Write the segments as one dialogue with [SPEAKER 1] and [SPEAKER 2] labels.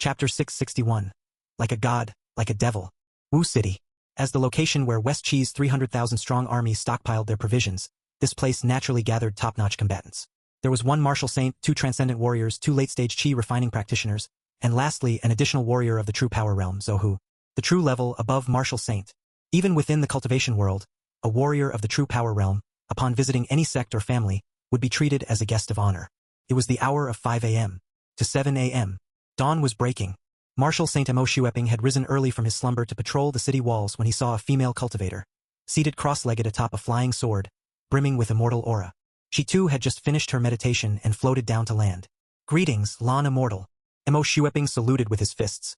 [SPEAKER 1] Chapter 661. Like a god, like a devil. Wu City. As the location where West Chi's 300,000-strong army stockpiled their provisions, this place naturally gathered top-notch combatants. There was one martial saint, 2 transcendent warriors, 2 late-stage chi refining practitioners, and lastly an additional warrior of the true power realm, Zohu. The true level above martial saint. Even within the cultivation world, a warrior of the true power realm, upon visiting any sect or family, would be treated as a guest of honor. It was the hour of 5 a.m. to 7 a.m. Dawn was breaking. Marshal Saint Mo Shueping had risen early from his slumber to patrol the city walls when he saw a female cultivator, seated cross-legged atop a flying sword, brimming with immortal aura. She too had just finished her meditation and floated down to land. Greetings, Lan Immortal. Mo Shueping saluted with his fists.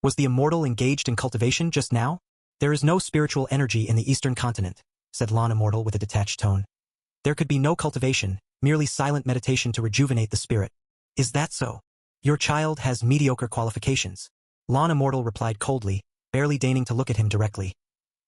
[SPEAKER 1] Was the immortal engaged in cultivation just now? There is no spiritual energy in the eastern continent, said Lan Immortal with a detached tone. There could be no cultivation, merely silent meditation to rejuvenate the spirit. Is that so? Your child has mediocre qualifications. Lan Immortal replied coldly, barely deigning to look at him directly.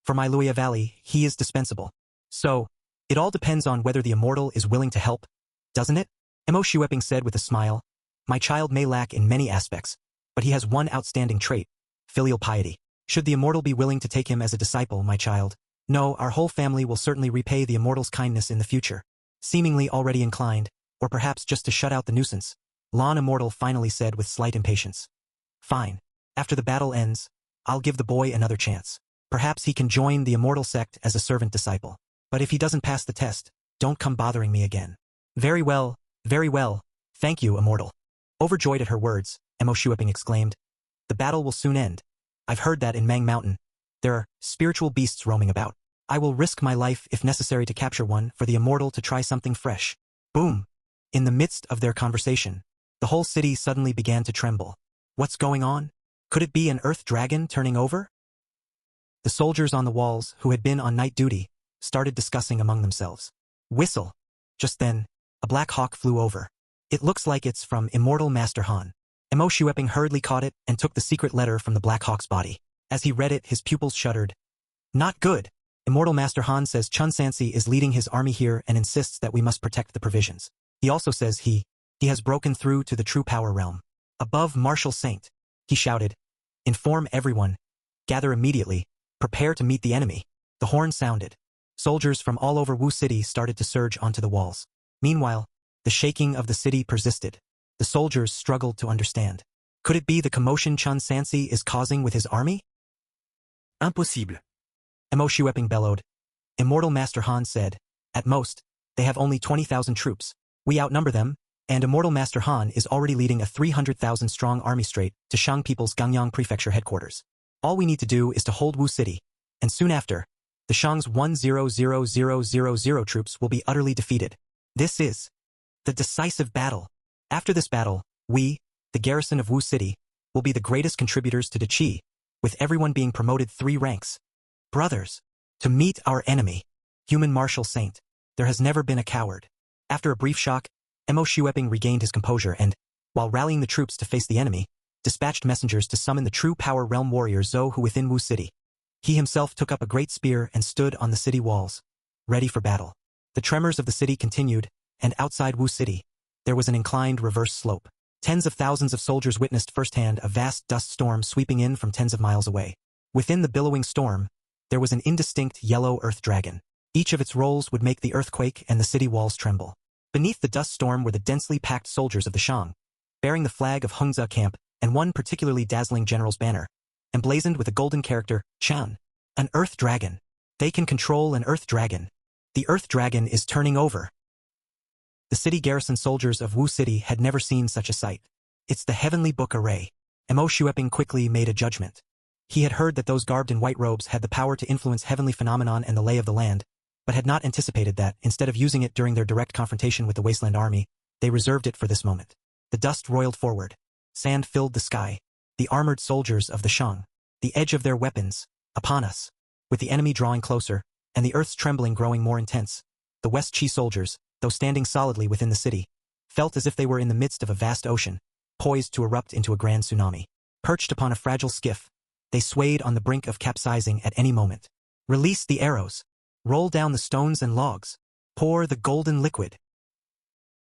[SPEAKER 1] For my Luia Valley, he is dispensable. So, it all depends on whether the immortal is willing to help, doesn't it? Mo Shueping said with a smile. My child may lack in many aspects, but he has one outstanding trait, filial piety. Should the immortal be willing to take him as a disciple, my child? No, our whole family will certainly repay the immortal's kindness in the future. Seemingly already inclined, or perhaps just to shut out the nuisance, Lan Immortal finally said with slight impatience. Fine. After the battle ends, I'll give the boy another chance. Perhaps he can join the immortal sect as a servant disciple. But if he doesn't pass the test, don't come bothering me again. Very well, thank you, immortal. Overjoyed at her words, Mo Shueping exclaimed. The battle will soon end. I've heard that in Mang Mountain, there are spiritual beasts roaming about. I will risk my life if necessary to capture one for the immortal to try something fresh. Boom! In the midst of their conversation, the whole city suddenly began to tremble. What's going on? Could it be an earth dragon turning over? The soldiers on the walls, who had been on night duty, started discussing among themselves. Whistle! Just then, a black hawk flew over. It looks like it's from Immortal Master Han. Mo Shueping hurriedly caught it and took the secret letter from the black hawk's body. As he read it, his pupils shuddered. Not good! Immortal Master Han says Chun Sansi is leading his army here and insists that we must protect the provisions. He also says he has broken through to the true power realm. Above Martial Saint, he shouted. Inform everyone. Gather immediately. Prepare to meet the enemy. The horn sounded. Soldiers from all over Wu City started to surge onto the walls. Meanwhile, the shaking of the city persisted. The soldiers struggled to understand. Could it be the commotion Chun Sansi is causing with his army? Impossible. Mo Shueping bellowed. Immortal Master Han said, at most, they have only 20,000 troops. We outnumber them, and Immortal Master Han is already leading a 300,000-strong army straight to Shang People's Gangyang Prefecture headquarters. All we need to do is to hold Wu City, and soon after, the Shang's 100,000 troops will be utterly defeated. This is the decisive battle. After this battle, we, the garrison of Wu City, will be the greatest contributors to the Qi, with everyone being promoted 3 ranks. Brothers, to meet our enemy, human martial saint, there has never been a coward. After a brief shock, Mo Shueping regained his composure and, while rallying the troops to face the enemy, dispatched messengers to summon the true power realm warrior Zhou within Wu City. He himself took up a great spear and stood on the city walls, ready for battle. The tremors of the city continued, and outside Wu City, there was an inclined reverse slope. Tens of thousands of soldiers witnessed firsthand a vast dust storm sweeping in from tens of miles away. Within the billowing storm, there was an indistinct yellow earth dragon. Each of its rolls would make the earthquake and the city walls tremble. Beneath the dust storm were the densely packed soldiers of the Shang, bearing the flag of Hengzhe camp and one particularly dazzling general's banner, emblazoned with a golden character, Chan. An earth dragon. They can control an earth dragon. The earth dragon is turning over. The city garrison soldiers of Wu City had never seen such a sight. It's the heavenly book array. Mo Shueping quickly made a judgment. He had heard that those garbed in white robes had the power to influence heavenly phenomenon and the lay of the land, but had not anticipated that, instead of using it during their direct confrontation with the Wasteland Army, they reserved it for this moment. The dust roiled forward. Sand filled the sky. The armored soldiers of the Shang, the edge of their weapons, upon us. With the enemy drawing closer, and the earth's trembling growing more intense, the West Chi soldiers, though standing solidly within the city, felt as if they were in the midst of a vast ocean, poised to erupt into a grand tsunami. Perched upon a fragile skiff, they swayed on the brink of capsizing at any moment. Release the arrows. Roll down the stones and logs. Pour the golden liquid.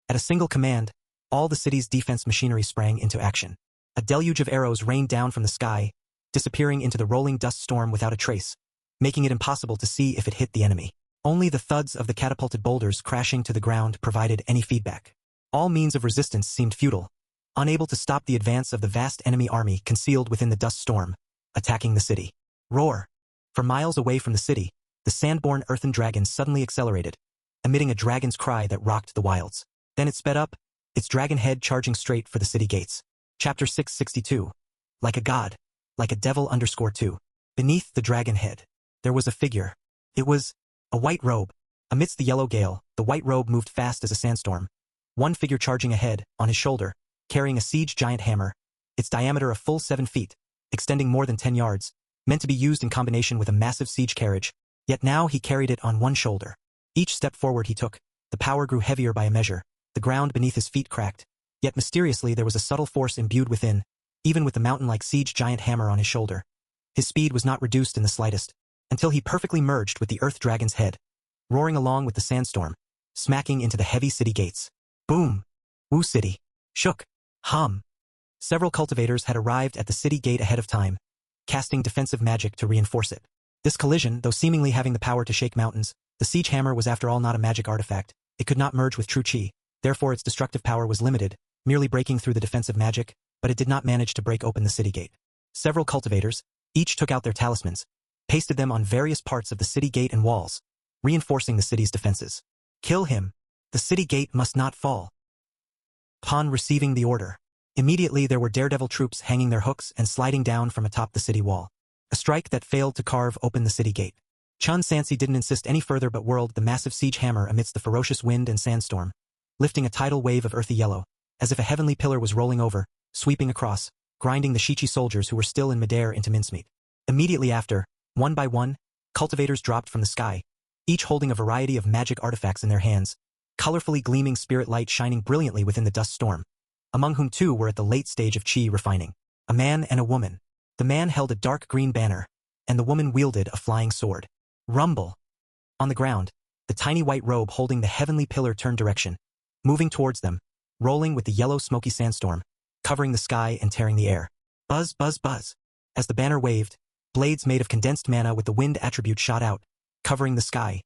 [SPEAKER 1] At a single command, all the city's defense machinery sprang into action. A deluge of arrows rained down from the sky, disappearing into the rolling dust storm without a trace, making it impossible to see if it hit the enemy. Only the thuds of the catapulted boulders crashing to the ground provided any feedback. All means of resistance seemed futile, unable to stop the advance of the vast enemy army concealed within the dust storm, attacking the city. Roar! For miles away from the city, the sand-born earthen dragon suddenly accelerated, emitting a dragon's cry that rocked the wilds. Then it sped up, its dragon head charging straight for the city gates. Chapter 662. Like a god. Like a devil _2. Beneath the dragon head, there was a figure. It was a white robe. Amidst the yellow gale, the white robe moved fast as a sandstorm. One figure charging ahead, on his shoulder, carrying a siege giant hammer, its diameter a full 7 feet, extending more than 10 yards, meant to be used in combination with a massive siege carriage, yet now he carried it on one shoulder. Each step forward he took, the power grew heavier by a measure, the ground beneath his feet cracked, yet mysteriously there was a subtle force imbued within, even with the mountain-like siege giant hammer on his shoulder. His speed was not reduced in the slightest, until he perfectly merged with the earth dragon's head, roaring along with the sandstorm, smacking into the heavy city gates. Boom! Wu City shook. Hum! Several cultivators had arrived at the city gate ahead of time, casting defensive magic to reinforce it. This collision, though seemingly having the power to shake mountains, the siege hammer was after all not a magic artifact. It could not merge with true chi, therefore its destructive power was limited, merely breaking through the defensive magic, but it did not manage to break open the city gate. Several cultivators, each took out their talismans, pasted them on various parts of the city gate and walls, reinforcing the city's defenses. Kill him. The city gate must not fall. Upon receiving the order, immediately there were daredevil troops hanging their hooks and sliding down from atop the city wall. A strike that failed to carve open the city gate. Chun Sansi didn't insist any further but whirled the massive siege hammer amidst the ferocious wind and sandstorm, lifting a tidal wave of earthy yellow, as if a heavenly pillar was rolling over, sweeping across, grinding the Shichi soldiers who were still in midair into mincemeat. Immediately after, one by one, cultivators dropped from the sky, each holding a variety of magic artifacts in their hands, colorfully gleaming spirit light shining brilliantly within the dust storm, among whom two were at the late stage of chi refining. A man and a woman. The man held a dark green banner, and the woman wielded a flying sword. Rumble. On the ground, the tiny white robe holding the heavenly pillar turned direction, moving towards them, rolling with the yellow smoky sandstorm, covering the sky and tearing the air. Buzz, buzz, buzz. As the banner waved, blades made of condensed mana with the wind attribute shot out, covering the sky.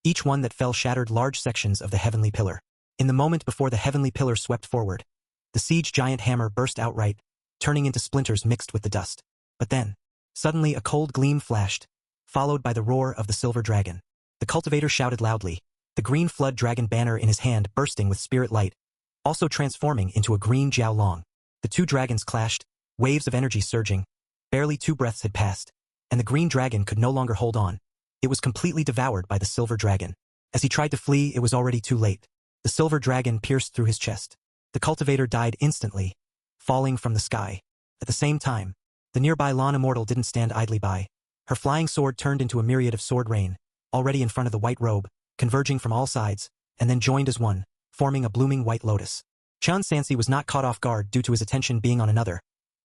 [SPEAKER 1] Each one that fell shattered large sections of the heavenly pillar. In the moment before the heavenly pillar swept forward, the siege giant hammer burst outright, turning into splinters mixed with the dust. But then, suddenly a cold gleam flashed, followed by the roar of the silver dragon. The cultivator shouted loudly, the green flood dragon banner in his hand bursting with spirit light, also transforming into a green Jiao Long. The two dragons clashed, waves of energy surging. Barely 2 breaths had passed, and the green dragon could no longer hold on. It was completely devoured by the silver dragon. As he tried to flee, it was already too late. The silver dragon pierced through his chest. The cultivator died instantly, falling from the sky. At the same time, the nearby Lawn Immortal didn't stand idly by. Her flying sword turned into a myriad of sword rain, already in front of the white robe, converging from all sides, and then joined as one, forming a blooming white lotus. Chun Sansi was not caught off guard due to his attention being on another.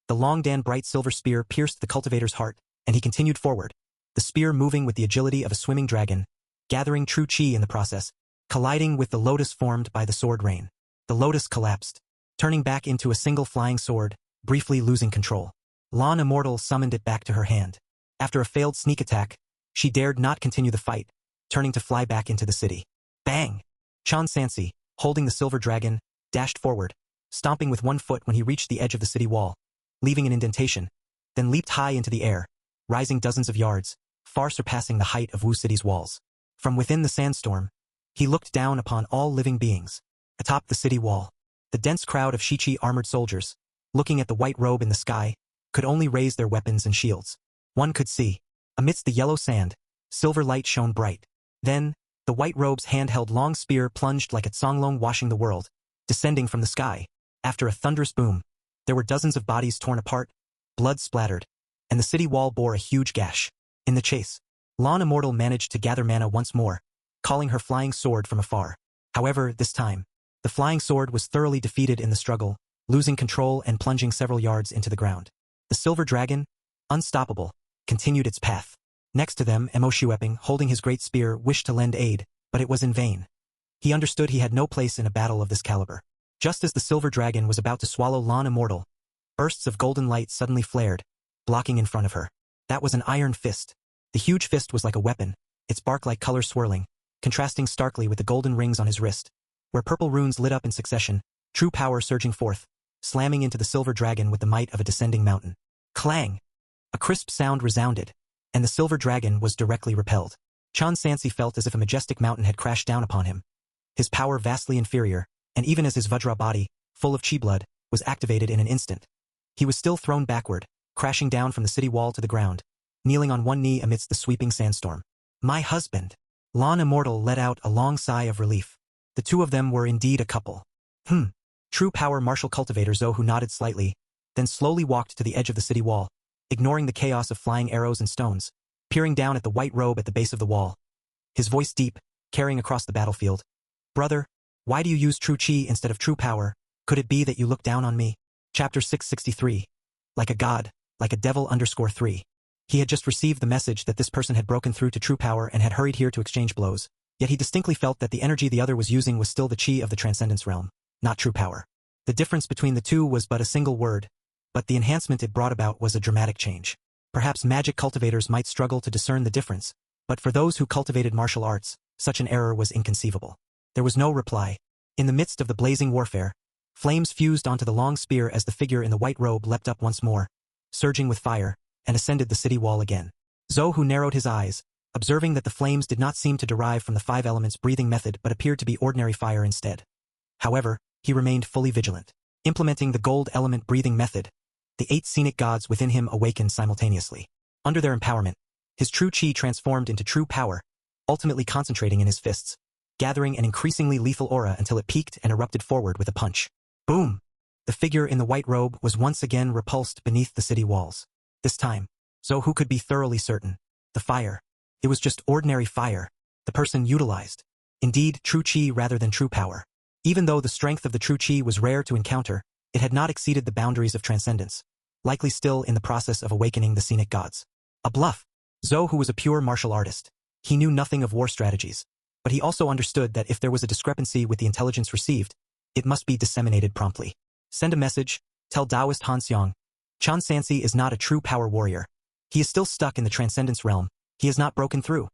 [SPEAKER 1] The long dan bright silver spear pierced the cultivator's heart, and he continued forward, the spear moving with the agility of a swimming dragon, gathering true chi in the process, colliding with the lotus formed by the sword rain. The lotus collapsed, turning back into a single flying sword, briefly losing control. Lawn Immortal summoned it back to her hand. After a failed sneak attack, she dared not continue the fight, turning to fly back into the city. Bang! Chun Sansi, holding the silver dragon, dashed forward, stomping with one foot when he reached the edge of the city wall, leaving an indentation, then leaped high into the air, rising dozens of yards, far surpassing the height of Wu City's walls. From within the sandstorm, he looked down upon all living beings. Atop the city wall, the dense crowd of Shichi armored soldiers, looking at the white robe in the sky, could only raise their weapons and shields. One could see, amidst the yellow sand, silver light shone bright. Then, the white robe's hand-held long spear plunged like a Tsanglong washing the world, descending from the sky. After a thunderous boom, there were dozens of bodies torn apart, blood splattered, and the city wall bore a huge gash. In the chase, Lawn Immortal managed to gather mana once more, calling her flying sword from afar. However, this time, the flying sword was thoroughly defeated in the struggle, losing control and plunging several yards into the ground. The silver dragon, unstoppable, continued its path. Next to them, Mo Shueping, holding his great spear, wished to lend aid, but it was in vain. He understood he had no place in a battle of this caliber. Just as the silver dragon was about to swallow Lawn Immortal, Bursts of golden light suddenly flared, blocking in front of her. That was an iron fist. The huge fist was like a weapon, its bark-like color swirling, contrasting starkly with the golden rings on his wrist, where purple runes lit up in succession, true power surging forth, slamming into the silver dragon with the might of a descending mountain. Clang! A crisp sound resounded, and the silver dragon was directly repelled. Chan Sansi felt as if a majestic mountain had crashed down upon him. His power vastly inferior, and even as his Vajra body, full of chi blood, was activated in an instant. He was still thrown backward, crashing down from the city wall to the ground, kneeling on one knee amidst the sweeping sandstorm. My husband! Lan Immortal let out a long sigh of relief. The two of them were indeed a couple. True power martial cultivator Zohu nodded slightly, then slowly walked to the edge of the city wall, ignoring the chaos of flying arrows and stones, peering down at the white robe at the base of the wall. His voice deep, carrying across the battlefield. Brother, why do you use true chi instead of true power? Could it be that you look down on me? Chapter 663. Like a god, like a devil _3. He had just received the message that this person had broken through to true power and had hurried here to exchange blows, yet he distinctly felt that the energy the other was using was still the chi of the transcendence realm, not true power. The difference between the two was but a single word, but the enhancement it brought about was a dramatic change. Perhaps magic cultivators might struggle to discern the difference, but for those who cultivated martial arts, such an error was inconceivable. There was no reply. In the midst of the blazing warfare, flames fused onto the long spear as the figure in the white robe leapt up once more, surging with fire, and ascended the city wall again. Zohu narrowed his eyes, observing that the flames did not seem to derive from the 5 elements breathing method but appeared to be ordinary fire instead. However, he remained fully vigilant. Implementing the gold element breathing method, the 8 scenic gods within him awakened simultaneously. Under their empowerment, his true chi transformed into true power, ultimately concentrating in his fists, gathering an increasingly lethal aura until it peaked and erupted forward with a punch. Boom! The figure in the white robe was once again repulsed beneath the city walls. This time, Zohu could be thoroughly certain. The fire. It was just ordinary fire. The person utilized. Indeed, true chi rather than true power. Even though the strength of the true chi was rare to encounter, it had not exceeded the boundaries of transcendence, likely still in the process of awakening the scenic gods. A bluff. Zohu was a pure martial artist. He knew nothing of war strategies, but he also understood that if there was a discrepancy with the intelligence received, it must be disseminated promptly. Send a message, tell Taoist Han Xiang. Chan Sansi is not a true power warrior. He is still stuck in the transcendence realm. He has not broken through.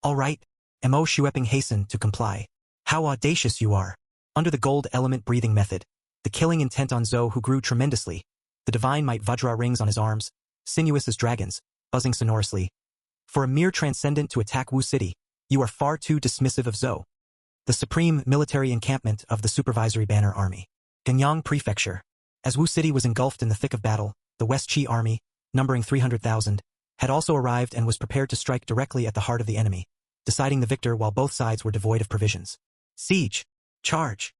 [SPEAKER 1] All right. Mo Shueping hastened to comply. How audacious you are. Under the gold element breathing method, the killing intent on Zohu grew tremendously. The divine might Vajra rings on his arms, sinuous as dragons, buzzing sonorously. For a mere transcendent to attack Wu City, you are far too dismissive of Zhou. The supreme military encampment of the Supervisory Banner Army. Ganyang Prefecture. As Wu City was engulfed in the thick of battle, the West Qi Army, numbering 300,000, had also arrived and was prepared to strike directly at the heart of the enemy, deciding the victor while both sides were devoid of provisions. Siege! Charge!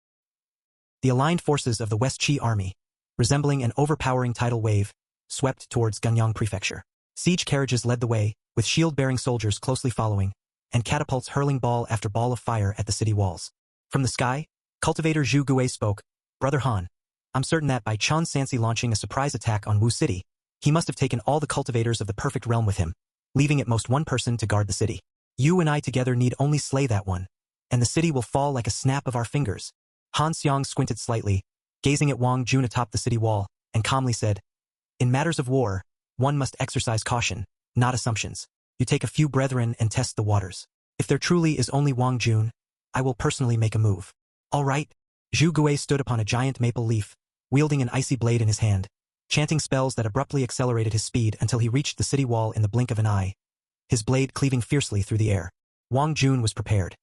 [SPEAKER 1] The aligned forces of the West Qi Army, resembling an overpowering tidal wave, swept towards Ganyang Prefecture. Siege carriages led the way, with shield-bearing soldiers closely following, and catapults hurling ball after ball of fire at the city walls. From the sky, cultivator Zhu Gui spoke, Brother Han, I'm certain that by Chan Sansi launching a surprise attack on Wu City, he must have taken all the cultivators of the perfect realm with him, leaving at most one person to guard the city. You and I together need only slay that one, and the city will fall like a snap of our fingers. Han Xiang squinted slightly, gazing at Wang Jun atop the city wall, and calmly said, In matters of war, one must exercise caution, not assumptions. You take a few brethren and test the waters. If there truly is only Wang Jun, I will personally make a move. All right. Zhu Gui stood upon a giant maple leaf, wielding an icy blade in his hand, chanting spells that abruptly accelerated his speed until he reached the city wall in the blink of an eye, his blade cleaving fiercely through the air. Wang Jun was prepared.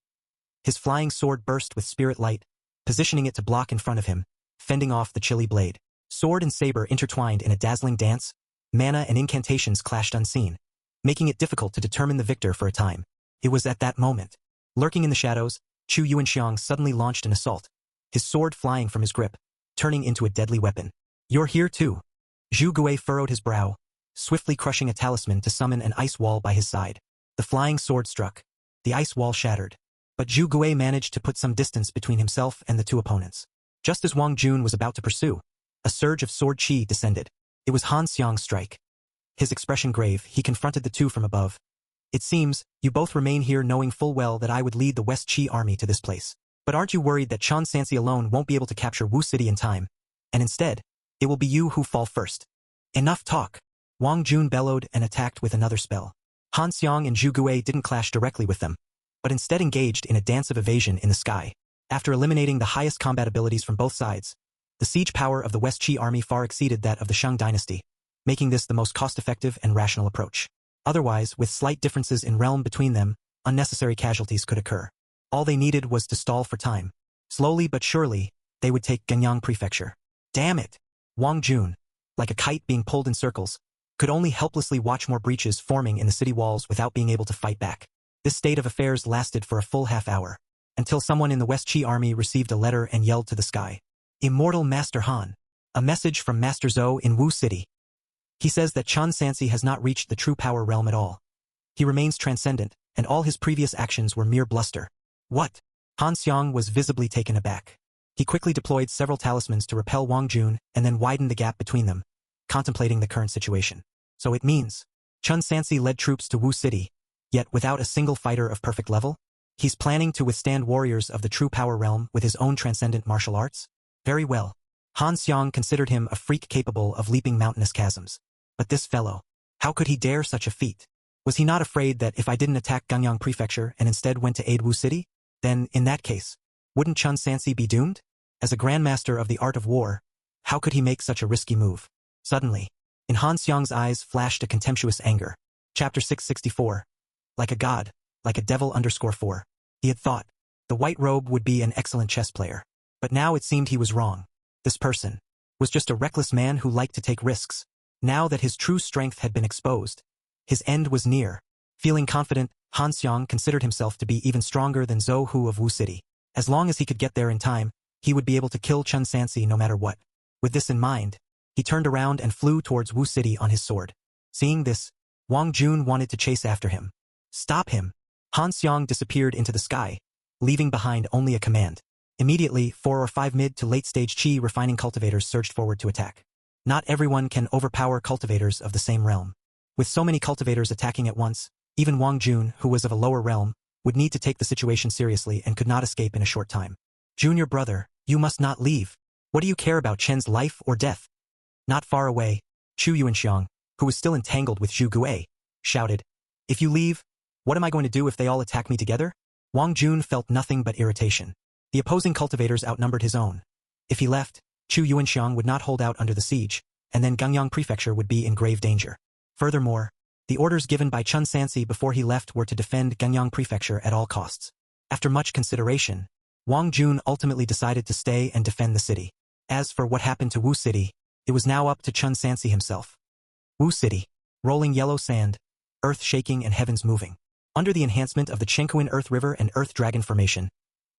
[SPEAKER 1] His flying sword burst with spirit light, positioning it to block in front of him, fending off the chilly blade. Sword and saber intertwined in a dazzling dance, mana and incantations clashed unseen, making it difficult to determine the victor for a time. It was at that moment. Lurking in the shadows, Chu Yuanxiang suddenly launched an assault, his sword flying from his grip, turning into a deadly weapon. You're here too. Zhu Gui furrowed his brow, swiftly crushing a talisman to summon an ice wall by his side. The flying sword struck. The ice wall shattered. But Zhu Gui managed to put some distance between himself and the two opponents. Just as Wang Jun was about to pursue, a surge of sword chi descended. It was Han Xiang's strike. His expression grave, he confronted the two from above. It seems, you both remain here knowing full well that I would lead the West Qi army to this place. But aren't you worried that Chan Sansi alone won't be able to capture Wu City in time, and instead, It will be you who fall first. Enough talk. Wang Jun bellowed and attacked with another spell. Han Xiang and Zhu Gui didn't clash directly with them, but instead engaged in a dance of evasion in the sky. After eliminating the highest combat abilities from both sides, the siege power of the West Qi army far exceeded that of the Shang dynasty, making this the most cost-effective and rational approach. Otherwise, with slight differences in realm between them, unnecessary casualties could occur. All they needed was to stall for time. Slowly but surely, they would take Ganyang Prefecture. Damn it! Wang Jun, like a kite being pulled in circles, could only helplessly watch more breaches forming in the city walls without being able to fight back. This state of affairs lasted for a full half-hour, until someone in the West Qi army received a letter and yelled to the sky. Immortal Master Han. A message from Master Zhou in Wu City. He says that Chen Sansi has not reached the true power realm at all. He remains transcendent, and all his previous actions were mere bluster. What? Han Xiang was visibly taken aback. He quickly deployed several talismans to repel Wang Jun and then widened the gap between them, contemplating the current situation. So it means, Chen Sansi led troops to Wu City, yet without a single fighter of perfect level? He's planning to withstand warriors of the true power realm with his own transcendent martial arts? Very well. Han Xiang considered him a freak capable of leaping mountainous chasms. But this fellow, how could he dare such a feat? Was he not afraid that if I didn't attack Ganyang Prefecture and instead went to aid Wu City? Then, in that case, wouldn't Chen Sansi be doomed? As a grandmaster of the art of war, how could he make such a risky move? Suddenly, in Han Xiang's eyes flashed a contemptuous anger. Chapter 664. Like a god, like a devil _4. He had thought, the white robe would be an excellent chess player. But now it seemed he was wrong. This person was just a reckless man who liked to take risks. Now that his true strength had been exposed, his end was near. Feeling confident, Han Xiang considered himself to be even stronger than Zhou Hu of Wu City. As long as he could get there in time, he would be able to kill Chen Sansi no matter what. With this in mind, he turned around and flew towards Wu City on his sword. Seeing this, Wang Jun wanted to chase after him. Stop him! Han Xiang disappeared into the sky, leaving behind only a command. Immediately, 4 or 5 mid to late-stage Qi refining cultivators surged forward to attack. Not everyone can overpower cultivators of the same realm. With so many cultivators attacking at once, even Wang Jun, who was of a lower realm, would need to take the situation seriously and could not escape in a short time. Junior brother, you must not leave. What do you care about Chen's life or death? Not far away, Chu Yuanxiang, who was still entangled with Zhu Gui, shouted, If you leave, what am I going to do if they all attack me together? Wang Jun felt nothing but irritation. The opposing cultivators outnumbered his own. If he left, Chu Yuanxiang would not hold out under the siege, and then Ganyang Prefecture would be in grave danger. Furthermore, the orders given by Chen Sansi before he left were to defend Ganyang Prefecture at all costs. After much consideration, Wang Jun ultimately decided to stay and defend the city. As for what happened to Wu City, it was now up to Chen Sansi himself. Wu City, rolling yellow sand, earth shaking and heavens moving. Under the enhancement of the Chenkuan Earth River and Earth Dragon Formation,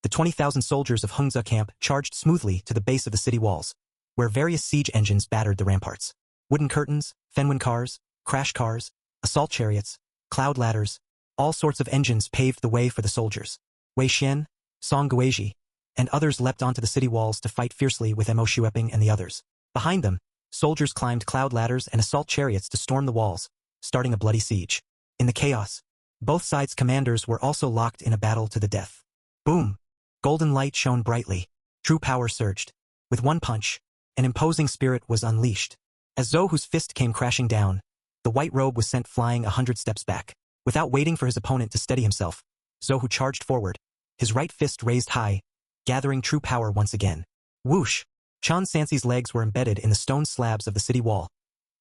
[SPEAKER 1] the 20,000 soldiers of Hengze camp charged smoothly to the base of the city walls, where various siege engines battered the ramparts. Wooden curtains, Fenwen cars, crash cars, assault chariots, cloud ladders, all sorts of engines paved the way for the soldiers. Wei Xian, Song Guizhi, and others leapt onto the city walls to fight fiercely with Mo Shueping and the others. Behind them, soldiers climbed cloud ladders and assault chariots to storm the walls, starting a bloody siege. In the chaos, both sides' commanders were also locked in a battle to the death. Boom! Golden light shone brightly. True power surged. With one punch, an imposing spirit was unleashed. As Zhou Hu's fist came crashing down, the white robe was sent flying 100 steps back. Without waiting for his opponent to steady himself, Zhou Hu charged forward, his right fist raised high, gathering true power once again. Whoosh! Chen Sansi's legs were embedded in the stone slabs of the city wall.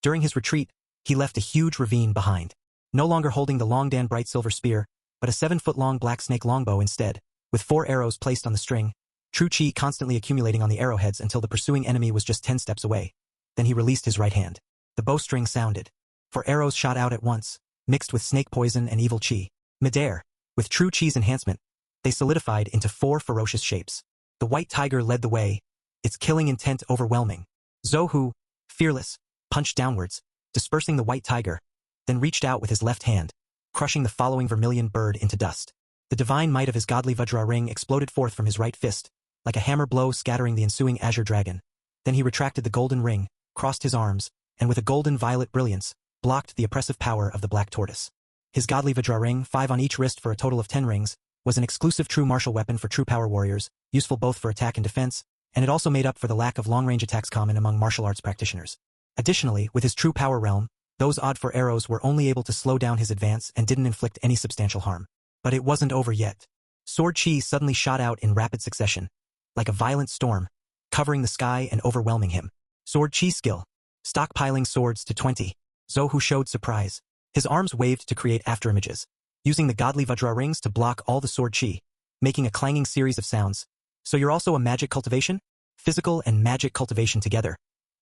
[SPEAKER 1] During his retreat, he left a huge ravine behind. No longer holding the Longdan bright silver spear, but a 7-foot-long black snake longbow instead, with 4 arrows placed on the string, true chi constantly accumulating on the arrowheads until the pursuing enemy was just 10 steps away. Then he released his right hand. The bowstring sounded. 4 arrows shot out at once, mixed with snake poison and evil chi. Midair, with true chi's enhancement, they solidified into 4 ferocious shapes. The white tiger led the way, its killing intent overwhelming. Zhou Hu, fearless, punched downwards, dispersing the white tiger, then reached out with his left hand, crushing the following vermilion bird into dust. The divine might of his godly Vajra ring exploded forth from his right fist, like a hammer blow scattering the ensuing azure dragon. Then he retracted the golden ring, crossed his arms, and with a golden-violet brilliance, blocked the oppressive power of the black tortoise. His godly Vajra ring, 5 on each wrist for a total of 10 rings, was an exclusive true martial weapon for true power warriors, useful both for attack and defense, and it also made up for the lack of long-range attacks common among martial arts practitioners. Additionally, with his true power realm, those odd-4 arrows were only able to slow down his advance and didn't inflict any substantial harm. But it wasn't over yet. Sword chi suddenly shot out in rapid succession, like a violent storm, covering the sky and overwhelming him. Sword chi skill. Stockpiling swords to 20. Zohu showed surprise. His arms waved to create afterimages, using the godly Vajra rings to block all the sword chi, making a clanging series of sounds. So you're also a magic cultivation? Physical and magic cultivation together.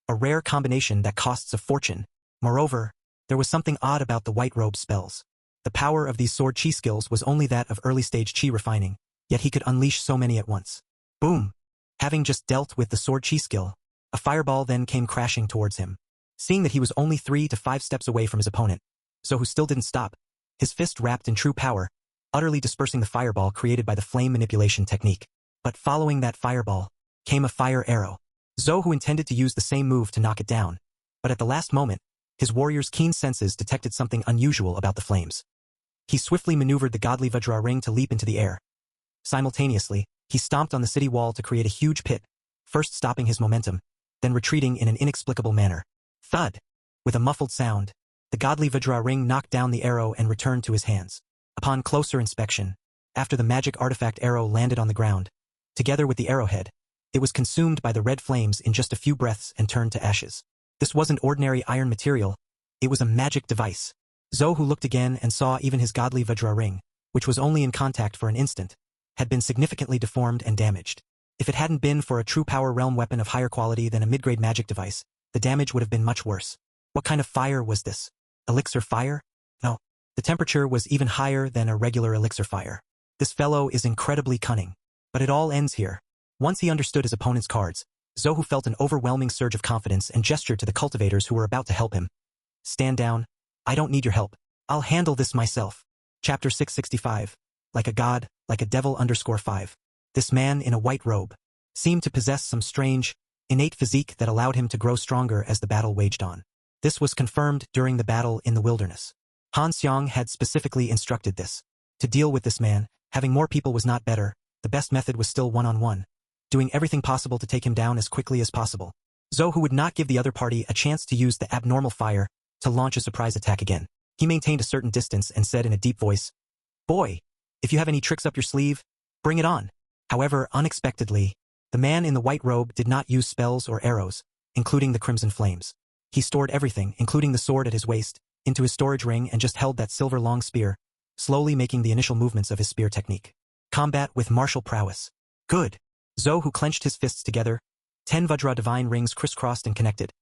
[SPEAKER 1] A rare combination that costs a fortune. Moreover, there was something odd about the white robe spells. The power of these sword chi skills was only that of early-stage chi refining, yet he could unleash so many at once. Boom! Having just dealt with the sword chi skill, a fireball then came crashing towards him. Seeing that he was only 3 to 5 steps away from his opponent, Zohu still didn't stop, his fist wrapped in true power, utterly dispersing the fireball created by the flame manipulation technique. But following that fireball, came a fire arrow. Zohu intended to use the same move to knock it down, but at the last moment, his warrior's keen senses detected something unusual about the flames. He swiftly maneuvered the godly Vajra ring to leap into the air. Simultaneously, he stomped on the city wall to create a huge pit, first stopping his momentum, then retreating in an inexplicable manner. Thud! With a muffled sound, the godly Vajra ring knocked down the arrow and returned to his hands. Upon closer inspection, after the magic artifact arrow landed on the ground, together with the arrowhead, it was consumed by the red flames in just a few breaths and turned to ashes. This wasn't ordinary iron material, it was a magic device. Zohu looked again and saw even his godly Vajra ring, which was only in contact for an instant, had been significantly deformed and damaged. If it hadn't been for a true power realm weapon of higher quality than a mid-grade magic device, the damage would have been much worse. What kind of fire was this? Elixir fire? No. The temperature was even higher than a regular elixir fire. This fellow is incredibly cunning. But it all ends here. Once he understood his opponent's cards, Zohu felt an overwhelming surge of confidence and gestured to the cultivators who were about to help him. Stand down. I don't need your help. I'll handle this myself. Chapter 665. Like a god, like a devil _5. This man in a white robe seemed to possess some strange, innate physique that allowed him to grow stronger as the battle waged on. This was confirmed during the battle in the wilderness. Han Xiang had specifically instructed this. To deal with this man, having more people was not better, the best method was still one-on-one, doing everything possible to take him down as quickly as possible. Zohu would not give the other party a chance to use the abnormal fire to launch a surprise attack again. He maintained a certain distance and said in a deep voice, "Boy, if you have any tricks up your sleeve, bring it on." However, unexpectedly, the man in the white robe did not use spells or arrows, including the crimson flames. He stored everything, including the sword at his waist, into his storage ring and just held that silver long spear, slowly making the initial movements of his spear technique. Combat with martial prowess. Good. Zohu clenched his fists together, 10 Vajra divine rings crisscrossed and connected,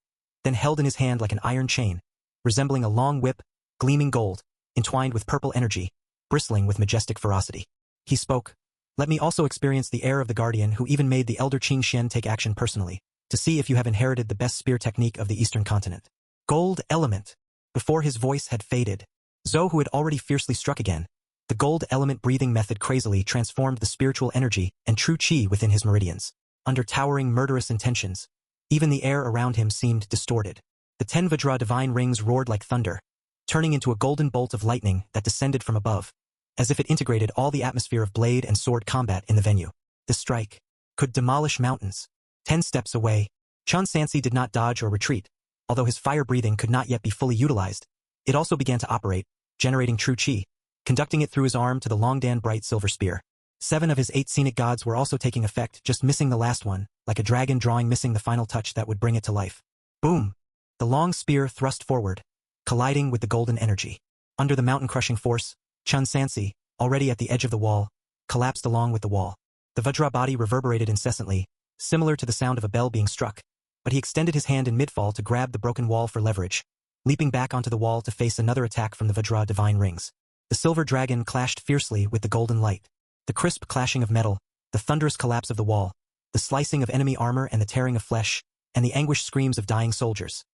[SPEAKER 1] then held in his hand like an iron chain, resembling a long whip, gleaming gold, entwined with purple energy, bristling with majestic ferocity. He spoke, "Let me also experience the air of the guardian who even made the elder Qing Xian take action personally, to see if you have inherited the best spear technique of the eastern continent." Gold element. Before his voice had faded, Zohu had already fiercely struck again. The gold element breathing method crazily transformed the spiritual energy and true chi within his meridians. Under towering murderous intentions, even the air around him seemed distorted. The 10 Vajra divine rings roared like thunder, turning into a golden bolt of lightning that descended from above, as if it integrated all the atmosphere of blade and sword combat in the venue. The strike could demolish mountains. 10 steps away, Chun Sansi did not dodge or retreat. Although his fire breathing could not yet be fully utilized, it also began to operate, generating true chi, conducting it through his arm to the Longdan bright silver spear. 7 of his 8 scenic gods were also taking effect, just missing the last one, like a dragon drawing missing the final touch that would bring it to life. Boom! The long spear thrust forward, colliding with the golden energy. Under the mountain-crushing force, Chun Sansi, already at the edge of the wall, collapsed along with the wall. The Vajra body reverberated incessantly, similar to the sound of a bell being struck, but he extended his hand in midfall to grab the broken wall for leverage, leaping back onto the wall to face another attack from the Vajra divine rings. The silver dragon clashed fiercely with the golden light. The crisp clashing of metal, the thunderous collapse of the wall, the slicing of enemy armor and the tearing of flesh, and the anguished screams of dying soldiers.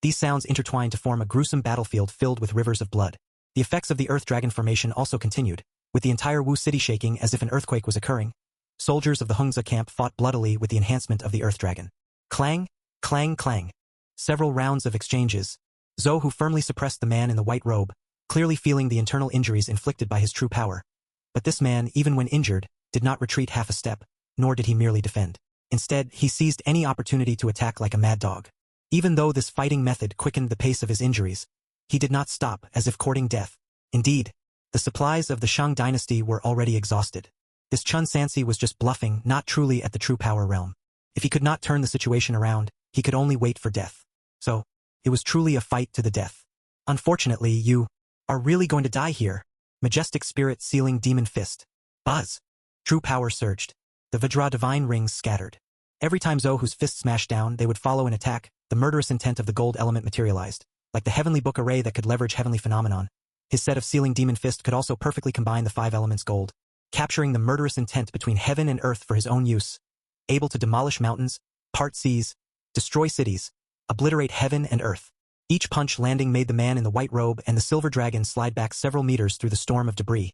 [SPEAKER 1] These sounds intertwined to form a gruesome battlefield filled with rivers of blood. The effects of the Earth Dragon formation also continued, with the entire Wu city shaking as if an earthquake was occurring. Soldiers of the Hungza camp fought bloodily with the enhancement of the Earth Dragon. Clang, clang, clang. Several rounds of exchanges. Zohu firmly suppressed the man in the white robe, clearly feeling the internal injuries inflicted by his true power. But this man, even when injured, did not retreat half a step, nor did he merely defend. Instead, he seized any opportunity to attack like a mad dog. Even though this fighting method quickened the pace of his injuries, he did not stop, as if courting death. Indeed, the supplies of the Shang dynasty were already exhausted. This Chun Sansi was just bluffing, not truly at the true power realm. If he could not turn the situation around, he could only wait for death. So, it was truly a fight to the death. Unfortunately, you are really going to die here. Majestic spirit sealing demon fist. Buzz. True power surged. The Vajra divine rings scattered. Every time Zohu's fist smashed down, they would follow an attack. The murderous intent of the gold element materialized. Like the heavenly book array that could leverage heavenly phenomenon, his set of sealing demon fist could also perfectly combine the 5 elements gold, capturing the murderous intent between heaven and earth for his own use. Able to demolish mountains, part seas, destroy cities, obliterate heaven and earth. Each punch landing made the man in the white robe and the silver dragon slide back several meters through the storm of debris.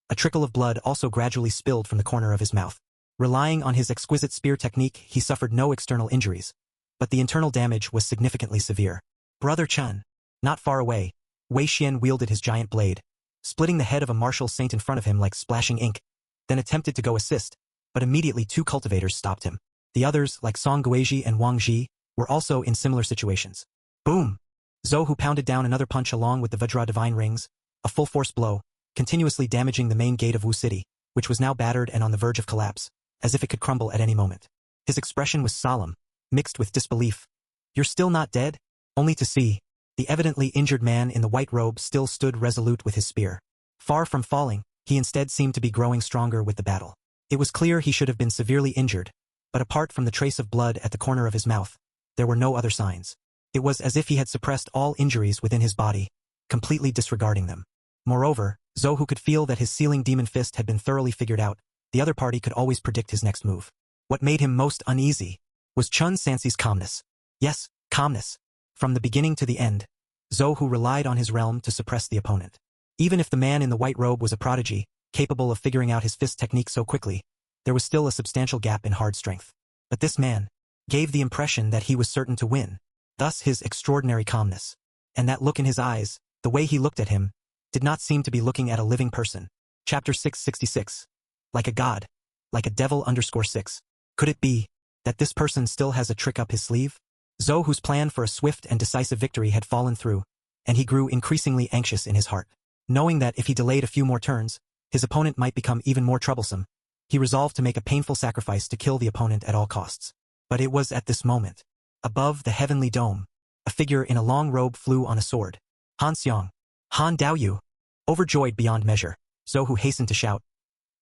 [SPEAKER 1] A trickle of blood also gradually spilled from the corner of his mouth. Relying on his exquisite spear technique, he suffered no external injuries, but the internal damage was significantly severe. Brother Chun. Not far away, Wei Xian wielded his giant blade, splitting the head of a martial saint in front of him like splashing ink, then attempted to go assist, but immediately 2 cultivators stopped him. The others, like Song Guizhi and Wang Ji, were also in similar situations. Boom! Zohu pounded down another punch along with the Vajra divine rings, a full-force blow, continuously damaging the main gate of Wu City, which was now battered and on the verge of collapse, as if it could crumble at any moment. His expression was solemn, mixed with disbelief. You're still not dead? Only to see. The evidently injured man in the white robe still stood resolute with his spear. Far from falling, he instead seemed to be growing stronger with the battle. It was clear he should have been severely injured, but apart from the trace of blood at the corner of his mouth, there were no other signs. It was as if he had suppressed all injuries within his body, completely disregarding them. Moreover, Zohu could feel that his sealing demon fist had been thoroughly figured out. The other party could always predict his next move. What made him most uneasy was Chun Sansi's calmness. Yes, calmness. From the beginning to the end, Zohu relied on his realm to suppress the opponent. Even if the man in the white robe was a prodigy, capable of figuring out his fist technique so quickly, there was still a substantial gap in hard strength. But this man gave the impression that he was certain to win, thus his extraordinary calmness. And that look in his eyes, the way he looked at him, did not seem to be looking at a living person. Chapter 666. Like a god. Like a devil _6. Could it be that this person still has a trick up his sleeve? Zohu's plan for a swift and decisive victory had fallen through, and he grew increasingly anxious in his heart. Knowing that if he delayed a few more turns, his opponent might become even more troublesome, he resolved to make a painful sacrifice to kill the opponent at all costs. But it was at this moment. Above the heavenly dome, a figure in a long robe flew on a sword. Han Xiang. Han Daoyu. Overjoyed beyond measure, Zohu hastened to shout,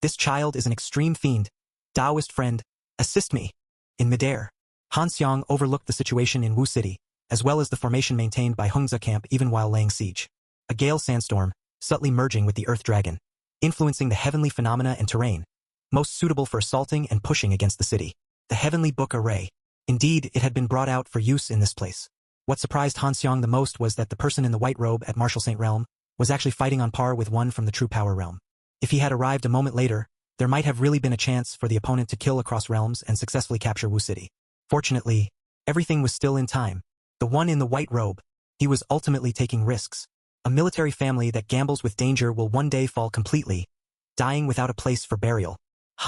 [SPEAKER 1] "This child is an extreme fiend. Taoist friend, assist me." In midair, Han Xiang overlooked the situation in Wu City, as well as the formation maintained by Hungza camp even while laying siege. A gale sandstorm, subtly merging with the earth dragon, influencing the heavenly phenomena and terrain, most suitable for assaulting and pushing against the city. The heavenly book array. Indeed, it had been brought out for use in this place. What surprised Han Xiang the most was that the person in the white robe at Martial Saint Realm was actually fighting on par with one from the true power realm. If he had arrived a moment later, there might have really been a chance for the opponent to kill across realms and successfully capture Wu City. Fortunately, everything was still in time. The one in the white robe, he was ultimately taking risks. A military family that gambles with danger will one day fall completely, dying without a place for burial.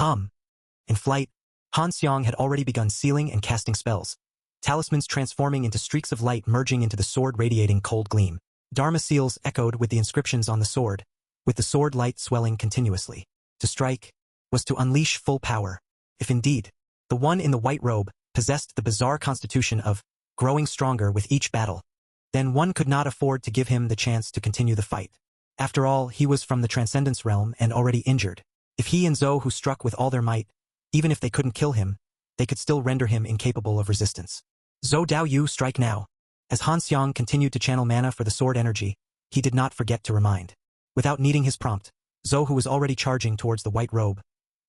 [SPEAKER 1] In flight, Han Xiang had already begun sealing and casting spells, talismans transforming into streaks of light merging into the sword radiating cold gleam. Dharma seals echoed with the inscriptions on the sword, with the sword light swelling continuously. To strike was to unleash full power. If indeed, the one in the white robe possessed the bizarre constitution of growing stronger with each battle, then one could not afford to give him the chance to continue the fight. After all, he was from the Transcendence realm and already injured. If he and Zohu struck with all their might, even if they couldn't kill him, they could still render him incapable of resistance. Zhou Daoyu, strike now. As Han Xiang continued to channel mana for the sword energy, he did not forget to remind. Without needing his prompt, Zohu was already charging towards the white robe,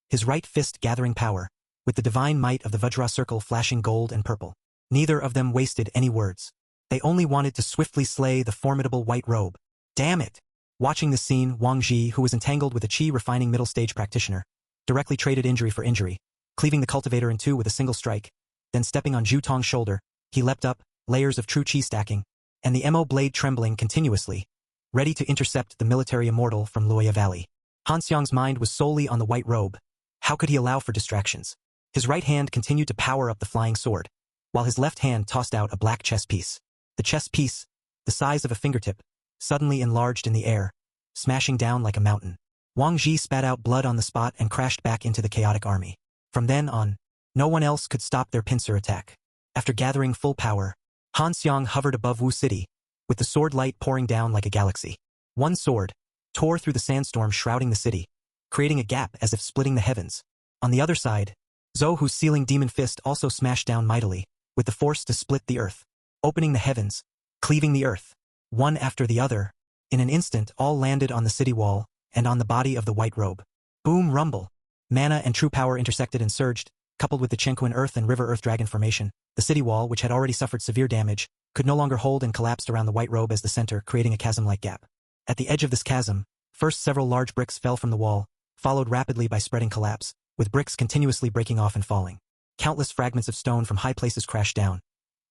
[SPEAKER 1] his right fist gathering power, with the divine might of the Vajra circle flashing gold and purple. Neither of them wasted any words. They only wanted to swiftly slay the formidable white robe. Damn it! Watching the scene, Wang Ji, who was entangled with a chi-refining middle-stage practitioner, directly traded injury for injury, cleaving the cultivator in two with a single strike. Then stepping on Zhu Tong's shoulder, he leapt up, layers of true chi stacking, and the MO blade trembling continuously, ready to intercept the military immortal from Luoya Valley. Han Xiang's mind was solely on the white robe. How could he allow for distractions? His right hand continued to power up the flying sword, while his left hand tossed out a black chess piece. The chess piece, the size of a fingertip, suddenly enlarged in the air, smashing down like a mountain. Wang Ji spat out blood on the spot and crashed back into the chaotic army. From then on, no one else could stop their pincer attack. After gathering full power, Han Xiang hovered above Wu City, with the sword light pouring down like a galaxy. One sword tore through the sandstorm shrouding the city, creating a gap as if splitting the heavens. On the other side, Zhou Hu's sealing demon fist also smashed down mightily, with the force to split the earth, opening the heavens, cleaving the earth. One after the other, in an instant all landed on the city wall and on the body of the white robe. Boom rumble. Mana and true power intersected and surged, coupled with the Chenquan earth and river earth dragon formation. The city wall, which had already suffered severe damage, could no longer hold and collapsed around the white robe as the center, creating a chasm-like gap. At the edge of this chasm, first several large bricks fell from the wall, followed rapidly by spreading collapse, with bricks continuously breaking off and falling. Countless fragments of stone from high places crashed down.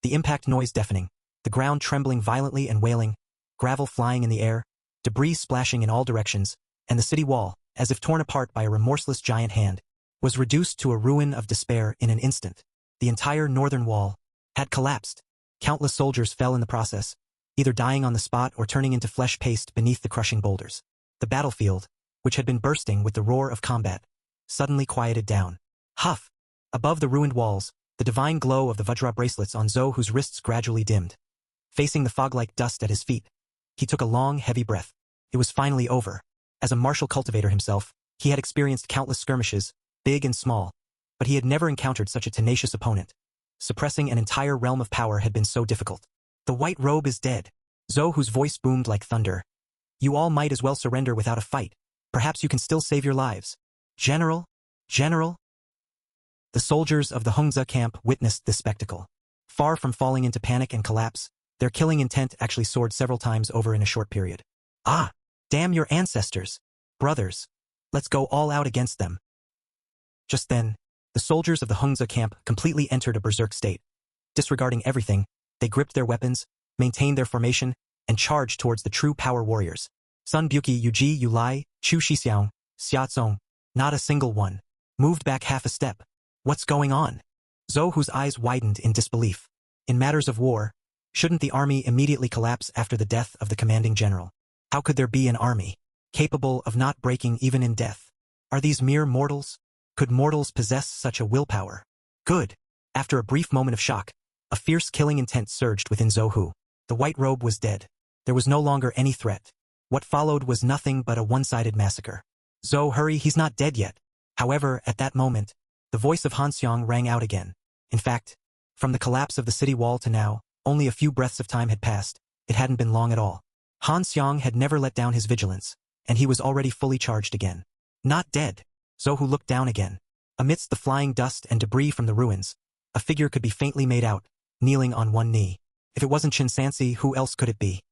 [SPEAKER 1] The impact noise deafening, the ground trembling violently and wailing, gravel flying in the air, debris splashing in all directions, and the city wall, as if torn apart by a remorseless giant hand, was reduced to a ruin of despair in an instant. The entire northern wall had collapsed. Countless soldiers fell in the process, either dying on the spot or turning into flesh paste beneath the crushing boulders. The battlefield, which had been bursting with the roar of combat, suddenly quieted down. Huff! Above the ruined walls, the divine glow of the Vajra bracelets on Zhou Hu's wrists gradually dimmed. Facing the fog-like dust at his feet, he took a long, heavy breath. It was finally over. As a martial cultivator himself, he had experienced countless skirmishes, big and small, but he had never encountered such a tenacious opponent. Suppressing an entire realm of power had been so difficult. The white robe is dead. Zhou Hu's voice boomed like thunder. You all might as well surrender without a fight. Perhaps you can still save your lives. General? General? The soldiers of the Hongzhe camp witnessed this spectacle. Far from falling into panic and collapse, their killing intent actually soared several times over in a short period. Ah! Damn your ancestors! Brothers! Let's go all out against them. Just then, the soldiers of the Hongzhe camp completely entered a berserk state. Disregarding everything, they gripped their weapons, maintained their formation, and charged towards the true power warriors. Sun Buqi, Yuji, Yulai, Chu Shixiang, Xiaozong, not a single one moved back half a step. What's going on? Zhou Hu's eyes widened in disbelief. In matters of war, shouldn't the army immediately collapse after the death of the commanding general? How could there be an army capable of not breaking even in death? Are these mere mortals? Could mortals possess such a willpower? Good. After a brief moment of shock, a fierce killing intent surged within Zhou Hu. The white robe was dead. There was no longer any threat. What followed was nothing but a one-sided massacre. Zhou, hurry, he's not dead yet. However, at that moment, the voice of Han Xiang rang out again. In fact, from the collapse of the city wall to now, only a few breaths of time had passed. It hadn't been long at all. Han Xiang had never let down his vigilance, and he was already fully charged again. Not dead. Zhou Hu looked down again. Amidst the flying dust and debris from the ruins, a figure could be faintly made out, kneeling on one knee. If it wasn't Qin Sansi, who else could it be?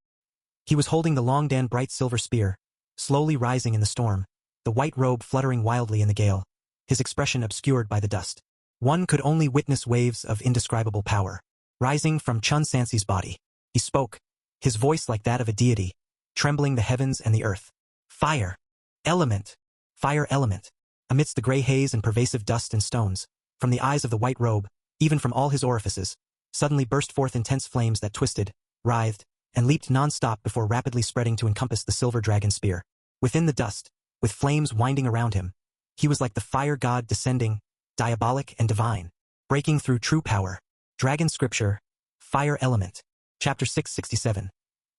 [SPEAKER 1] He was holding the Longdan bright silver spear, slowly rising in the storm, the white robe fluttering wildly in the gale, his expression obscured by the dust. One could only witness waves of indescribable power, rising from Qin Sansi's body. He spoke, his voice like that of a deity, trembling the heavens and the earth. Fire! Element! Fire element! Amidst the gray haze and pervasive dust and stones, from the eyes of the white robe, even from all his orifices, suddenly burst forth intense flames that twisted, writhed, and leaped non-stop before rapidly spreading to encompass the silver dragon spear. Within the dust, with flames winding around him, he was like the fire god descending, diabolic and divine, breaking through true power. Dragon Scripture, Fire Element. Chapter 667.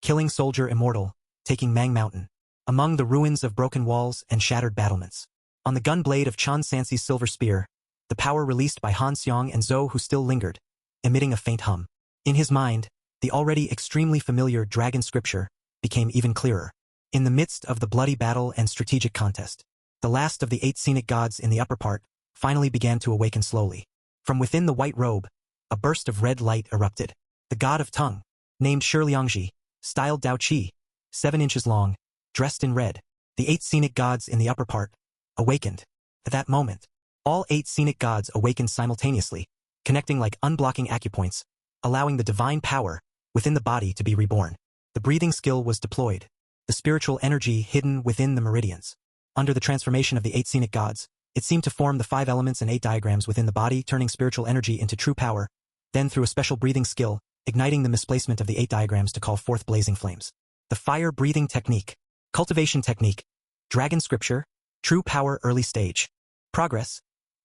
[SPEAKER 1] Killing Soldier Immortal, Taking Mang Mountain. Among the ruins of broken walls and shattered battlements. On the gun blade of Qin Sansi's silver spear, the power released by Han Xiang and Zhou Hu still lingered, emitting a faint hum. In his mind, the already extremely familiar Dragon Scripture became even clearer. In the midst of the bloody battle and strategic contest, the last of the 8 scenic gods in the upper part finally began to awaken slowly. From within the white robe, a burst of red light erupted. The god of tongue, named Shiliangji, styled Dao Qi, 7 inches long, dressed in red. The 8 scenic gods in the upper part awakened. At that moment, all 8 scenic gods awakened simultaneously, connecting like unblocking acupoints, allowing the divine power within the body to be reborn. The breathing skill was deployed, the spiritual energy hidden within the meridians. Under the transformation of the 8 scenic gods, It seemed to form the 5 elements and 8 diagrams within the body, turning spiritual energy into true power, then through a special breathing skill, igniting the misplacement of the 8 diagrams to call forth blazing flames. The fire breathing technique. Cultivation technique. Dragon scripture. True power early stage. Progress.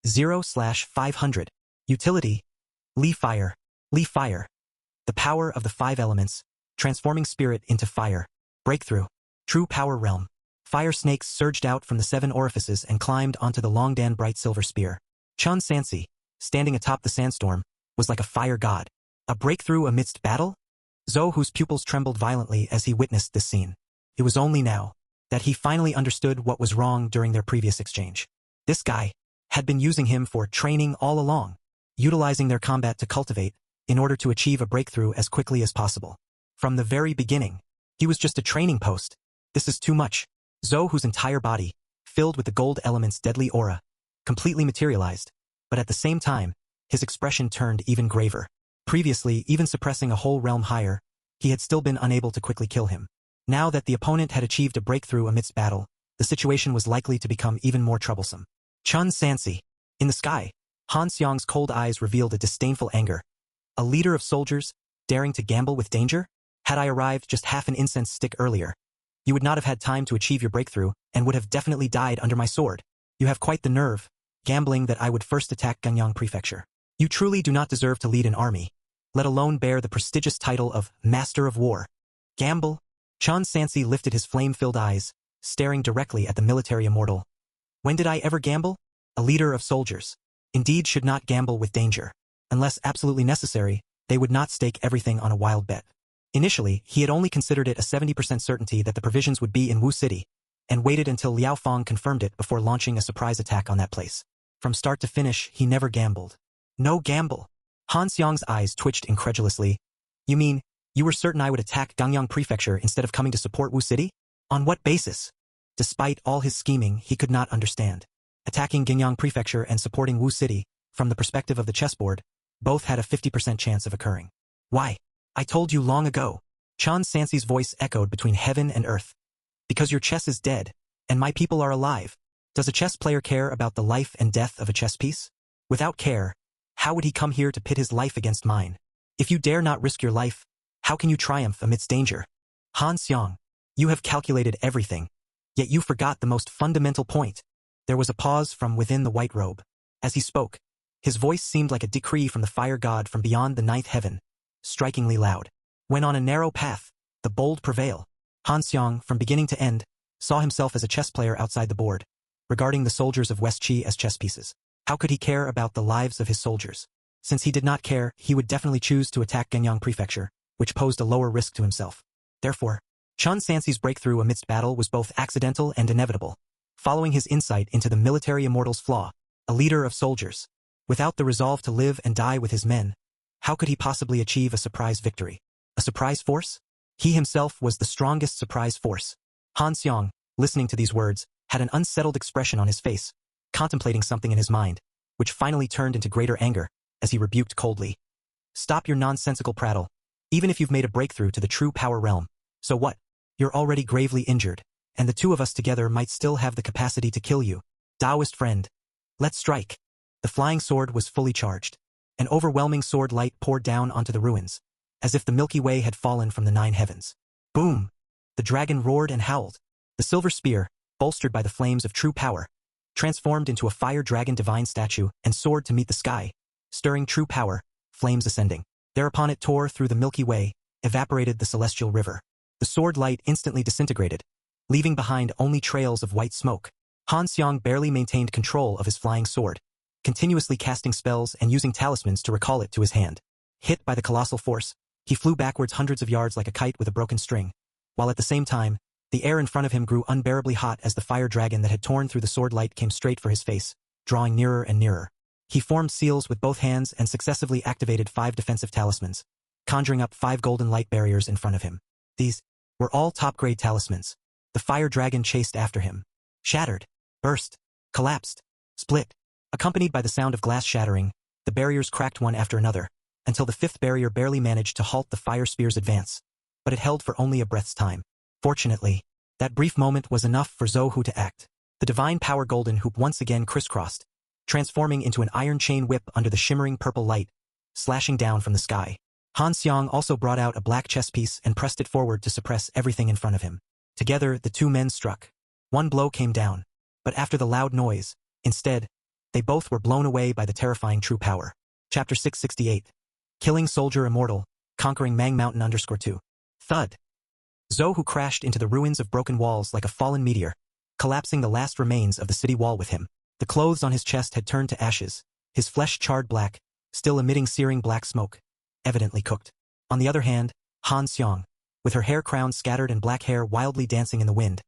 [SPEAKER 1] 0/500. Utility. Lee fire. Lee fire. The power of the 5 elements, transforming spirit into fire. Breakthrough. True power realm. Fire snakes surged out from the 7 orifices and climbed onto the Longdan bright silver spear. Chun Sansi, standing atop the sandstorm, was like a fire god. A breakthrough amidst battle? Zhou, whose pupils trembled violently as he witnessed this scene. It was only now that he finally understood what was wrong during their previous exchange. This guy had been using him for training all along, utilizing their combat to cultivate in order to achieve a breakthrough as quickly as possible. From the very beginning, he was just a training post. This is too much. Zhou, whose entire body, filled with the gold element's deadly aura, completely materialized, but at the same time, his expression turned even graver. Previously, even suppressing a whole realm higher, he had still been unable to quickly kill him. Now that the opponent had achieved a breakthrough amidst battle, the situation was likely to become even more troublesome. Chun Sansi. In the sky, Han Xiang's cold eyes revealed a disdainful anger. A leader of soldiers, daring to gamble with danger? Had I arrived just half an incense stick earlier, you would not have had time to achieve your breakthrough and would have definitely died under my sword. You have quite the nerve, gambling that I would first attack Ganyang Prefecture. You truly do not deserve to lead an army, let alone bear the prestigious title of Master of War. Gamble? Chun Sansi lifted his flame-filled eyes, staring directly at the military immortal. When did I ever gamble? A leader of soldiers, indeed, should not gamble with danger. Unless absolutely necessary, they would not stake everything on a wild bet. Initially, he had only considered it a 70% certainty that the provisions would be in Wu City, and waited until Liao Feng confirmed it before launching a surprise attack on that place. From start to finish, he never gambled. No gamble. Han Xiang's eyes twitched incredulously. You mean, you were certain I would attack Ganyang Prefecture instead of coming to support Wu City? On what basis? Despite all his scheming, he could not understand. Attacking Ganyang Prefecture and supporting Wu City, from the perspective of the chessboard, both had a 50% chance of occurring. Why? I told you long ago. Chun Sansi's voice echoed between heaven and earth. Because your chess is dead, and my people are alive. Does a chess player care about the life and death of a chess piece? Without care, how would he come here to pit his life against mine? If you dare not risk your life, how can you triumph amidst danger? Han Xiang, you have calculated everything, yet you forgot the most fundamental point. There was a pause from within the white robe. As he spoke, his voice seemed like a decree from the fire god from beyond the 9th heaven, strikingly loud. When on a narrow path, the bold prevail. Han Xiang, from beginning to end, saw himself as a chess player outside the board, regarding the soldiers of West Qi as chess pieces. How could he care about the lives of his soldiers? Since he did not care, he would definitely choose to attack Ganyang Prefecture, which posed a lower risk to himself. Therefore, Chun Sansi's breakthrough amidst battle was both accidental and inevitable. Following his insight into the military immortal's flaw, a leader of soldiers, without the resolve to live and die with his men, how could he possibly achieve a surprise victory? A surprise force? He himself was the strongest surprise force. Han Xiang, listening to these words, had an unsettled expression on his face, contemplating something in his mind, which finally turned into greater anger, as he rebuked coldly. Stop your nonsensical prattle. Even if you've made a breakthrough to the true power realm, so what? You're already gravely injured, and the two of us together might still have the capacity to kill you. Taoist friend. Let's strike. The flying sword was fully charged. An overwhelming sword light poured down onto the ruins, as if the Milky Way had fallen from the 9 heavens. Boom! The dragon roared and howled. The silver spear, bolstered by the flames of true power, transformed into a fire dragon divine statue and soared to meet the sky, stirring true power, flames ascending. Thereupon it tore through the Milky Way, evaporated the celestial river. The sword light instantly disintegrated, leaving behind only trails of white smoke. Han Xiang barely maintained control of his flying sword, continuously casting spells and using talismans to recall it to his hand. Hit by the colossal force, he flew backwards hundreds of yards like a kite with a broken string, while at the same time, the air in front of him grew unbearably hot as the fire dragon that had torn through the sword light came straight for his face, drawing nearer and nearer. He formed seals with both hands and successively activated 5 defensive talismans, conjuring up 5 golden light barriers in front of him. These were all top-grade talismans. The fire dragon chased after him. Shattered, burst, collapsed, split. Accompanied by the sound of glass shattering, the barriers cracked one after another, until the 5th barrier barely managed to halt the fire spear's advance. But it held for only a breath's time. Fortunately, that brief moment was enough for Zhou Hu to act. The divine power golden hoop once again crisscrossed, transforming into an iron chain whip under the shimmering purple light, slashing down from the sky. Han Xiang also brought out a black chess piece and pressed it forward to suppress everything in front of him. Together, the two men struck. One blow came down, but after the loud noise, instead, they both were blown away by the terrifying true power. Chapter 668. Killing Soldier Immortal, Conquering Mang Mountain _2. Thud. Zhou Hu crashed into the ruins of broken walls like a fallen meteor, collapsing the last remains of the city wall with him. The clothes on his chest had turned to ashes, his flesh charred black, still emitting searing black smoke, evidently cooked. On the other hand, Han Xiang, with her hair crown scattered and black hair wildly dancing in the wind,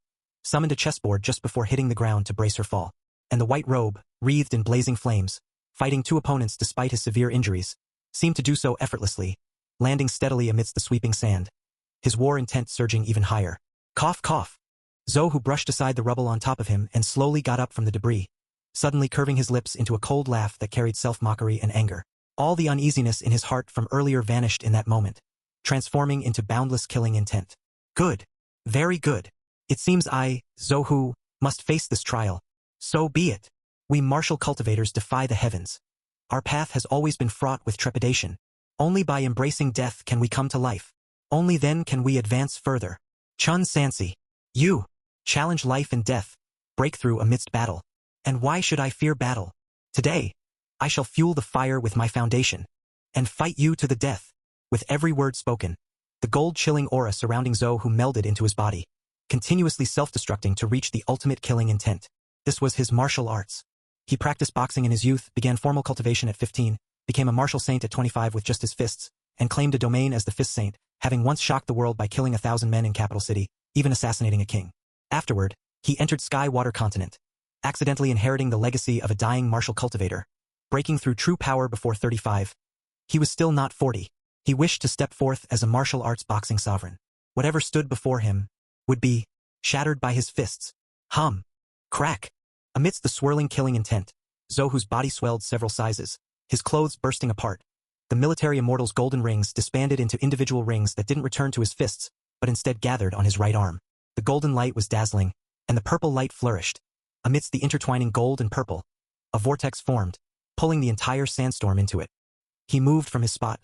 [SPEAKER 1] summoned a chessboard just before hitting the ground to brace her fall. And the white robe, wreathed in blazing flames, fighting two opponents despite his severe injuries, seemed to do so effortlessly, landing steadily amidst the sweeping sand, his war intent surging even higher. Cough, cough. Zhou Hu brushed aside the rubble on top of him and slowly got up from the debris, suddenly curving his lips into a cold laugh that carried self-mockery and anger. All the uneasiness in his heart from earlier vanished in that moment, transforming into boundless killing intent. Good. Very good. It seems I, Zhou Hu, must face this trial. So be it. We martial cultivators defy the heavens. Our path has always been fraught with trepidation. Only by embracing death can we come to life. Only then can we advance further. Chun Sansi. You. Challenge life and death. Breakthrough amidst battle. And why should I fear battle? Today, I shall fuel the fire with my foundation. And fight you to the death. With every word spoken, the gold-chilling aura surrounding Zhou Hu melded into his body, continuously self-destructing to reach the ultimate killing intent. This was his martial arts. He practiced boxing in his youth, began formal cultivation at 15, became a martial saint at 25 with just his fists, and claimed a domain as the Fist Saint, having once shocked the world by killing 1,000 men in capital city, even assassinating a king. Afterward, he entered Sky-Water Continent, accidentally inheriting the legacy of a dying martial cultivator, breaking through true power before 35. He was still not 40. He wished to step forth as a martial arts boxing sovereign. Whatever stood before him would be shattered by his fists. Hum. Crack. Amidst the swirling killing intent, Zhou Hu's body swelled several sizes, his clothes bursting apart. The military immortal's golden rings disbanded into individual rings that didn't return to his fists, but instead gathered on his right arm. The golden light was dazzling, and the purple light flourished. Amidst the intertwining gold and purple, a vortex formed, pulling the entire sandstorm into it. He moved from his spot,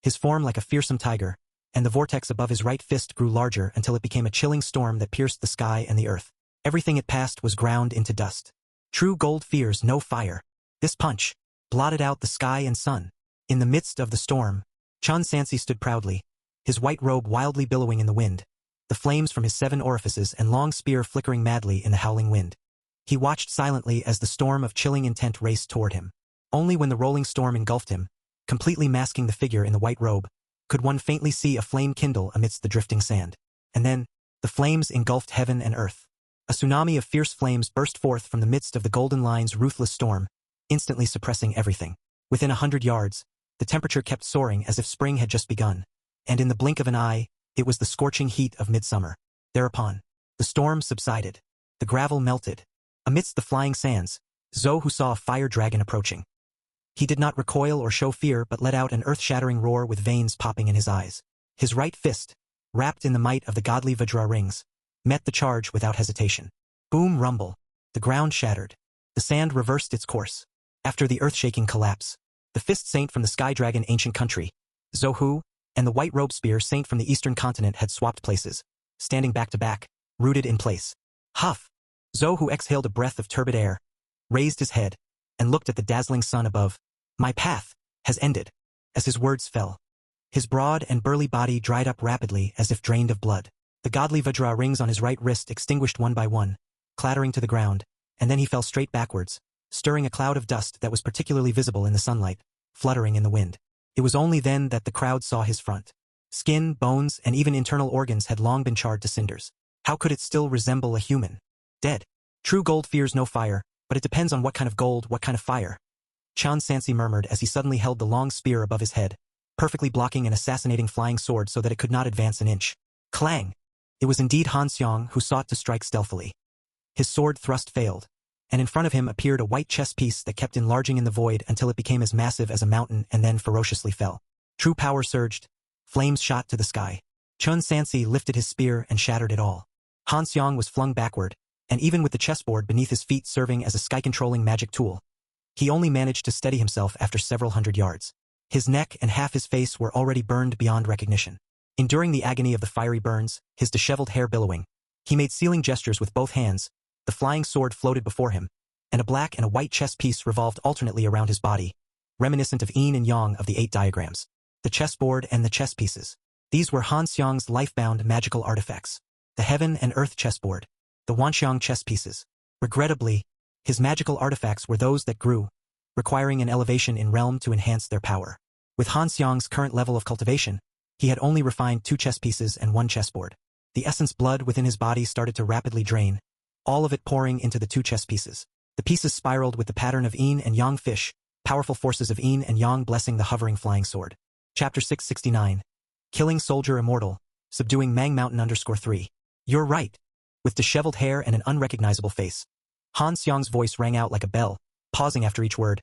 [SPEAKER 1] his form like a fearsome tiger, and the vortex above his right fist grew larger until it became a chilling storm that pierced the sky and the earth. Everything it passed was ground into dust. True gold fears no fire. This punch blotted out the sky and sun. In the midst of the storm, Chun Sansi stood proudly, his white robe wildly billowing in the wind, the flames from his 7 orifices and long spear flickering madly in the howling wind. He watched silently as the storm of chilling intent raced toward him. Only when the rolling storm engulfed him, completely masking the figure in the white robe, could one faintly see a flame kindle amidst the drifting sand. And then, the flames engulfed heaven and earth. A tsunami of fierce flames burst forth from the midst of the Golden Line's ruthless storm, instantly suppressing everything. Within 100 yards, the temperature kept soaring as if spring had just begun, and in the blink of an eye, it was the scorching heat of midsummer. Thereupon, the storm subsided. The gravel melted. Amidst the flying sands, Zhou Hu saw a fire dragon approaching. He did not recoil or show fear but let out an earth-shattering roar with veins popping in his eyes. His right fist, wrapped in the might of the godly Vajra rings, met the charge without hesitation. Boom rumble. The ground shattered. The sand reversed its course. After the earth-shaking collapse, the fist saint from the Sky Dragon ancient country, Zhou Hu, and the white robe spear saint from the eastern continent had swapped places, standing back to back, rooted in place. Huff! Zhou Hu exhaled a breath of turbid air, raised his head, and looked at the dazzling sun above. My path has ended. As his words fell, his broad and burly body dried up rapidly as if drained of blood. The godly Vajra rings on his right wrist extinguished one by one, clattering to the ground, and then he fell straight backwards, stirring a cloud of dust that was particularly visible in the sunlight, fluttering in the wind. It was only then that the crowd saw his front. Skin, bones, and even internal organs had long been charred to cinders. How could it still resemble a human? Dead. True gold fears no fire, but it depends on what kind of gold, what kind of fire. Chun Sansi murmured as he suddenly held the long spear above his head, perfectly blocking an assassinating flying sword so that it could not advance an inch. Clang! It was indeed Han Xiang who sought to strike stealthily. His sword thrust failed, and in front of him appeared a white chess piece that kept enlarging in the void until it became as massive as a mountain and then ferociously fell. True power surged. Flames shot to the sky. Chun Sansi lifted his spear and shattered it all. Han Xiang was flung backward, and even with the chessboard beneath his feet serving as a sky-controlling magic tool, he only managed to steady himself after several hundred yards. His neck and half his face were already burned beyond recognition. Enduring the agony of the fiery burns, his disheveled hair billowing, he made sealing gestures with both hands, the flying sword floated before him, and a black and a white chess piece revolved alternately around his body, reminiscent of yin and yang of the 8 diagrams. The chessboard and the chess pieces. These were Han Xiang's life-bound magical artifacts. The heaven and earth chessboard. The Wanxiang chess pieces. Regrettably, his magical artifacts were those that grew, requiring an elevation in realm to enhance their power. With Han Xiang's current level of cultivation, he had only refined 2 chess pieces and 1 chessboard. The essence blood within his body started to rapidly drain, all of it pouring into the 2 chess pieces. The pieces spiraled with the pattern of yin and yang fish, powerful forces of yin and yang blessing the hovering flying sword. Chapter 669. Killing Soldier Immortal, Subduing Mang Mountain _3. You're right. With disheveled hair and an unrecognizable face, Han Xiang's voice rang out like a bell, pausing after each word.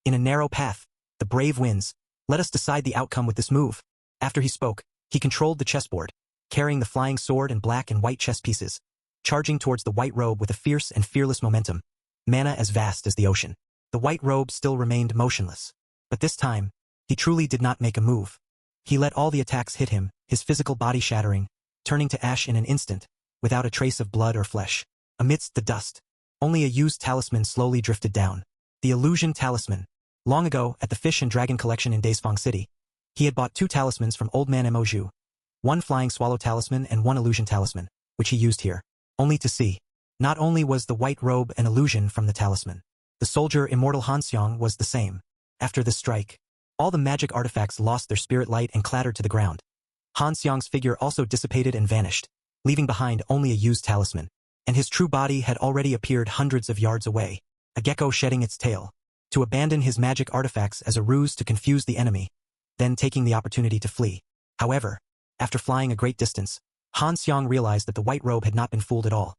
[SPEAKER 1] In a narrow path, the brave wins. Let us decide the outcome with this move. After he spoke, he controlled the chessboard, carrying the flying sword and black and white chess pieces, charging towards the white robe with a fierce and fearless momentum, mana as vast as the ocean. The white robe still remained motionless. But this time, he truly did not make a move. He let all the attacks hit him, his physical body shattering, turning to ash in an instant, without a trace of blood or flesh. Amidst the dust, only a used talisman slowly drifted down. The illusion talisman. Long ago, at the Fish and Dragon collection in Daisfang City, he had bought 2 talismans from Old Man Mo, 1 flying swallow talisman and 1 illusion talisman, which he used here, only to see. Not only was the white robe an illusion from the talisman, the soldier immortal Han Xiang was the same. After this strike, all the magic artifacts lost their spirit light and clattered to the ground. Han Xiang's figure also dissipated and vanished, leaving behind only a used talisman, and his true body had already appeared hundreds of yards away, a gecko shedding its tail, to abandon his magic artifacts as a ruse to confuse the enemy, then taking the opportunity to flee. However, after flying a great distance, Han Xiang realized that the white robe had not been fooled at all.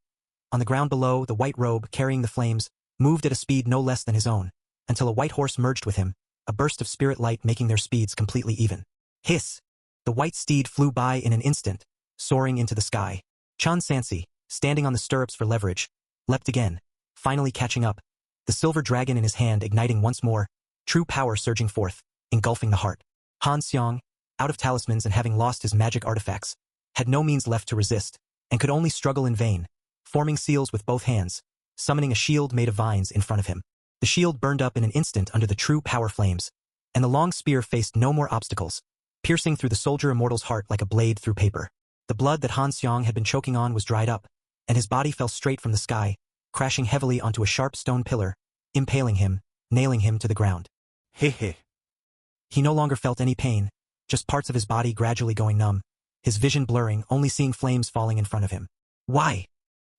[SPEAKER 1] On the ground below, the white robe, carrying the flames, moved at a speed no less than his own, until a white horse merged with him, a burst of spirit light making their speeds completely even. Hiss! The white steed flew by in an instant, soaring into the sky. Chan Sansi, standing on the stirrups for leverage, leapt again, finally catching up, the silver dragon in his hand igniting once more, true power surging forth, engulfing the heart. Han Xiang, out of talismans and having lost his magic artifacts, had no means left to resist, and could only struggle in vain, forming seals with both hands, summoning a shield made of vines in front of him. The shield burned up in an instant under the true power flames, and the long spear faced no more obstacles, piercing through the soldier immortal's heart like a blade through paper. The blood that Han Xiang had been choking on was dried up, and his body fell straight from the sky, crashing heavily onto a sharp stone pillar, impaling him, nailing him to the ground. He no longer felt any pain, just parts of his body gradually going numb, his vision blurring, only seeing flames falling in front of him. Why?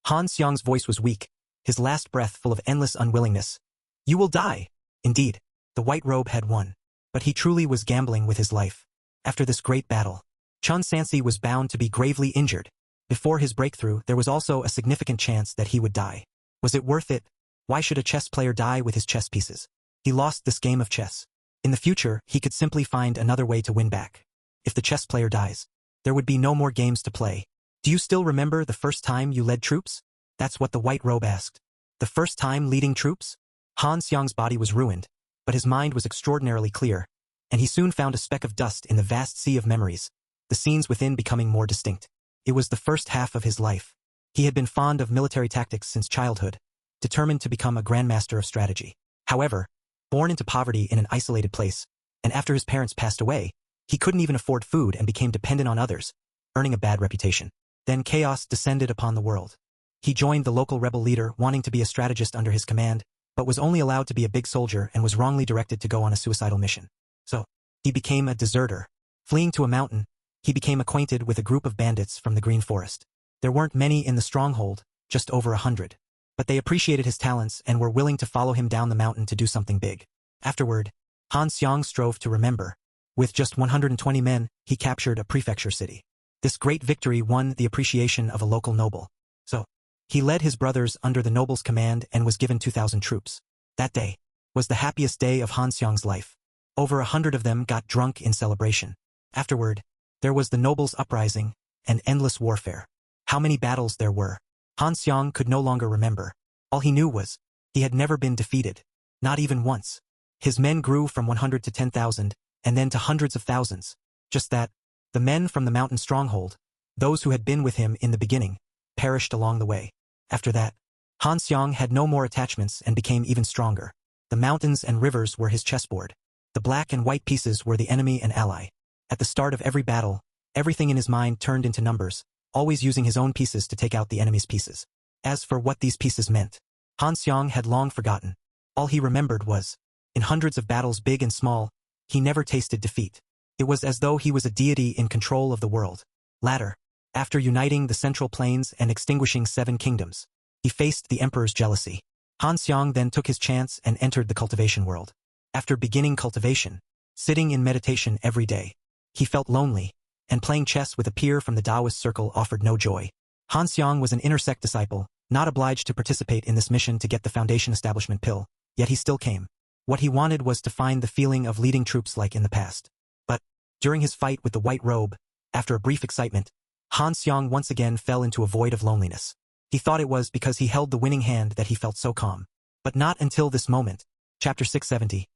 [SPEAKER 1] Han Xiang's voice was weak, his last breath full of endless unwillingness. You will die. Indeed, the white robe had won, but he truly was gambling with his life. After this great battle, Chan Sansi was bound to be gravely injured. Before his breakthrough, there was also a significant chance that he would die. Was it worth it? Why should a chess player die with his chess pieces? He lost this game of chess. In the future, he could simply find another way to win back. If the chess player dies, there would be no more games to play. Do you still remember the first time you led troops? That's what the white robe asked. The first time leading troops? Han Xiang's body was ruined, but his mind was extraordinarily clear, and he soon found a speck of dust in the vast sea of memories, the scenes within becoming more distinct. It was the first half of his life. He had been fond of military tactics since childhood, determined to become a grandmaster of strategy. However, born into poverty in an isolated place, and after his parents passed away, he couldn't even afford food and became dependent on others, earning a bad reputation. Then chaos descended upon the world. He joined the local rebel leader wanting to be a strategist under his command, but was only allowed to be a big soldier and was wrongly directed to go on a suicidal mission. So, he became a deserter. Fleeing to a mountain, he became acquainted with a group of bandits from the Green Forest. There weren't many in the stronghold, just over 100. But they appreciated his talents and were willing to follow him down the mountain to do something big. Afterward, Han Xiang strove to remember. With just 120 men, he captured a prefecture city. This great victory won the appreciation of a local noble. So, he led his brothers under the noble's command and was given 2,000 troops. That day was the happiest day of Han Xiang's life. Over 100 of them got drunk in celebration. Afterward, there was the noble's uprising and endless warfare. How many battles there were! Han Xiang could no longer remember. All he knew was, he had never been defeated. Not even once. His men grew from 100 to 10,000, and then to hundreds of thousands. Just that, the men from the mountain stronghold, those who had been with him in the beginning, perished along the way. After that, Han Xiang had no more attachments and became even stronger. The mountains and rivers were his chessboard. The black and white pieces were the enemy and ally. At the start of every battle, everything in his mind turned into numbers, always using his own pieces to take out the enemy's pieces. As for what these pieces meant, Han Xiang had long forgotten. All he remembered was, in hundreds of battles big and small, he never tasted defeat. It was as though he was a deity in control of the world. Later, after uniting the Central Plains and extinguishing 7 kingdoms, he faced the emperor's jealousy. Han Xiang then took his chance and entered the cultivation world. After beginning cultivation, sitting in meditation every day, he felt lonely, and playing chess with a peer from the Taoist circle offered no joy. Han Xiang was an inner sect disciple, not obliged to participate in this mission to get the Foundation establishment pill, yet he still came. What he wanted was to find the feeling of leading troops like in the past. But, during his fight with the white robe, after a brief excitement, Han Xiang once again fell into a void of loneliness. He thought it was because he held the winning hand that he felt so calm. But not until this moment. Chapter 670.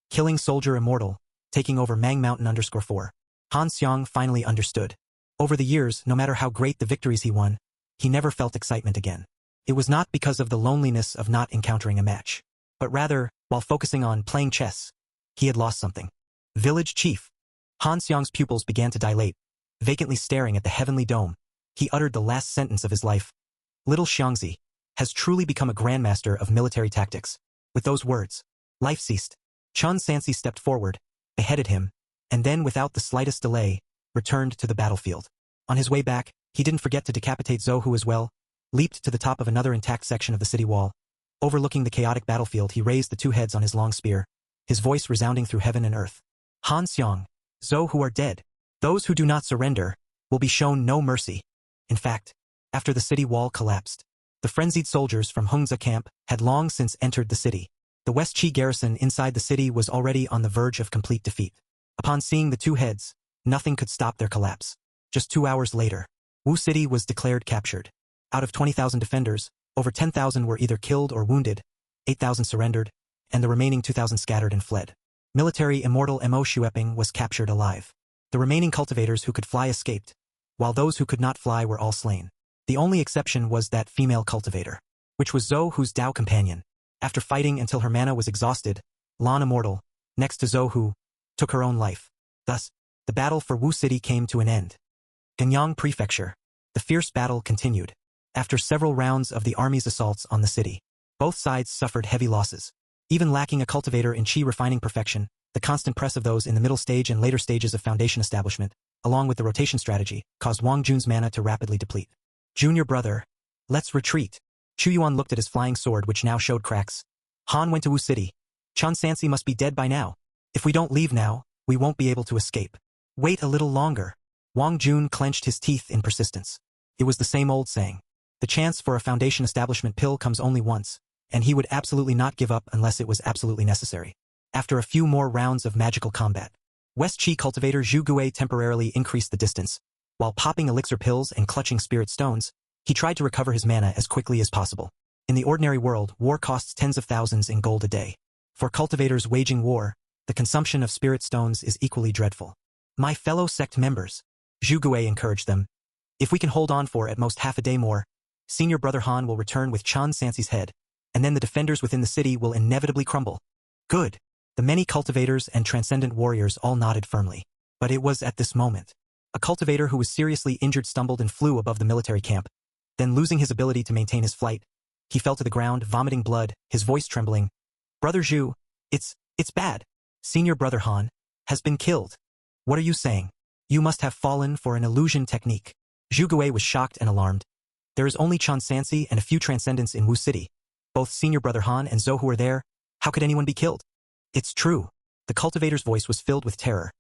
[SPEAKER 1] Killing Soldier Immortal, taking over Mang Mountain _4. Han Xiang finally understood. Over the years, no matter how great the victories he won, he never felt excitement again. It was not because of the loneliness of not encountering a match, but rather, while focusing on playing chess, he had lost something. Village Chief. Han Xiang's pupils began to dilate, vacantly staring at the heavenly dome. He uttered the last sentence of his life. Little Xiangzi has truly become a grandmaster of military tactics. With those words, life ceased. Chun Sansi stepped forward, beheaded him, and then without the slightest delay, returned to the battlefield. On his way back, he didn't forget to decapitate Zhou Hu as well, leaped to the top of another intact section of the city wall. Overlooking the chaotic battlefield, he raised the 2 heads on his long spear, his voice resounding through heaven and earth. Han Xiang, Zhou Hu are dead. Those who do not surrender will be shown no mercy. In fact, after the city wall collapsed, the frenzied soldiers from Hongzhe camp had long since entered the city. The West Qi garrison inside the city was already on the verge of complete defeat. Upon seeing the 2 heads, nothing could stop their collapse. Just 2 hours later, Wu City was declared captured. Out of 20,000 defenders, over 10,000 were either killed or wounded, 8,000 surrendered, and the remaining 2,000 scattered and fled. Military Immortal Mo Xueping was captured alive. The remaining cultivators who could fly escaped, while those who could not fly were all slain. The only exception was that female cultivator, which was Zhou Hu's Dao companion. After fighting until her mana was exhausted, Lan Immortal, next to Zhou Hu, took her own life. Thus, the battle for Wu City came to an end. Ganyang Prefecture. The fierce battle continued. After several rounds of the army's assaults on the city, both sides suffered heavy losses. Even lacking a cultivator in Qi refining perfection, the constant press of those in the middle stage and later stages of Foundation establishment, along with the rotation strategy, caused Wang Jun's mana to rapidly deplete. Junior brother, let's retreat. Chu Yuan looked at his flying sword, which now showed cracks. Han went to Wu City. Chun Sansi must be dead by now. If we don't leave now, we won't be able to escape. Wait a little longer. Wang Jun clenched his teeth in persistence. It was the same old saying. The chance for a Foundation establishment pill comes only once, and he would absolutely not give up unless it was absolutely necessary. After a few more rounds of magical combat, West Qi cultivator Zhu Gui temporarily increased the distance. While popping elixir pills and clutching spirit stones, he tried to recover his mana as quickly as possible. In the ordinary world, war costs tens of thousands in gold a day. For cultivators waging war, the consumption of spirit stones is equally dreadful. My fellow sect members, Zhu Gui encouraged them, if we can hold on for at most half a day more, Senior Brother Han will return with Chun Sansi's head, and then the defenders within the city will inevitably crumble. Good. The many cultivators and transcendent warriors all nodded firmly. But it was at this moment. A cultivator who was seriously injured stumbled and flew above the military camp. Then, losing his ability to maintain his flight, he fell to the ground, vomiting blood, his voice trembling. Brother Zhu, it's bad. Senior Brother Han has been killed. What are you saying? You must have fallen for an illusion technique. Zhu Gui was shocked and alarmed. There is only Chun Sansi and a few transcendents in Wu City. Both Senior Brother Han and Zhou Hu are there. How could anyone be killed? It's true. The cultivator's voice was filled with terror.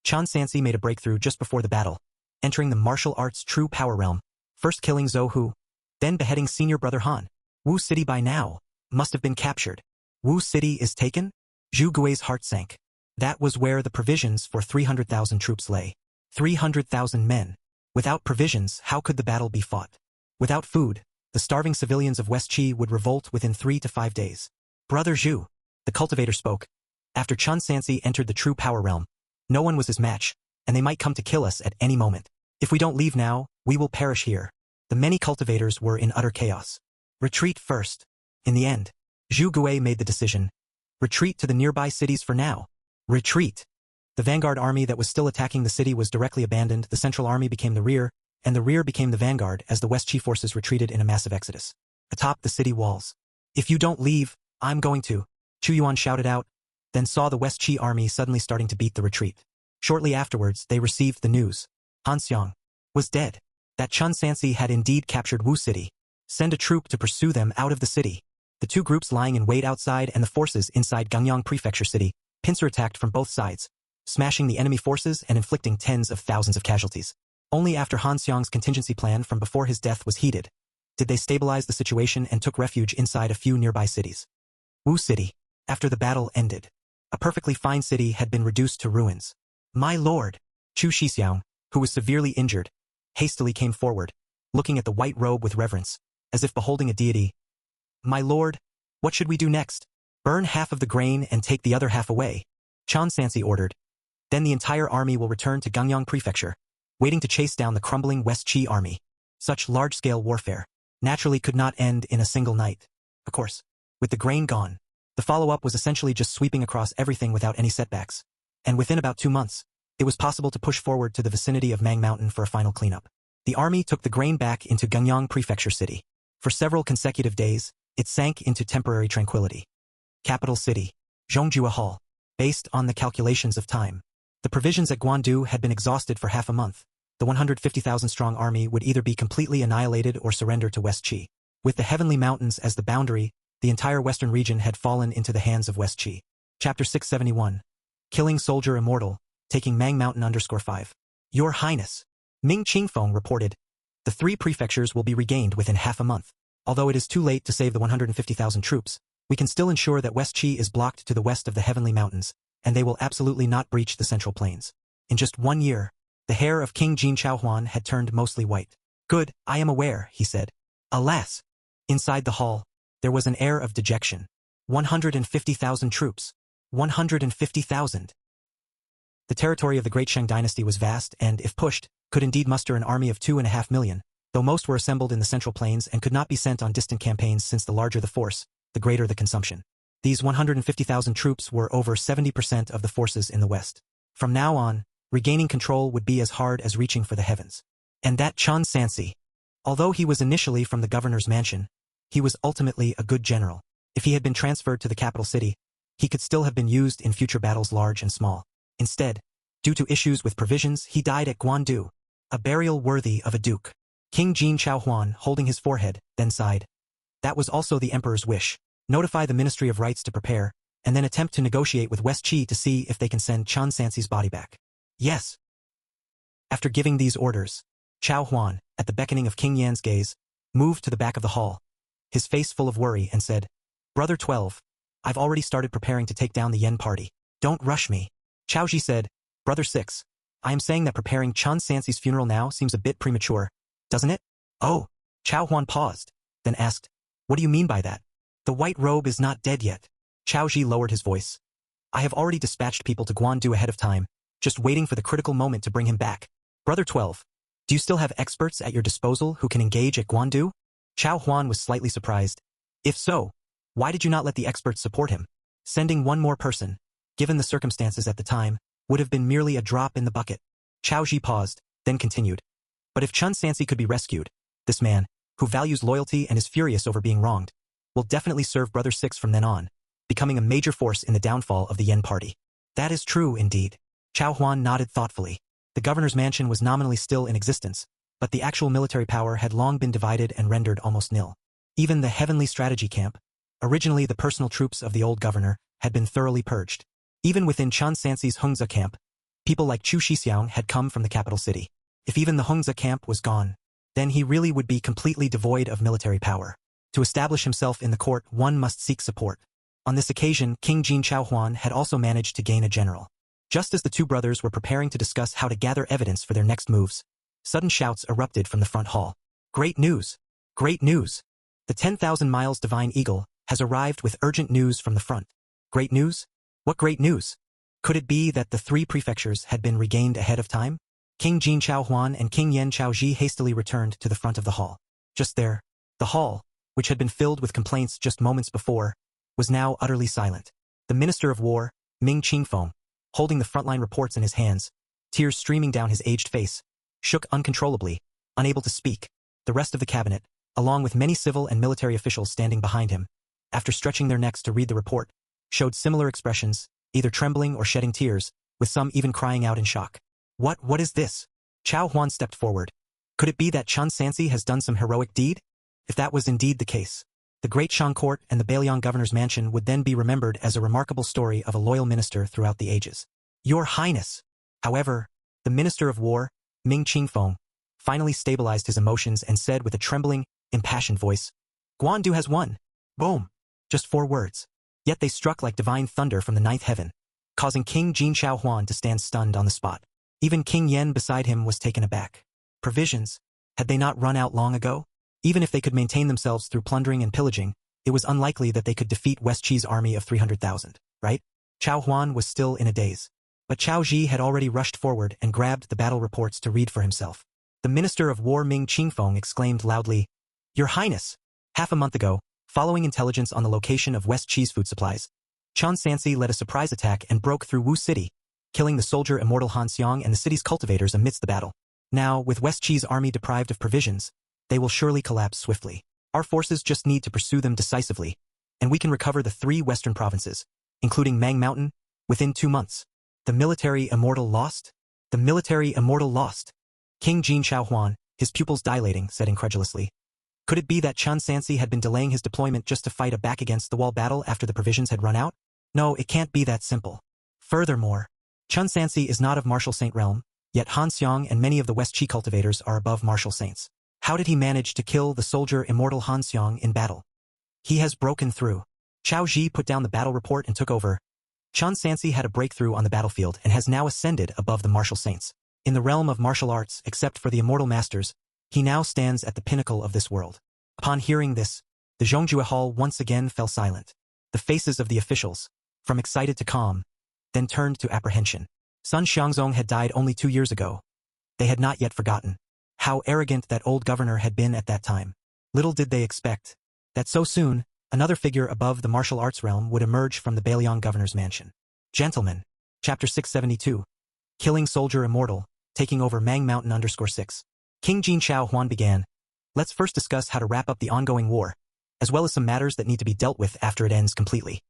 [SPEAKER 1] Chun Sansi made a breakthrough just before the battle, entering the martial arts' true power realm, first killing Zhou Hu, then beheading Senior Brother Han. Wu City by now must have been captured. Wu City is taken? Zhu Gui's heart sank. That was where the provisions for 300,000 troops lay. 300,000 men. Without provisions, how could the battle be fought? Without food, The starving civilians of West Qi would revolt within 3 to 5 days. Brother Zhu, the cultivator spoke. After Chun Sansi entered the true power realm, no one was his match, and they might come to kill us at any moment. If we don't leave now, we will perish here. The many cultivators were in utter chaos. Retreat first. In the end, Zhu Gui made the decision. Retreat to the nearby cities for now. Retreat. The vanguard army that was still attacking the city was directly abandoned, the central army became the rear, and the rear became the vanguard as the West Qi forces retreated in a massive exodus. Atop the city walls. If you don't leave, I'm going to, Chu Yuan shouted out, then saw the West Qi army suddenly starting to beat the retreat. Shortly afterwards, they received the news. Han Xiang was dead. That Chun Sansi had indeed captured Wu City. Send a troop to pursue them out of the city. The two groups lying in wait outside and the forces inside Gangyang Prefecture City, pincer attacked from both sides, smashing the enemy forces and inflicting tens of thousands of casualties. Only after Han Xiang's contingency plan from before his death was heeded, did they stabilize the situation and took refuge inside a few nearby cities. Wu City. After the battle ended, a perfectly fine city had been reduced to ruins. My lord, Chu Shixiang, who was severely injured, hastily came forward, looking at the white robe with reverence, as if beholding a deity. My lord, what should we do next? Burn half of the grain and take the other half away, Chun Sansi ordered. Then the entire army will return to Gangyang Prefecture, waiting to chase down the crumbling West Qi army. Such large-scale warfare naturally could not end in a single night. Of course, with the grain gone, the follow-up was essentially just sweeping across everything without any setbacks. And within about 2 months, it was possible to push forward to the vicinity of Mang Mountain for a final cleanup. The army took the grain back into Gangyang Prefecture City. For several consecutive days, it sank into temporary tranquility. Capital City, Zhongjua Hall. Based on the calculations of time, the provisions at Guandu had been exhausted for half a month. The 150,000-strong army would either be completely annihilated or surrender to West Qi. With the Heavenly Mountains as the boundary, the entire western region had fallen into the hands of West Qi. Chapter 671. Killing Soldier Immortal, taking Mang Mountain _5. Your Highness, Ming Qingfeng reported. The 3 prefectures will be regained within half a month. Although it is too late to save the 150,000 troops, we can still ensure that West Qi is blocked to the west of the Heavenly Mountains, and they will absolutely not breach the Central Plains. In just 1 year, the hair of King Jin Chaohuan had turned mostly white. Good, I am aware, he said. Alas! Inside the hall, there was an air of dejection. 150,000 troops. 150,000. The territory of the Great Shang dynasty was vast and, if pushed, could indeed muster an army of 2.5 million, though most were assembled in the Central Plains and could not be sent on distant campaigns since the larger the force, the greater the consumption. These 150,000 troops were over 70% of the forces in the West. From now on, regaining control would be as hard as reaching for the heavens. And that Chun Sansi, although he was initially from the governor's mansion, he was ultimately a good general. If he had been transferred to the capital city, he could still have been used in future battles large and small. Instead, due to issues with provisions, he died at Guandu, a burial worthy of a duke. King Jin Chaohuan, holding his forehead, then sighed. That was also the emperor's wish. Notify the Ministry of Rights to prepare, and then attempt to negotiate with West Qi to see if they can send Chun Sansi's body back. Yes. After giving these orders, Chaohuan, at the beckoning of King Yan's gaze, moved to the back of the hall, his face full of worry, and said, Brother 12, I've already started preparing to take down the Yan party. Don't rush me. Chao Ji said, Brother 6, I am saying that preparing Chun Sansi's funeral now seems a bit premature, doesn't it? Oh, Chaohuan paused, then asked, what do you mean by that? The white robe is not dead yet. Chao Ji lowered his voice. I have already dispatched people to Guandu ahead of time, just waiting for the critical moment to bring him back. Brother 12, do you still have experts at your disposal who can engage at Guandu? Chaohuan was slightly surprised. If so, why did you not let the experts support him? Sending one more person, given the circumstances at the time, would have been merely a drop in the bucket. Chao Ji paused, then continued. But if Chun Sansi could be rescued, this man, who values loyalty and is furious over being wronged, will definitely serve Brother 6 from then on, becoming a major force in the downfall of the Yan party. That is true indeed. Chaohuan nodded thoughtfully. The governor's mansion was nominally still in existence, but the actual military power had long been divided and rendered almost nil. Even the Heavenly Strategy Camp, originally the personal troops of the old governor, had been thoroughly purged. Even within Chun Sansi's Hongzhi camp, people like Chu Shixiang had come from the capital city. If even the Hongzhi camp was gone, then he really would be completely devoid of military power. To establish himself in the court, one must seek support. On this occasion, King Jin Chaohuan had also managed to gain a general. Just as the two brothers were preparing to discuss how to gather evidence for their next moves, sudden shouts erupted from the front hall. Great news! Great news! The 10,000 miles divine eagle has arrived with urgent news from the front. Great news? What great news? Could it be that the three prefectures had been regained ahead of time? King Jin Chao Huan and King Yen Chao Ji hastily returned to the front of the hall. Just there, the hall, which had been filled with complaints just moments before, was now utterly silent. The Minister of War, Ming Qingfeng, holding the frontline reports in his hands, tears streaming down his aged face, shook uncontrollably, unable to speak. The rest of the cabinet, along with many civil and military officials standing behind him, after stretching their necks to read the report, showed similar expressions, either trembling or shedding tears, with some even crying out in shock. What is this? Chao Huan stepped forward. Could it be that Chen Sansi has done some heroic deed? If that was indeed the case, the Great Shang Court and the Bailiang Governor's Mansion would then be remembered as a remarkable story of a loyal minister throughout the ages. Your Highness! However, the Minister of War, Ming Qingfeng, finally stabilized his emotions and said with a trembling, impassioned voice, Guandu has won. Boom! Just 4 words. Yet they struck like divine thunder from the 9th heaven, causing King Jin Chao Huan to stand stunned on the spot. Even King Yen beside him was taken aback. Provisions? Had they not run out long ago? Even if they could maintain themselves through plundering and pillaging, it was unlikely that they could defeat West Qi's army of 300,000, right? Chao Huan was still in a daze. But Chao Ji had already rushed forward and grabbed the battle reports to read for himself. The Minister of War Ming Qingfeng exclaimed loudly, Your Highness! Half a month ago, following intelligence on the location of West Qi's food supplies, Chen Sansi led a surprise attack and broke through Wu City, killing the soldier immortal Han Xiang and the city's cultivators amidst the battle. Now, with West Qi's army deprived of provisions, they will surely collapse swiftly. Our forces just need to pursue them decisively, and we can recover the 3 western provinces, including Mang Mountain, within 2 months. The military immortal lost? The military immortal lost? King Jin Chao Huan, his pupils dilating, said incredulously. Could it be that Chen Sansi had been delaying his deployment just to fight a back-against-the-wall battle after the provisions had run out? No, it can't be that simple. Furthermore, Chen Sansi is not of martial saint realm, yet Han Xiang and many of the West Qi cultivators are above martial saints. How did he manage to kill the soldier immortal Han Xiang in battle? He has broken through. Chao Ji put down the battle report and took over. Chen Sansi had a breakthrough on the battlefield and has now ascended above the martial saints. In the realm of martial arts, except for the immortal masters, he now stands at the pinnacle of this world. Upon hearing this, the Zhongjue Hall once again fell silent. The faces of the officials, from excited to calm, then turned to apprehension. Sun Xiangzong had died only 2 years ago. They had not yet forgotten how arrogant that old governor had been at that time. Little did they expect that so soon, another figure above the martial arts realm would emerge from the Bailiang Governor's Mansion. Gentlemen, Chapter 672. Killing Soldier Immortal, taking over Mang Mountain _6. King Jin Chao Huan began. Let's first discuss how to wrap up the ongoing war, as well as some matters that need to be dealt with after it ends completely.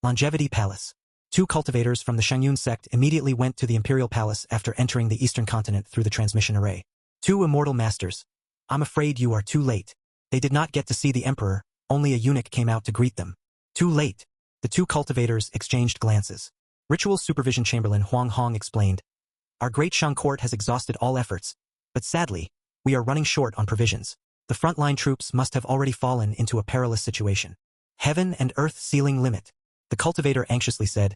[SPEAKER 1] Longevity Palace. 2 cultivators from the Shangyun sect immediately went to the Imperial Palace after entering the Eastern Continent through the transmission array. 2 immortal masters. I'm afraid you are too late. They did not get to see the Emperor, only a eunuch came out to greet them. Too late. The 2 cultivators exchanged glances. Ritual Supervision Chamberlain Huang Hong explained. Our Great Shang Court has exhausted all efforts, but sadly, we are running short on provisions. The frontline troops must have already fallen into a perilous situation. Heaven and earth ceiling limit. The cultivator anxiously said.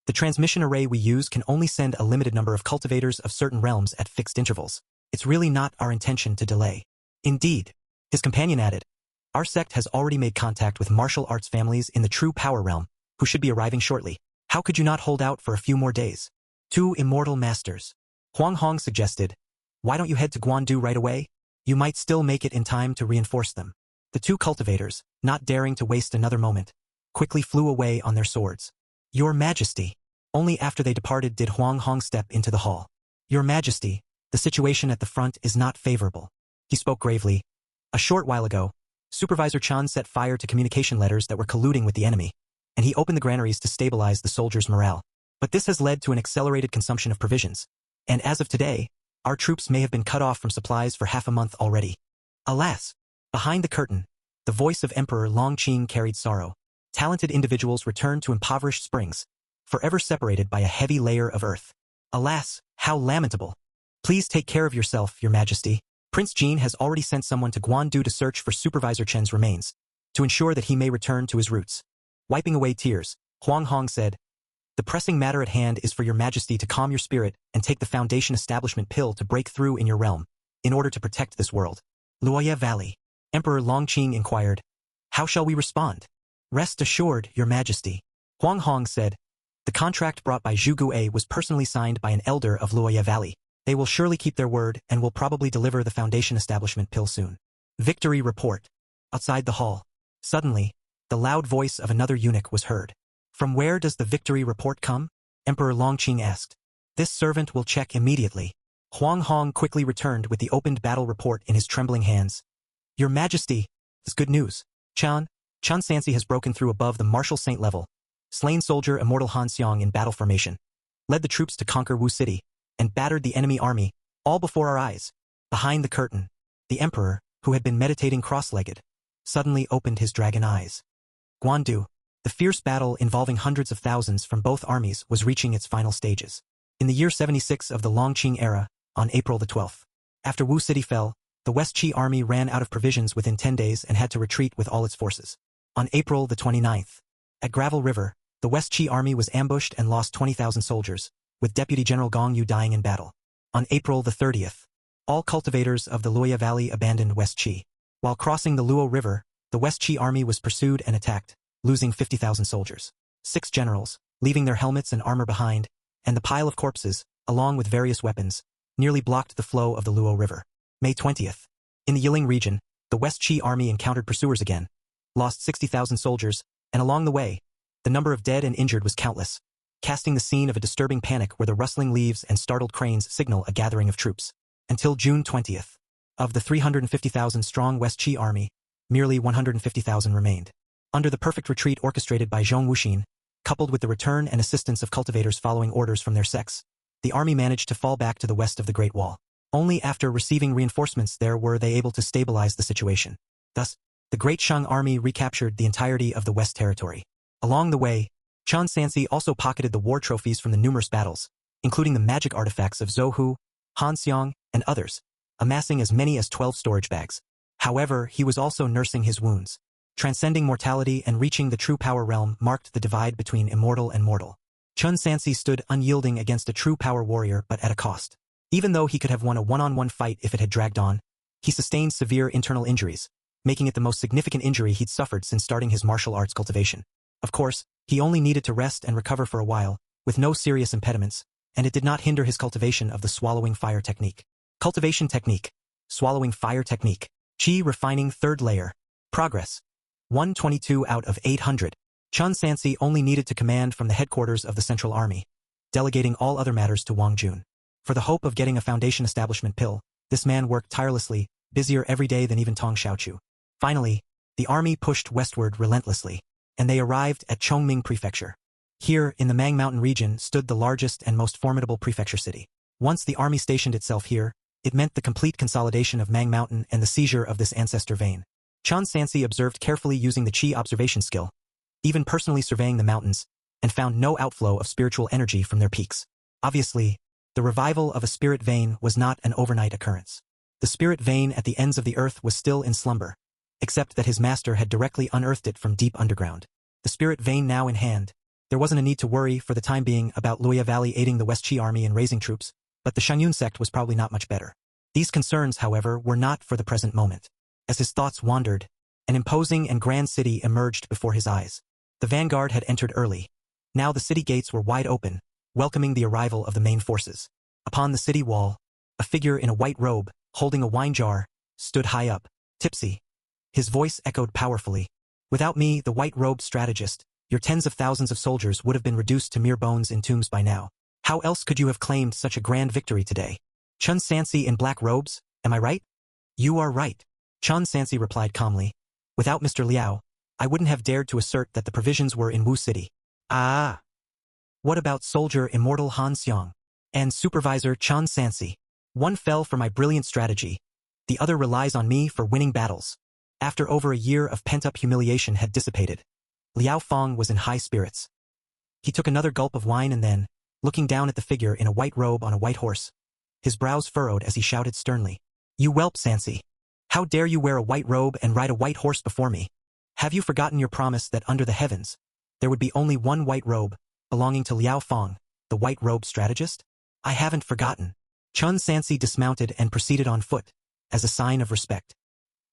[SPEAKER 1] The transmission array we use can only send a limited number of cultivators of certain realms at fixed intervals. It's really not our intention to delay. Indeed, his companion added. Our sect has already made contact with martial arts families in the true power realm, who should be arriving shortly. How could you not hold out for a few more days? 2 immortal masters. Huang Hong suggested. Why don't you head to Guandu right away? You might still make it in time to reinforce them. The 2 cultivators, not daring to waste another moment, quickly flew away on their swords. Your Majesty. Only after they departed did Huang Hong step into the hall. Your Majesty, the situation at the front is not favorable. He spoke gravely. A short while ago, Supervisor Chan set fire to communication letters that were colluding with the enemy, and he opened the granaries to stabilize the soldiers' morale. But this has led to an accelerated consumption of provisions, and as of today, our troops may have been cut off from supplies for half a month already. Alas! Behind the curtain, the voice of Emperor Longqing carried sorrow. Talented individuals returned to impoverished springs, forever separated by a heavy layer of earth. Alas, how lamentable! Please take care of yourself, Your Majesty. Prince Jean has already sent someone to Guandu to search for Supervisor Chen's remains, to ensure that he may return to his roots. Wiping away tears, Huang Hong said, The pressing matter at hand is for Your Majesty to calm your spirit and take the Foundation Establishment pill to break through in your realm, in order to protect this world. Luoya Valley. Emperor Longqing inquired. How shall we respond? Rest assured, Your Majesty. Huang Hong said. The contract brought by Zhu Guo was personally signed by an elder of Luoya Valley. They will surely keep their word and will probably deliver the Foundation establishment pill soon. Victory report. Outside the hall. Suddenly, the loud voice of another eunuch was heard. From where does the victory report come? Emperor Longqing asked. This servant will check immediately. Huang Hong quickly returned with the opened battle report in his trembling hands. Your Majesty, this good news. Chen Sansi has broken through above the martial saint level. Slain soldier immortal Han Xiong in battle formation. Led the troops to conquer Wu City, and battered the enemy army, all before our eyes. Behind the curtain, the emperor, who had been meditating cross-legged, suddenly opened his dragon eyes. Guandu, the fierce battle involving hundreds of thousands from both armies was reaching its final stages. In the year 76 of the Longqing era, on April the 12th, after Wu City fell, the West Qi army ran out of provisions within 10 days and had to retreat with all its forces. On April the 29th, at Gravel River, the West Qi army was ambushed and lost 20,000 soldiers, with Deputy General Gong Yu dying in battle. On April the 30th, all cultivators of the Luoya Valley abandoned West Qi. While crossing the Luo River, the West Qi army was pursued and attacked, losing 50,000 soldiers. 6 generals, leaving their helmets and armor behind, and the pile of corpses, along with various weapons, nearly blocked the flow of the Luo River. May 20th. In the Yiling region, the West Qi army encountered pursuers again, lost 60,000 soldiers, and along the way, the number of dead and injured was countless, casting the scene of a disturbing panic where the rustling leaves and startled cranes signal a gathering of troops. Until June 20th. Of the 350,000-strong West Qi army, merely 150,000 remained. Under the perfect retreat orchestrated by Zhong Wuxin, coupled with the return and assistance of cultivators following orders from their sects, the army managed to fall back to the west of the Great Wall. Only after receiving reinforcements there were they able to stabilize the situation. Thus, the Great Shang army recaptured the entirety of the West territory. Along the way, Chen Sansi also pocketed the war trophies from the numerous battles, including the magic artifacts of Zhou Hu, Han Xiong, and others, amassing as many as 12 storage bags. However, he was also nursing his wounds. Transcending mortality and reaching the true power realm marked the divide between immortal and mortal. Chen Sansi stood unyielding against a true power warrior but at a cost. Even though he could have won a one-on-one fight if it had dragged on, he sustained severe internal injuries, making it the most significant injury he'd suffered since starting his martial arts cultivation. Of course, he only needed to rest and recover for a while, with no serious impediments, and it did not hinder his cultivation of the swallowing fire technique. Cultivation technique. Swallowing fire technique. Qi refining third layer. Progress. 122 out of 800. Chen Sansi only needed to command from the headquarters of the Central Army, delegating all other matters to Wang Jun. For the hope of getting a foundation establishment pill, this man worked tirelessly, busier every day than even Tong Xiaochu. Finally, the army pushed westward relentlessly, and they arrived at Chongming Prefecture. Here, in the Mang Mountain region, stood the largest and most formidable prefecture city. Once the army stationed itself here, it meant the complete consolidation of Mang Mountain and the seizure of this ancestor vein. Chen Sansi observed carefully using the Qi observation skill, even personally surveying the mountains, and found no outflow of spiritual energy from their peaks. Obviously, the revival of a spirit vein was not an overnight occurrence. The spirit vein at the ends of the earth was still in slumber, except that his master had directly unearthed it from deep underground. The spirit vein now in hand, there wasn't a need to worry for the time being about Luoya Valley aiding the West Qi army in raising troops, but the Shangyun sect was probably not much better. These concerns, however, were not for the present moment. As his thoughts wandered, an imposing and grand city emerged before his eyes. The vanguard had entered early. Now the city gates were wide open, welcoming the arrival of the main forces. Upon the city wall, a figure in a white robe, holding a wine jar, stood high up, tipsy. His voice echoed powerfully. Without me, the white-robed strategist, your tens of thousands of soldiers would have been reduced to mere bones in tombs by now. How else could you have claimed such a grand victory today? Chen Sansi in black robes, am I right? You are right. Chen Sansi replied calmly. Without Mr. Liao, I wouldn't have dared to assert that the provisions were in Wu City. Ah! What about soldier immortal Han Xiong? And supervisor Chen Sansi? One fell for my brilliant strategy. The other relies on me for winning battles. After over a year of pent-up humiliation had dissipated, Liao Feng was in high spirits. He took another gulp of wine and then, looking down at the figure in a white robe on a white horse, his brows furrowed as he shouted sternly, "You whelp, Sansi! How dare you wear a white robe and ride a white horse before me? Have you forgotten your promise that under the heavens, there would be only one white robe, belonging to Liao Feng, the white robe strategist? I haven't forgotten." Chen Sansi dismounted and proceeded on foot, as a sign of respect.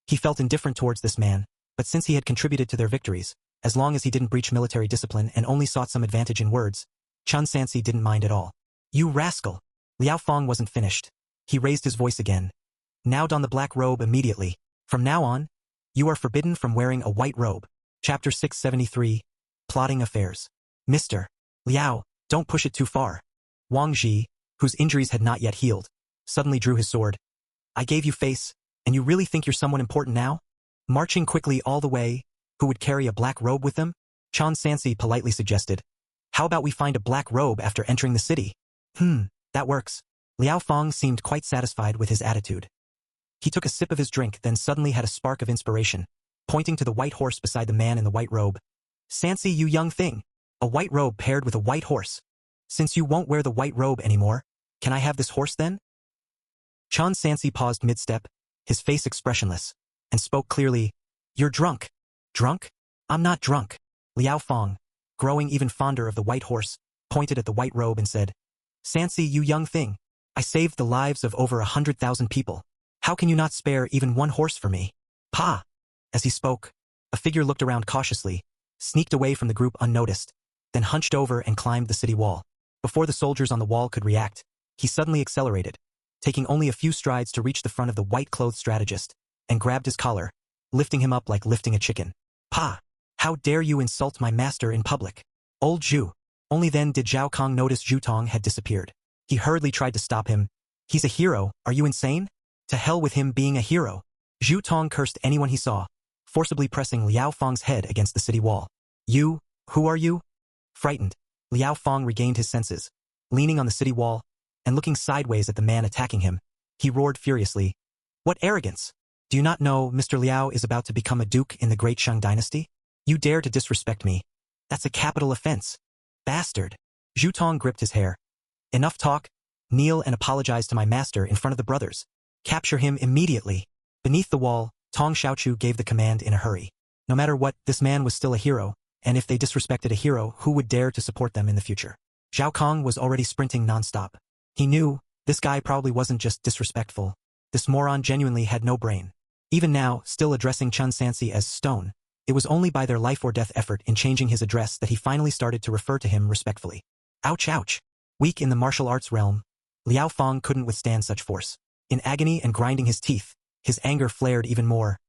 [SPEAKER 1] He felt indifferent towards this man, but since he had contributed to their victories, as long as he didn't breach military discipline and only sought some advantage in words, Chun Sansi didn't mind at all. You rascal! Liao Fong wasn't finished. He raised his voice again. Now don the black robe immediately. From now on, you are forbidden from wearing a white robe. Chapter 673, Plotting Affairs. Mr. Liao, don't push it too far. Wang Ji, whose injuries had not yet healed, suddenly drew his sword. I gave you face, and you really think you're someone important now? Marching quickly all the way, who would carry a black robe with them? Chun Sansi politely suggested. How about we find a black robe after entering the city? That works. Liao Fong seemed quite satisfied with his attitude. He took a sip of his drink, then suddenly had a spark of inspiration, pointing to the white horse beside the man in the white robe. Sansi, you young thing. A white robe paired with a white horse. Since you won't wear the white robe anymore, can I have this horse then? Chun Sansi paused mid-step, his face expressionless, and spoke clearly. You're drunk. Drunk? I'm not drunk. Liao Fong, growing even fonder of the white horse, pointed at the white robe and said, Sansi, you young thing. I saved the lives of over 100,000 people. How can you not spare even one horse for me? Pa! As he spoke, a figure looked around cautiously, sneaked away from the group unnoticed, then hunched over and climbed the city wall. Before the soldiers on the wall could react, he suddenly accelerated, taking only a few strides to reach the front of the white-clothed strategist, and grabbed his collar, lifting him up like lifting a chicken. Pa! How dare you insult my master in public? Old Zhu. Only then did Zhao Kong notice Zhu Tong had disappeared. He hurriedly tried to stop him. He's a hero, are you insane? To hell with him being a hero. Zhu Tong cursed anyone he saw, forcibly pressing Liao Fong's head against the city wall. You, who are you? Frightened, Liao Fong regained his senses, leaning on the city wall, and looking sideways at the man attacking him. He roared furiously. What arrogance! Do you not know Mr. Liao is about to become a duke in the great Shang dynasty? You dare to disrespect me. That's a capital offense. Bastard. Zhu Tong gripped his hair. Enough talk. Kneel and apologize to my master in front of the brothers. Capture him immediately. Beneath the wall, Tong Xiaochu gave the command in a hurry. No matter what, this man was still a hero, and if they disrespected a hero, who would dare to support them in the future? Zhao Kong was already sprinting non-stop. He knew, this guy probably wasn't just disrespectful. This moron genuinely had no brain. Even now, still addressing Chun Sansi as Stone, it was only by their life-or-death effort in changing his address that he finally started to refer to him respectfully. Ouch ouch. Weak in the martial arts realm, Liao Fong couldn't withstand such force. In agony and grinding his teeth, his anger flared even more.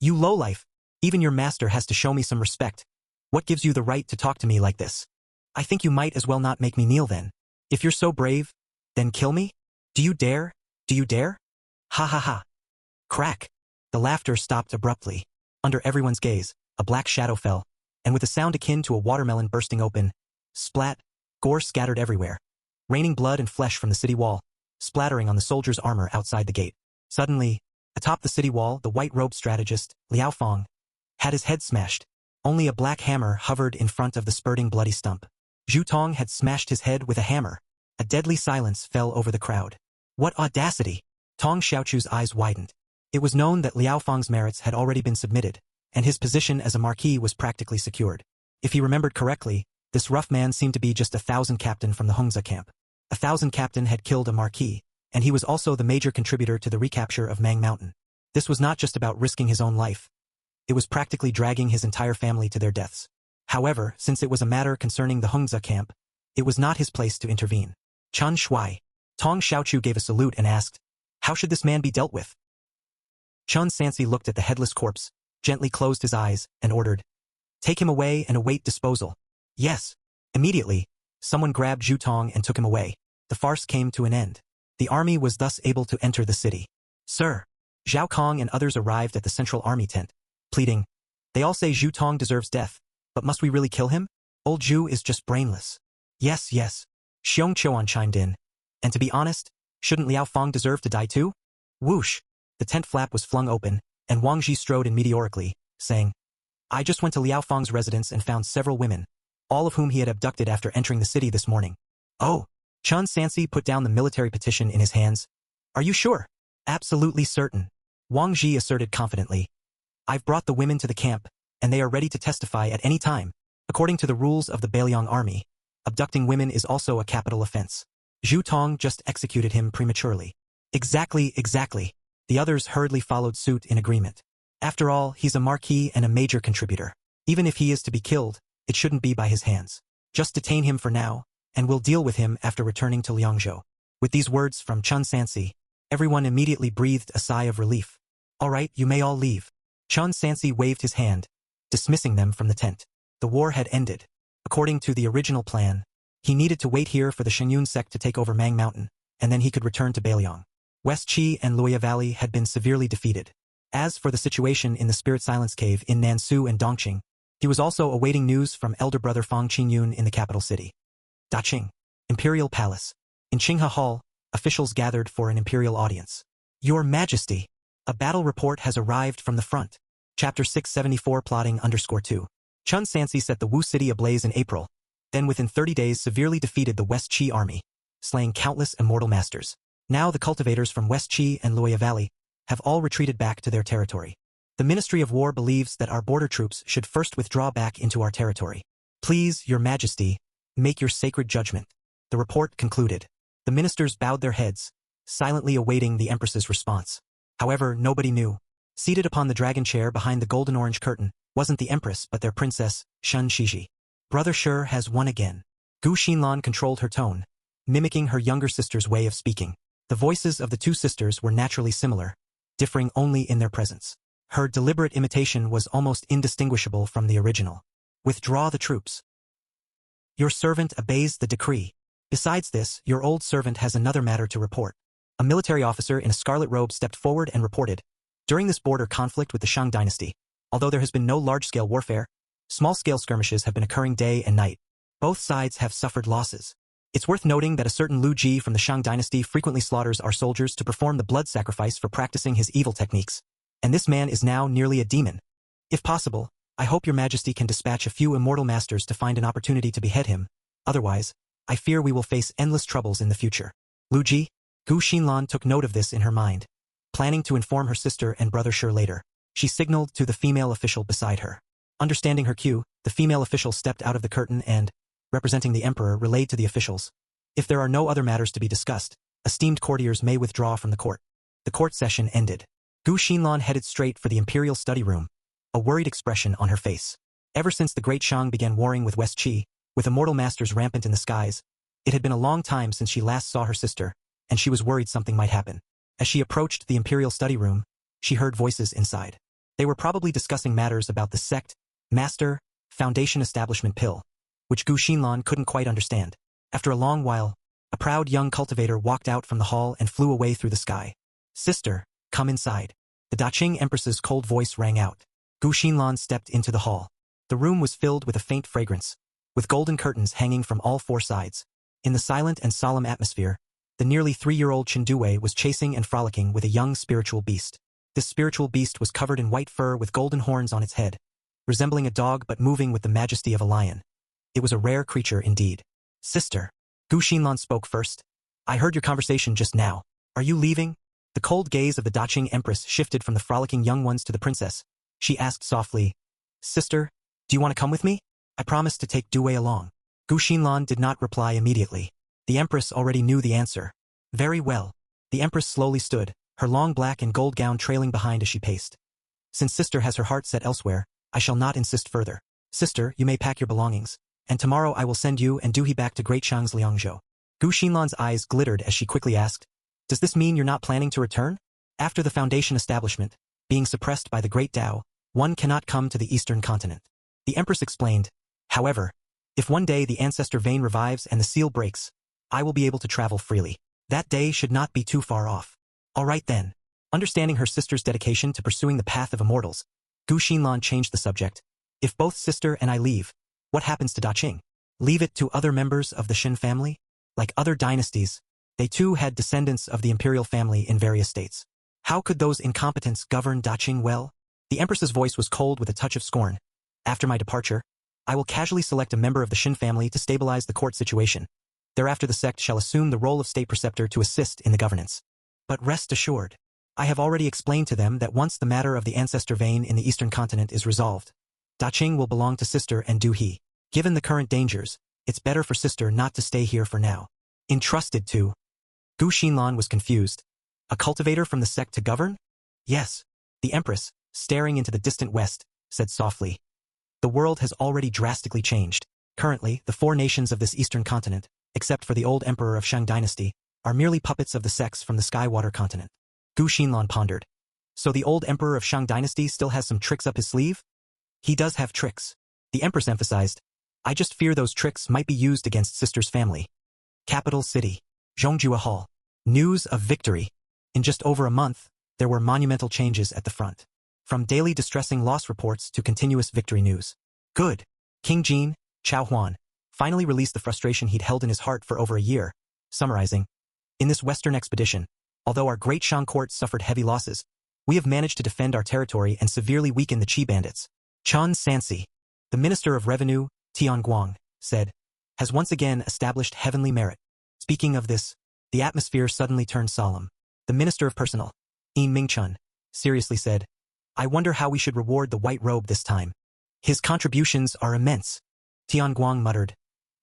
[SPEAKER 1] You lowlife! Even your master has to show me some respect. What gives you the right to talk to me like this? I think you might as well not make me kneel then. If you're so brave, then kill me? Do you dare? Do you dare? Ha ha ha. Crack. The laughter stopped abruptly. Under everyone's gaze, a black shadow fell, and with a sound akin to a watermelon bursting open, splat, gore scattered everywhere, raining blood and flesh from the city wall, splattering on the soldiers' armor outside the gate. Suddenly, atop the city wall, the white-robed strategist, Liao Fong, had his head smashed. Only a black hammer hovered in front of the spurting bloody stump. Zhu Tong had smashed his head with a hammer. A deadly silence fell over the crowd. What audacity! Tong Xiaochu's eyes widened. It was known that Liao Fong's merits had already been submitted, and his position as a marquis was practically secured. If he remembered correctly, this rough man seemed to be just a 1,000 captain from the Hongzha camp. A 1,000 captain had killed a marquis, and he was also the major contributor to the recapture of Mang Mountain. This was not just about risking his own life. It was practically dragging his entire family to their deaths. However, since it was a matter concerning the Hongzha camp, it was not his place to intervene. Chun Shui. Tong Xiaochu gave a salute and asked, how should this man be dealt with? Chun Sansi looked at the headless corpse, gently closed his eyes, and ordered, take him away and await disposal. Yes. Immediately, someone grabbed Zhu Tong and took him away. The farce came to an end. The army was thus able to enter the city. Sir. Zhao Kong and others arrived at the central army tent, pleading, they all say Zhu Tong deserves death, but must we really kill him? Old Zhu is just brainless. Yes, yes. Xiong Chuan chimed in. And to be honest, shouldn't Liao Fong deserve to die too? Whoosh! The tent flap was flung open, and Wang Ji strode in meteorically, saying, I just went to Liao Fong's residence and found several women, all of whom he had abducted after entering the city this morning. Oh! Chun Sansi put down the military petition in his hands. Are you sure? Absolutely certain. Wang Ji asserted confidently. I've brought the women to the camp, and they are ready to testify at any time. According to the rules of the Beiliang army, abducting women is also a capital offense. Zhu Tong just executed him prematurely. Exactly, exactly. The others hurriedly followed suit in agreement. After all, he's a marquis and a major contributor. Even if he is to be killed, it shouldn't be by his hands. Just detain him for now, and we'll deal with him after returning to Liangzhou. With these words from Chun Sansi, everyone immediately breathed a sigh of relief. All right, you may all leave. Chun Sansi waved his hand, dismissing them from the tent. The war had ended. According to the original plan, he needed to wait here for the Shengyun sect to take over Mang Mountain, and then he could return to Baliang. West Qi and Luoya Valley had been severely defeated. As for the situation in the Spirit Silence Cave in Nansu and Dongqing, he was also awaiting news from elder brother Fang Qingyun in the capital city. Daqing, Imperial Palace. In Qinghe Hall, officials gathered for an imperial audience. Your Majesty, a battle report has arrived from the front. Chapter 674 Plotting _2. Chun Sansi set the Wu city ablaze in April, then within 30 days severely defeated the West Qi army, slaying countless immortal masters. Now the cultivators from West Qi and Luoya Valley have all retreated back to their territory. The Ministry of War believes that our border troops should first withdraw back into our territory. Please, Your Majesty, make your sacred judgment. The report concluded. The ministers bowed their heads, silently awaiting the Empress's response. However, nobody knew. Seated upon the dragon chair behind the golden-orange curtain wasn't the Empress but their princess, Shun Shiji. Brother Shi has won again. Gu Xinlan controlled her tone, mimicking her younger sister's way of speaking. The voices of the two sisters were naturally similar, differing only in their presence. Her deliberate imitation was almost indistinguishable from the original. Withdraw the troops. Your servant obeys the decree. Besides this, your old servant has another matter to report. A military officer in a scarlet robe stepped forward and reported. During this border conflict with the Shang dynasty, although there has been no large-scale warfare, small-scale skirmishes have been occurring day and night. Both sides have suffered losses. It's worth noting that a certain Lu Ji from the Shang dynasty frequently slaughters our soldiers to perform the blood sacrifice for practicing his evil techniques. And this man is now nearly a demon. If possible, I hope your Majesty can dispatch a few immortal masters to find an opportunity to behead him. Otherwise, I fear we will face endless troubles in the future. Lu Ji, Gu Xinlan took note of this in her mind. Planning to inform her sister and brother Shi later, she signaled to the female official beside her. Understanding her cue, the female official stepped out of the curtain and, representing the emperor, relayed to the officials. If there are no other matters to be discussed, esteemed courtiers may withdraw from the court. The court session ended. Gu Xinlan headed straight for the imperial study room, a worried expression on her face. Ever since the Great Shang began warring with West Qi, with immortal masters rampant in the skies, it had been a long time since she last saw her sister, and she was worried something might happen. As she approached the imperial study room, she heard voices inside. They were probably discussing matters about the sect, master, foundation establishment pill, which Gu Xinlan couldn't quite understand. After a long while, a proud young cultivator walked out from the hall and flew away through the sky. Sister, come inside. The Daqing Empress's cold voice rang out. Gu Xinlan stepped into the hall. The room was filled with a faint fragrance, with golden curtains hanging from all four sides. In the silent and solemn atmosphere, the nearly 3-year-old Chindue was chasing and frolicking with a young spiritual beast. This spiritual beast was covered in white fur with golden horns on its head, resembling a dog but moving with the majesty of a lion. It was a rare creature indeed. Sister, Gu Xinlan spoke first. I heard your conversation just now. Are you leaving? The cold gaze of the Daqing Empress shifted from the frolicking young ones to the princess. She asked softly, Sister, do you want to come with me? I promised to take Due along. Gu Xinlan did not reply immediately. The Empress already knew the answer. Very well. The Empress slowly stood, her long black and gold gown trailing behind as she paced. Since Sister has her heart set elsewhere, I shall not insist further. Sister, you may pack your belongings, and tomorrow I will send you and Duhe back to Great Shang's Liangzhou. Gu Xinlan's eyes glittered as she quickly asked, Does this mean you're not planning to return? After the foundation establishment, being suppressed by the Great Tao, one cannot come to the Eastern continent. The Empress explained, However, if one day the ancestor vein revives and the seal breaks, I will be able to travel freely. That day should not be too far off. All right then. Understanding her sister's dedication to pursuing the path of immortals, Gu Xinlan changed the subject. If both sister and I leave, what happens to Daqing? Leave it to other members of the Shin family? Like other dynasties, they too had descendants of the imperial family in various states. How could those incompetents govern Daqing well? The Empress's voice was cold with a touch of scorn. After my departure, I will casually select a member of the Shin family to stabilize the court situation. Thereafter the sect shall assume the role of state preceptor to assist in the governance. But rest assured, I have already explained to them that once the matter of the ancestor vein in the eastern continent is resolved, Daqing will belong to Sister and Duhe. Given the current dangers, it's better for Sister not to stay here for now. Entrusted to? Gu Xinlan was confused. A cultivator from the sect to govern? Yes. The Empress, staring into the distant west, said softly. The world has already drastically changed. Currently, the four nations of this eastern continent, except for the old emperor of Shang dynasty, are merely puppets of the sects from the Sky-Water continent. Gu Xinlan pondered. So the old emperor of Shang dynasty still has some tricks up his sleeve? He does have tricks. The empress emphasized. I just fear those tricks might be used against sister's family. Capital city. Zhongjua Hall. News of victory. In just over a month, there were monumental changes at the front. From daily distressing loss reports to continuous victory news. Good. King Jin, Chao Huan, finally released the frustration he'd held in his heart for over a year, summarizing. In this western expedition, although our great Shang court suffered heavy losses, we have managed to defend our territory and severely weaken the Qi bandits. Chen Sansi, the Minister of Revenue, Tian Guang, said, has once again established heavenly merit. Speaking of this, the atmosphere suddenly turned solemn. The Minister of Personnel, Yin Mingchun, seriously said, I wonder how we should reward the white robe this time. His contributions are immense. Tian Guang muttered.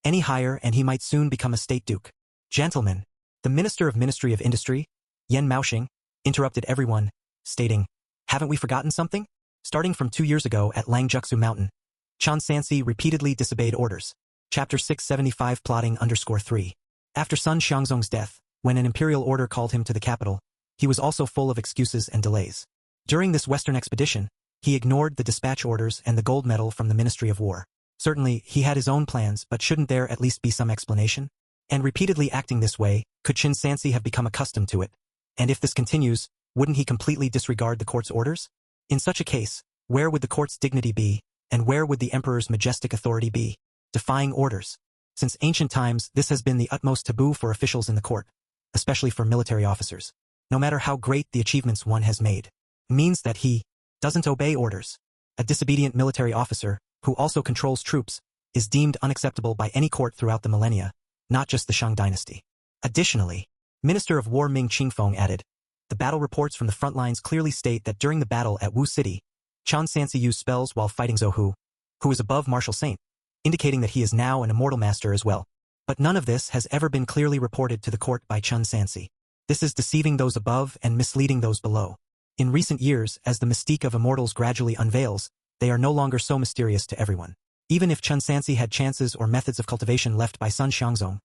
[SPEAKER 1] Any higher and he might soon become a state duke. Gentlemen, the Minister of Ministry of Industry, Yan Maoxing, interrupted everyone, stating, haven't we forgotten something? Starting from 2 years ago at Langjuxu Mountain, Chen Sansi repeatedly disobeyed orders. Chapter 675 Plotting _3. After Sun Xiangzong's death, when an imperial order called him to the capital, he was also full of excuses and delays. During this western expedition, he ignored the dispatch orders and the gold medal from the Ministry of War. Certainly, he had his own plans, but shouldn't there at least be some explanation? And repeatedly acting this way, could Chen Sansi have become accustomed to it? And if this continues, wouldn't he completely disregard the court's orders? In such a case, where would the court's dignity be, and where would the emperor's majestic authority be? Defying orders. Since ancient times, this has been the utmost taboo for officials in the court, especially for military officers. No matter how great the achievements one has made, means that he doesn't obey orders. A disobedient military officer, who also controls troops, is deemed unacceptable by any court throughout the millennia, not just the Shang dynasty. Additionally, Minister of War Ming Qingfeng added, the battle reports from the front lines clearly state that during the battle at Wu City, Chen Sansi used spells while fighting Zhou Hu, who is above martial saint, indicating that he is now an immortal master as well. But none of this has ever been clearly reported to the court by Chen Sansi. This is deceiving those above and misleading those below. In recent years, as the mystique of immortals gradually unveils, they are no longer so mysterious to everyone. Even if Chen Sansi had chances or methods of cultivation left by Sun Xiangzong,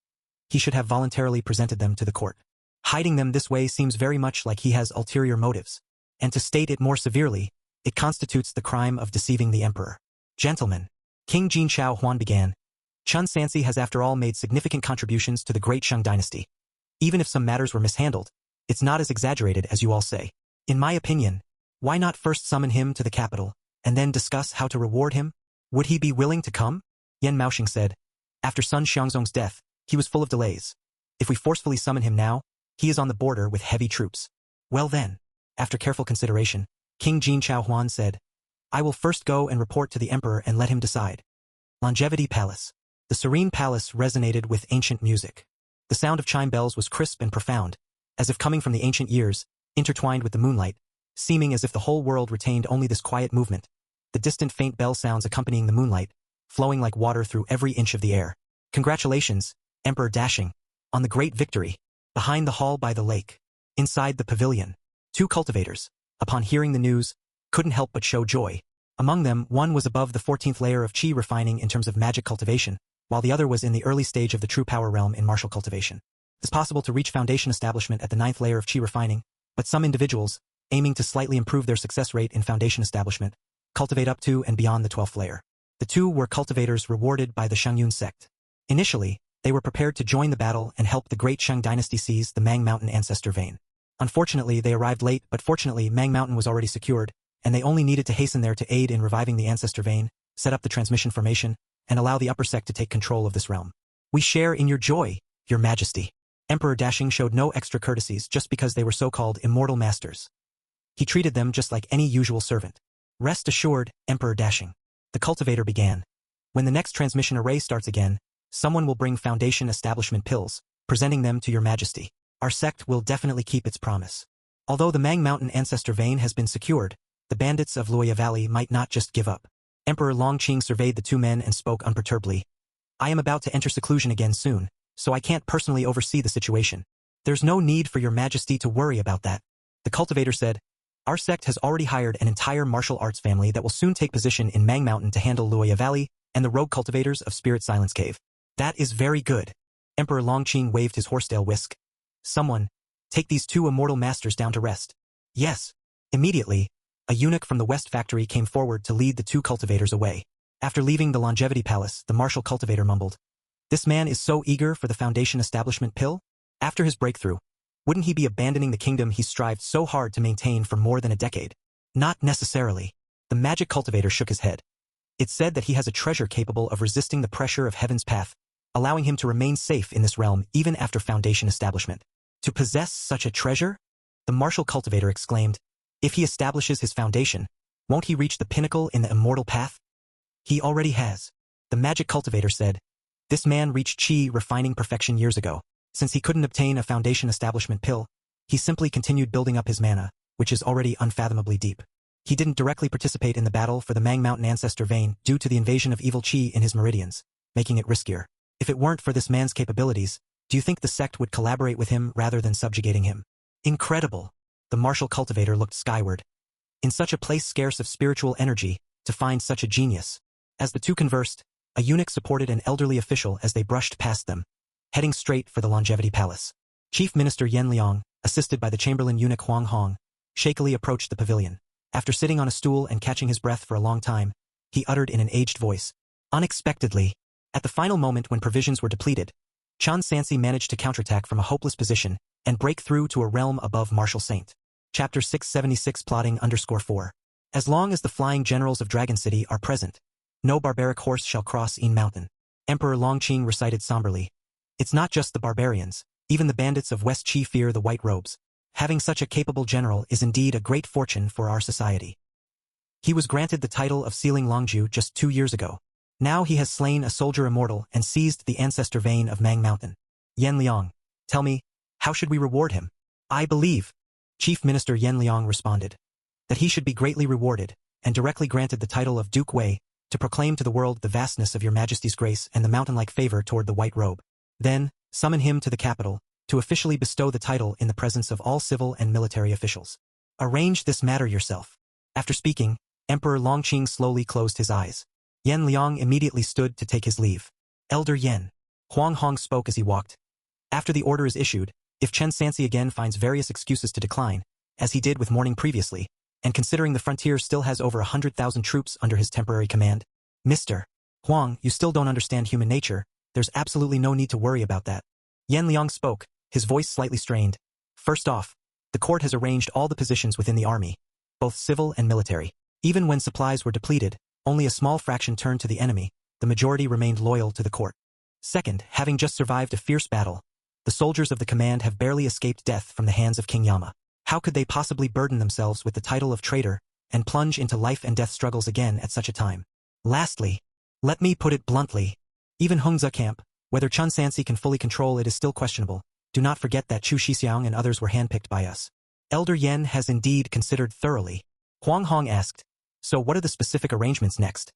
[SPEAKER 1] he should have voluntarily presented them to the court. Hiding them this way seems very much like he has ulterior motives. And to state it more severely, it constitutes the crime of deceiving the emperor. Gentlemen, King Jin Chao Huan began, Chen Sansi has after all made significant contributions to the great Shang dynasty. Even if some matters were mishandled, it's not as exaggerated as you all say. In my opinion, why not first summon him to the capital, and then discuss how to reward him? Would he be willing to come? Yan Maoxing said. After Sun Xiangzong's death, he was full of delays. If we forcefully summon him now, he is on the border with heavy troops. Well then, after careful consideration, King Jin Chao Huan said, I will first go and report to the emperor and let him decide. Longevity Palace. The serene palace resonated with ancient music. The sound of chime bells was crisp and profound, as if coming from the ancient years, intertwined with the moonlight, seeming as if the whole world retained only this quiet movement. The distant faint bell sounds accompanying the moonlight, flowing like water through every inch of the air. Congratulations, Emperor Dashing, on the great victory. Behind the hall by the lake, inside the pavilion, 2 cultivators, upon hearing the news, couldn't help but show joy. Among them, one was above the 14th layer of Qi refining in terms of magic cultivation, while the other was in the early stage of the true power realm in martial cultivation. It's possible to reach foundation establishment at the 9th layer of Qi refining, but some individuals, aiming to slightly improve their success rate in foundation establishment, cultivate up to and beyond the 12th layer. The 2 were cultivators rewarded by the Shangyun sect. Initially, they were prepared to join the battle and help the great Shang dynasty seize the Mang Mountain ancestor vein. Unfortunately, they arrived late, but fortunately Mang Mountain was already secured, and they only needed to hasten there to aid in reviving the ancestor vein, set up the transmission formation, and allow the upper sect to take control of this realm. We share in your joy, your majesty. Emperor Dashing showed no extra courtesies just because they were so-called immortal masters. He treated them just like any usual servant. Rest assured, Emperor Dashing. The cultivator began. When the next transmission array starts again, someone will bring foundation establishment pills, presenting them to your majesty. Our sect will definitely keep its promise. Although the Mang Mountain ancestor vein has been secured, the bandits of Luoya Valley might not just give up. Emperor Longqing surveyed the 2 men and spoke unperturbedly. I am about to enter seclusion again soon, so I can't personally oversee the situation. There's no need for your majesty to worry about that. The cultivator said, Our sect has already hired an entire martial arts family that will soon take position in Mang Mountain to handle Luoya Valley and the rogue cultivators of Spirit Silence Cave. That is very good. Emperor Longqing waved his horsetail whisk. Someone, take these two immortal masters down to rest. Yes. Immediately, a eunuch from the West Factory came forward to lead the two cultivators away. After leaving the Longevity Palace, the martial cultivator mumbled. This man is so eager for the Foundation Establishment pill? After his breakthrough, wouldn't he be abandoning the kingdom he strived so hard to maintain for more than a decade? Not necessarily. The magic cultivator shook his head. It's said that he has a treasure capable of resisting the pressure of heaven's path, allowing him to remain safe in this realm even after Foundation establishment. To possess such a treasure? The martial cultivator exclaimed. If he establishes his foundation, won't he reach the pinnacle in the immortal path? He already has. The magic cultivator said. This man reached chi refining perfection years ago. Since he couldn't obtain a Foundation establishment pill, he simply continued building up his mana, which is already unfathomably deep. He didn't directly participate in the battle for the Mang Mountain Ancestor Vein due to the invasion of evil chi in his meridians, making it riskier. If it weren't for this man's capabilities, do you think the sect would collaborate with him rather than subjugating him? Incredible. The martial cultivator looked skyward. In such a place scarce of spiritual energy, to find such a genius. As the two conversed, a eunuch supported an elderly official as they brushed past them, heading straight for the Longevity Palace. Chief Minister Yen Liang, assisted by the Chamberlain eunuch Huang Hong, shakily approached the pavilion. After sitting on a stool and catching his breath for a long time, he uttered in an aged voice. Unexpectedly, at the final moment when provisions were depleted, Chan Sansi managed to counterattack from a hopeless position and break through to a realm above Martial Saint. Chapter 676 Plotting_4. As long as the flying generals of Dragon City are present, no barbaric horse shall cross Yin Mountain. Emperor Longqing recited somberly. It's not just the barbarians, even the bandits of West Qi fear the white robes. Having such a capable general is indeed a great fortune for our society. He was granted the title of Sealing Longju just 2 years ago. Now he has slain a soldier immortal and seized the ancestor vein of Mang Mountain. Yen Liang, tell me, how should we reward him? I believe, Chief Minister Yen Liang responded, that he should be greatly rewarded, and directly granted the title of Duke Wei, to proclaim to the world the vastness of your Majesty's grace and the mountain-like favor toward the white robe. Then, summon him to the capital, to officially bestow the title in the presence of all civil and military officials. Arrange this matter yourself. After speaking, Emperor Longqing slowly closed his eyes. Yen Liang immediately stood to take his leave. Elder Yen. Huang Hong spoke as he walked. After the order is issued, if Chen Sansi again finds various excuses to decline, as he did with morning previously, and considering the frontier still has over 100,000 troops under his temporary command, Mr. Huang, you still don't understand human nature, there's absolutely no need to worry about that. Yen Liang spoke, his voice slightly strained. First off, the court has arranged all the positions within the army, both civil and military. Even when supplies were depleted, only a small fraction turned to the enemy, the majority remained loyal to the court. Second, having just survived a fierce battle, the soldiers of the command have barely escaped death from the hands of King Yama. How could they possibly burden themselves with the title of traitor and plunge into life and death struggles again at such a time? Lastly, let me put it bluntly, even Hongzha camp, whether Chun Sansi can fully control it is still questionable. Do not forget that Chu Shixiang and others were handpicked by us. Elder Yen has indeed considered thoroughly. Huang Hong asked, so what are the specific arrangements next?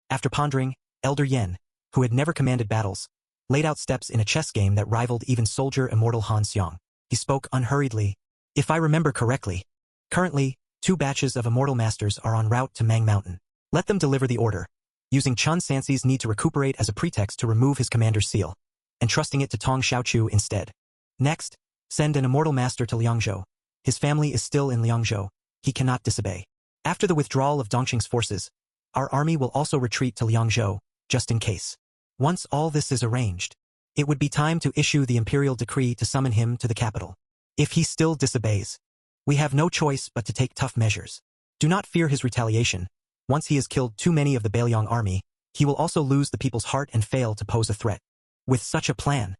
[SPEAKER 1] After pondering, Elder Yen, who had never commanded battles, laid out steps in a chess game that rivaled even soldier immortal Han Xiang. He spoke unhurriedly. If I remember correctly, currently, 2 batches of immortal masters are en route to Mang Mountain. Let them deliver the order, using Chun Sansi's need to recuperate as a pretext to remove his commander's seal, and trusting it to Tong Xiaochu instead. Next, send an immortal master to Liangzhou. His family is still in Liangzhou. He cannot disobey. After the withdrawal of Dongqing's forces, our army will also retreat to Liangzhou, just in case. Once all this is arranged, it would be time to issue the imperial decree to summon him to the capital. If he still disobeys, we have no choice but to take tough measures. Do not fear his retaliation. Once he has killed too many of the Bailiang army, he will also lose the people's heart and fail to pose a threat. With such a plan,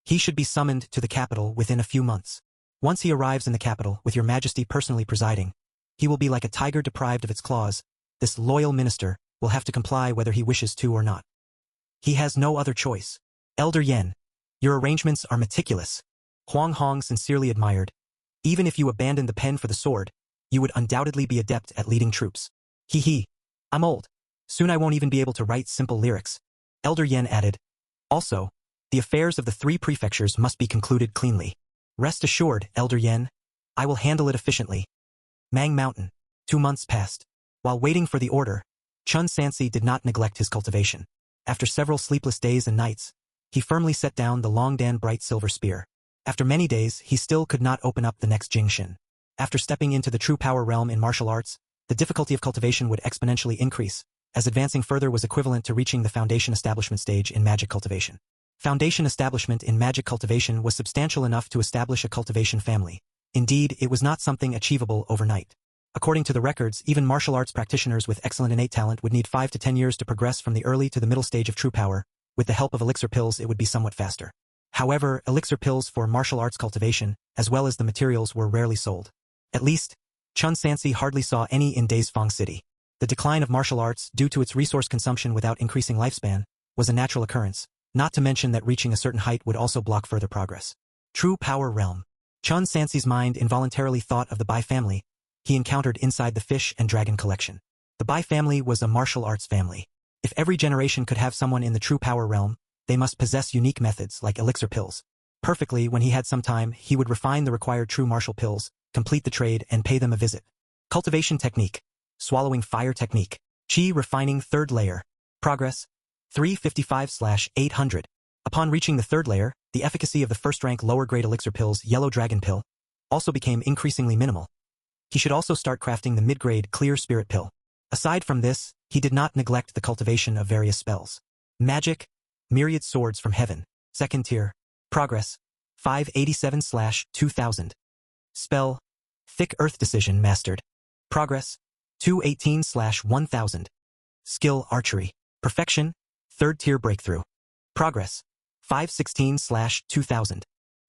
[SPEAKER 1] he should be summoned to the capital within a few months. Once he arrives in the capital, with your majesty personally presiding, he will be like a tiger deprived of its claws. This loyal minister will have to comply whether he wishes to or not. He has no other choice. Elder Yen, your arrangements are meticulous. Huang Hong sincerely admired. Even if you abandon the pen for the sword, you would undoubtedly be adept at leading troops. Hee. I'm old. Soon I won't even be able to write simple lyrics. Elder Yen added. Also, the affairs of the 3 prefectures must be concluded cleanly. Rest assured, Elder Yen, I will handle it efficiently. Mang Mountain. 2 months passed. While waiting for the order, Chun Sansi did not neglect his cultivation. After several sleepless days and nights, he firmly set down the Long Dan bright silver spear. After many days, he still could not open up the next Jingshin. After stepping into the true power realm in martial arts, the difficulty of cultivation would exponentially increase, as advancing further was equivalent to reaching the foundation establishment stage in magic cultivation. Foundation establishment in magic cultivation was substantial enough to establish a cultivation family. Indeed, it was not something achievable overnight. According to the records, even martial arts practitioners with excellent innate talent would need 5 to 10 years to progress from the early to the middle stage of true power. With the help of elixir pills, it would be somewhat faster. However, elixir pills for martial arts cultivation, as well as the materials, were rarely sold. At least, Chun Sansi hardly saw any in Daesfang City. The decline of martial arts, due to its resource consumption without increasing lifespan, was a natural occurrence, not to mention that reaching a certain height would also block further progress. True power realm. Chun Sansi's mind involuntarily thought of the Bai family he encountered inside the fish and dragon collection. The Bai family was a martial arts family. If every generation could have someone in the true power realm, they must possess unique methods like elixir pills. Perfectly, when he had some time, he would refine the required true martial pills, complete the trade, and pay them a visit. Cultivation technique. Swallowing fire technique. Qi refining third layer. Progress. 355/800. Upon reaching the third layer, the efficacy of the first-rank lower-grade elixir pills Yellow Dragon Pill also became increasingly minimal. He should also start crafting the mid-grade Clear Spirit Pill. Aside from this, he did not neglect the cultivation of various spells. Magic. Myriad Swords from Heaven. Second tier. Progress. 587/2000. Spell. Thick Earth Decision mastered. Progress. 218/1000. Skill Archery. Perfection. Third tier breakthrough. Progress. 516/2000.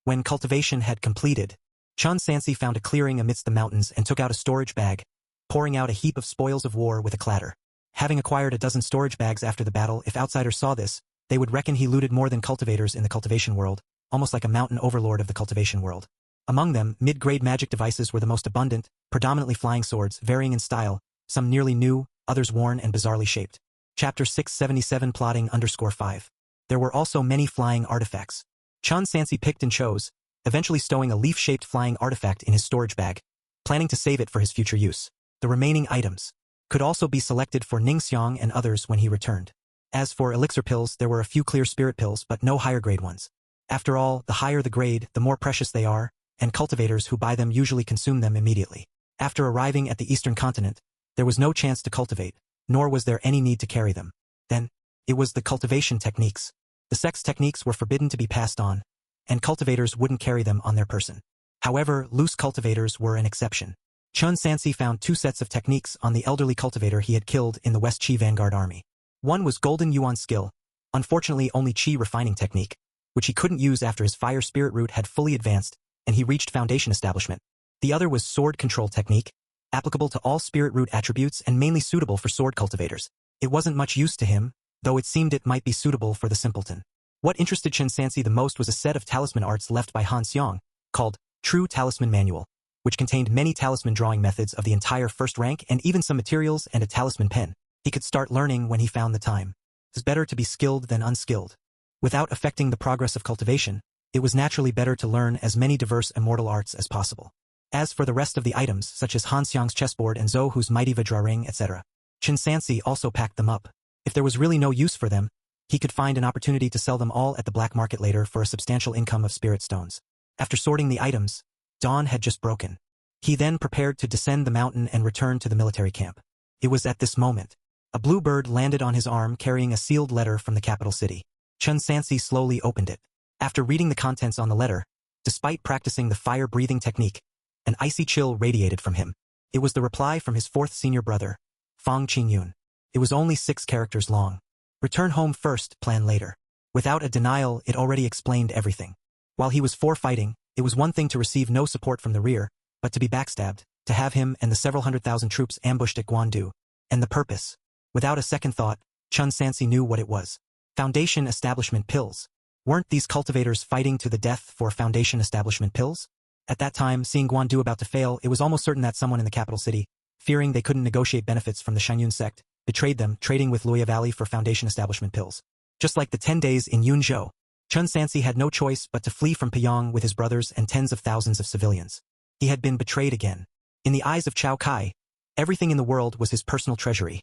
[SPEAKER 1] When cultivation had completed, Chun Sansi found a clearing amidst the mountains and took out a storage bag, pouring out a heap of spoils of war with a clatter. Having acquired a dozen storage bags after the battle, if outsiders saw this, they would reckon he looted more than cultivators in the cultivation world, almost like a mountain overlord of the cultivation world. Among them, mid-grade magic devices were the most abundant, predominantly flying swords, varying in style, some nearly new, others worn and bizarrely shaped. Chapter 677 Plotting _5. There were also many flying artifacts. Chun Sansi picked and chose, eventually stowing a leaf-shaped flying artifact in his storage bag, planning to save it for his future use. The remaining items could also be selected for Ningxiang and others when he returned. As for elixir pills, there were a few clear spirit pills but no higher-grade ones. After all, the higher the grade, the more precious they are, and cultivators who buy them usually consume them immediately. After arriving at the eastern continent, there was no chance to cultivate, nor was there any need to carry them. Then, it was the cultivation techniques. The sex techniques were forbidden to be passed on, and cultivators wouldn't carry them on their person. However, loose cultivators were an exception. Chun Sansi found 2 sets of techniques on the elderly cultivator he had killed in the West Qi Vanguard Army. One was Golden Yuan skill, unfortunately only Qi refining technique, which he couldn't use after his fire spirit root had fully advanced and he reached foundation establishment. The other was sword control technique, applicable to all spirit root attributes and mainly suitable for sword cultivators. It wasn't much use to him, though it seemed it might be suitable for the simpleton. What interested Chun Sansi the most was a set of talisman arts left by Han Xiong, called True Talisman Manual, which contained many talisman drawing methods of the entire first rank and even some materials and a talisman pen. He could start learning when he found the time. It's better to be skilled than unskilled. Without affecting the progress of cultivation, it was naturally better to learn as many diverse immortal arts as possible. As for the rest of the items, such as Han Xiong's chessboard and Zhou Hu's mighty Vajra ring, etc., Chun Sansi also packed them up. If there was really no use for them, he could find an opportunity to sell them all at the black market later for a substantial income of spirit stones. After sorting the items, dawn had just broken. He then prepared to descend the mountain and return to the military camp. It was at this moment. A blue bird landed on his arm carrying a sealed letter from the capital city. Chun Sansi slowly opened it. After reading the contents on the letter, despite practicing the fire-breathing technique, an icy chill radiated from him. It was the reply from his 4th senior brother, Fang Qingyun. It was only 6 characters long. Return home first, plan later. Without a denial, it already explained everything. While he was for fighting, it was one thing to receive no support from the rear, but to be backstabbed, to have him and the several 100,000 troops ambushed at Guandu. And the purpose. Without a second thought, Chun Sansi knew what it was. Foundation establishment pills. Weren't these cultivators fighting to the death for foundation establishment pills? At that time, seeing Guandu about to fail, it was almost certain that someone in the capital city, fearing they couldn't negotiate benefits from the Shanyun sect, betrayed them, trading with Luoya Valley for foundation establishment pills. Just like the 10 days in Yunzhou, Chun Sansi had no choice but to flee from Piyang with his brothers and tens of thousands of civilians. He had been betrayed again. In the eyes of Cao Kai, everything in the world was his personal treasury,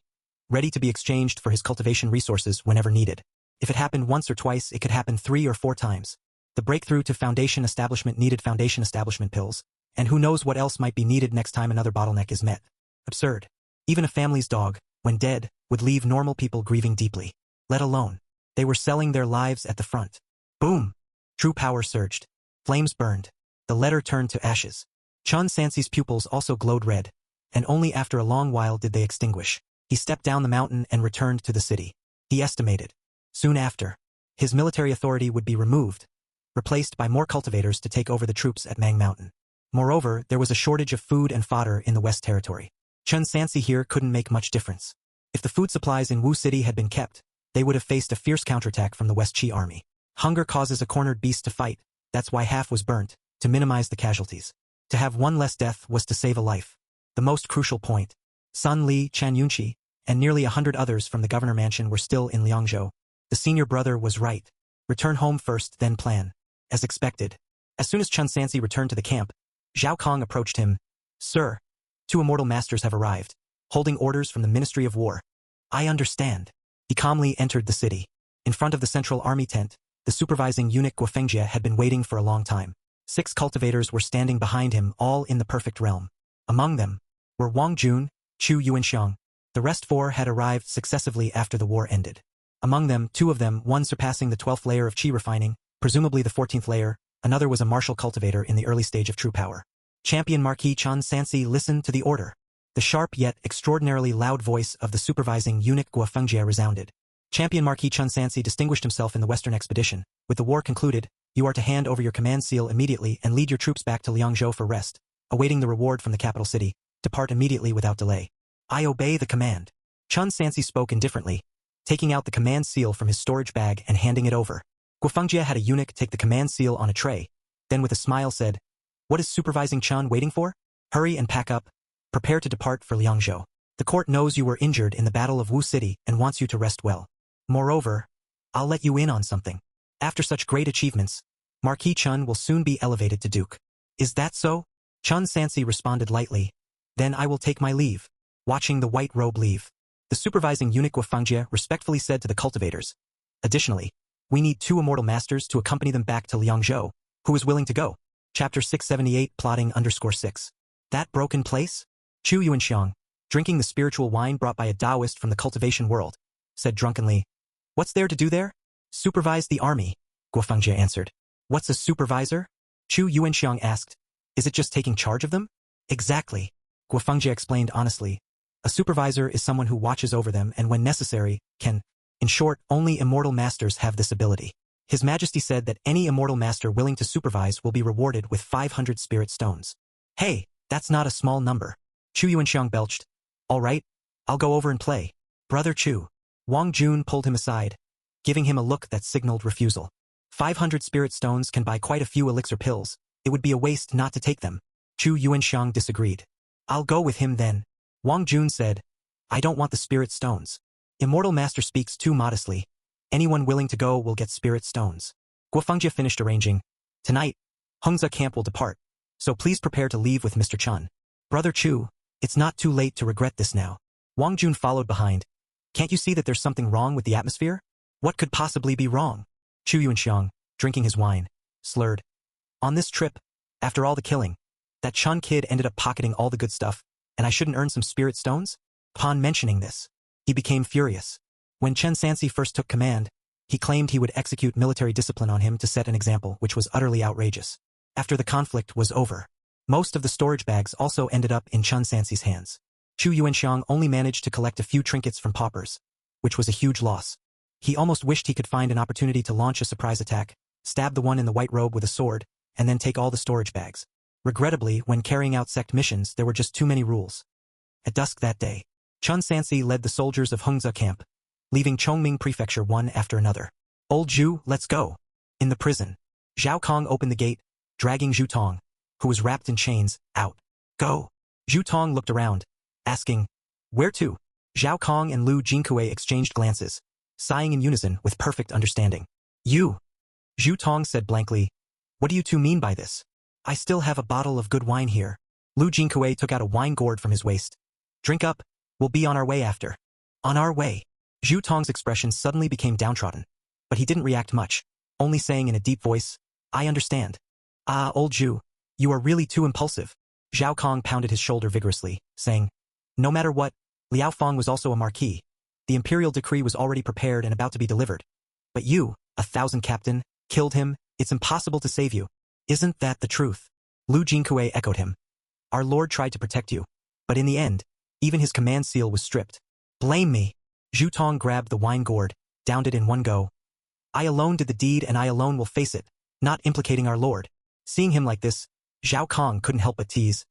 [SPEAKER 1] ready to be exchanged for his cultivation resources whenever needed. If it happened once or twice, it could happen 3 or 4 times. The breakthrough to foundation establishment needed foundation establishment pills, and who knows what else might be needed next time another bottleneck is met. Absurd. Even a family's dog, when dead, would leave normal people grieving deeply. Let alone, they were selling their lives at the front. Boom! True power surged. Flames burned. The letter turned to ashes. Chun Sansi's pupils also glowed red, and only after a long while did they extinguish. He stepped down the mountain and returned to the city. He estimated. Soon after, his military authority would be removed, replaced by more cultivators to take over the troops at Mang Mountain. Moreover, there was a shortage of food and fodder in the West Territory. Chun Sansi here couldn't make much difference. If the food supplies in Wu City had been kept, they would have faced a fierce counterattack from the West Qi army. Hunger causes a cornered beast to fight, that's why half was burnt, to minimize the casualties. To have one less death was to save a life. The most crucial point. Sun Li, Chan Yunqi, and nearly 100 others from the governor mansion were still in Liangzhou. The senior brother was right. Return home first, then plan. As expected. As soon as Chun Sansi returned to the camp, Zhao Kong approached him. Sir, 2 immortal masters have arrived, holding orders from the Ministry of War. I understand. He calmly entered the city. In front of the central army tent, the supervising eunuch Guofengjie had been waiting for a long time. 6 cultivators were standing behind him, all in the perfect realm. Among them were Wang Jun, Chu Yuanxiang. The rest 4 had arrived successively after the war ended. Among them, 2 of them, one surpassing the 12th layer of Qi refining, presumably the 14th layer, another was a martial cultivator in the early stage of true power. Champion Marquis Chun Sansi listened to the order. The sharp yet extraordinarily loud voice of the supervising eunuch Guofengjie resounded. Champion Marquis Chun Sansi distinguished himself in the Western expedition. With the war concluded, you are to hand over your command seal immediately and lead your troops back to Liangzhou for rest, awaiting the reward from the capital city. Depart immediately without delay. I obey the command. Chun Sansi spoke indifferently, taking out the command seal from his storage bag and handing it over. Guofengjie had a eunuch take the command seal on a tray, then with a smile said, What is supervising Chun waiting for? Hurry and pack up. Prepare to depart for Liangzhou. The court knows you were injured in the Battle of Wu City and wants you to rest well. Moreover, I'll let you in on something. After such great achievements, Marquis Chun will soon be elevated to Duke. Is that so? Chun Sansi responded lightly. Then I will take my leave. Watching the white robe leave, the supervising eunuch Guofengjie respectfully said to the cultivators, Additionally, we need 2 immortal masters to accompany them back to Liangzhou. Who is willing to go? Chapter 678 Plotting _6. That broken place? Chu Yuanxiang, drinking the spiritual wine brought by a Taoist from the cultivation world, said drunkenly, What's there to do there? Supervise the army, Guofengjie answered. What's a supervisor? Chu Yuanxiang asked. Is it just taking charge of them? Exactly, Guofengjie explained honestly. A supervisor is someone who watches over them and when necessary, can. In short, only immortal masters have this ability. His Majesty said that any immortal master willing to supervise will be rewarded with 500 spirit stones. Hey, that's not a small number. Chu Yuanxiang belched. All right, I'll go over and play. Brother Chu. Wang Jun pulled him aside, giving him a look that signaled refusal. 500 spirit stones can buy quite a few elixir pills. It would be a waste not to take them. Chu Yuanxiang disagreed. I'll go with him then. Wang Jun said, I don't want the spirit stones. Immortal Master speaks too modestly. Anyone willing to go will get spirit stones. Guofengjie finished arranging. Tonight, Hengze camp will depart, so please prepare to leave with Mr. Chun. Brother Chu, it's not too late to regret this now. Wang Jun followed behind. Can't you see that there's something wrong with the atmosphere? What could possibly be wrong? Chu Yuanxiang, drinking his wine, slurred. On this trip, after all the killing, that Chun kid ended up pocketing all the good stuff, and I shouldn't earn some spirit stones? Upon mentioning this, he became furious. When Chun Sansi first took command, he claimed he would execute military discipline on him to set an example which was utterly outrageous. After the conflict was over, most of the storage bags also ended up in Chun Sansi's hands. Chu Yuanxiang only managed to collect a few trinkets from paupers, which was a huge loss. He almost wished he could find an opportunity to launch a surprise attack, stab the one in the white robe with a sword, and then take all the storage bags. Regrettably, when carrying out sect missions, there were just too many rules. At dusk that day, Chun Sansi led the soldiers of Hengze camp, leaving Chongming Prefecture one after another. Old Zhu, let's go. In the prison, Zhao Kong opened the gate, dragging Zhu Tong, who was wrapped in chains, out. Go. Zhu Tong looked around, asking, Where to? Zhao Kong and Lu Jingkue exchanged glances, sighing in unison with perfect understanding. You. Zhu Tong said blankly, What do you two mean by this? I still have a bottle of good wine here. Lu Jingkui took out a wine gourd from his waist. Drink up. We'll be on our way after. On our way. Zhu Tong's expression suddenly became downtrodden. But he didn't react much, only saying in a deep voice, I understand. Ah, old Zhu, you are really too impulsive. Zhao Kong pounded his shoulder vigorously, saying, no matter what, Liao Feng was also a marquis. The imperial decree was already prepared and about to be delivered. But you, 1,000 captain, killed him. It's impossible to save you. Isn't that the truth? Lu Jingkui echoed him. Our lord tried to protect you. But in the end, even his command seal was stripped. Blame me. Zhu Tong grabbed the wine gourd, downed it in one go. I alone did the deed and I alone will face it, not implicating our lord. Seeing him like this, Zhao Kong couldn't help but tease.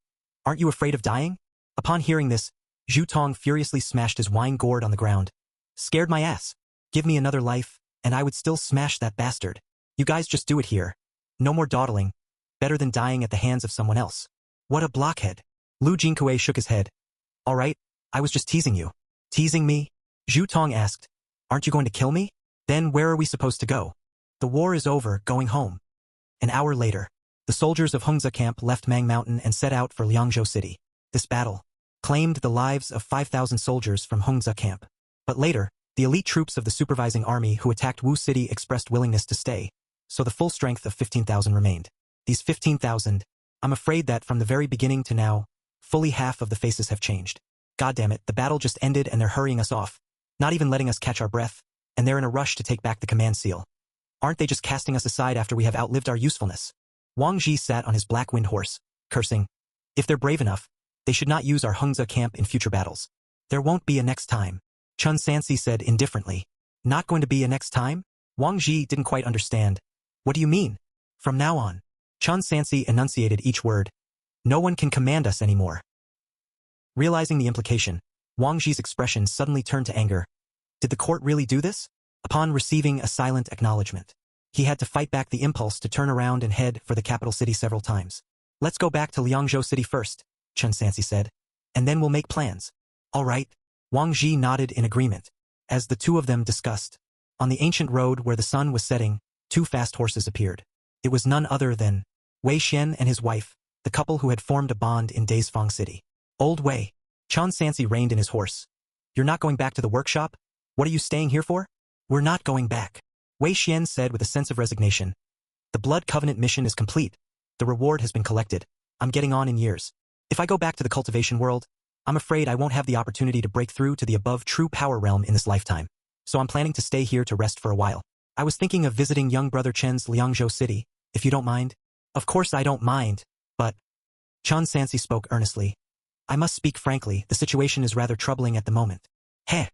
[SPEAKER 1] Aren't you afraid of dying? Upon hearing this, Zhu Tong furiously smashed his wine gourd on the ground. Scared my ass. Give me another life, and I would still smash that bastard. You guys just do it here. No more dawdling. Better than dying at the hands of someone else. What a blockhead. Lu Jingkui shook his head. All right, I was just teasing you. Teasing me? Zhu Tong asked. Aren't you going to kill me? Then where are we supposed to go? The war is over, going home. An hour later, the soldiers of Hongzhe camp left Mang Mountain and set out for Liangzhou City. This battle claimed the lives of 5,000 soldiers from Hongzhe camp. But later, the elite troops of the supervising army who attacked Wu City expressed willingness to stay, so the full strength of 15,000 remained. These 15,000, I'm afraid that from the very beginning to now, fully half of the faces have changed. Goddammit, the battle just ended and they're hurrying us off, not even letting us catch our breath, and they're in a rush to take back the command seal. Aren't they just casting us aside after we have outlived our usefulness? Wang Ji sat on his black wind horse, cursing. If they're brave enough, they should not use our Hongzhe camp in future battles. There won't be a next time. Chun Sansi said indifferently. Not going to be a next time? Wang Ji didn't quite understand. What do you mean? From now on. Chun Sansi enunciated each word. No one can command us anymore. Realizing the implication, Wang Ji's expression suddenly turned to anger. Did the court really do this? Upon receiving a silent acknowledgement, he had to fight back the impulse to turn around and head for the capital city several times. Let's go back to Liangzhou City first, Chun Sansi said. And then we'll make plans. All right. Wang Ji nodded in agreement, as the two of them discussed. On the ancient road where the sun was setting, two fast horses appeared. It was none other than Wei Xian and his wife, the couple who had formed a bond in Daisfang City. Old Wei. Chun Sansi reined in his horse. You're not going back to the workshop? What are you staying here for? We're not going back. Wei Xian said with a sense of resignation. The Blood Covenant mission is complete. The reward has been collected. I'm getting on in years. If I go back to the cultivation world, I'm afraid I won't have the opportunity to break through to the above true power realm in this lifetime. So I'm planning to stay here to rest for a while. I was thinking of visiting young brother Chen's Liangzhou City, if you don't mind. Of course I don't mind, but... Chun Sansi spoke earnestly. I must speak frankly, the situation is rather troubling at the moment. Heh,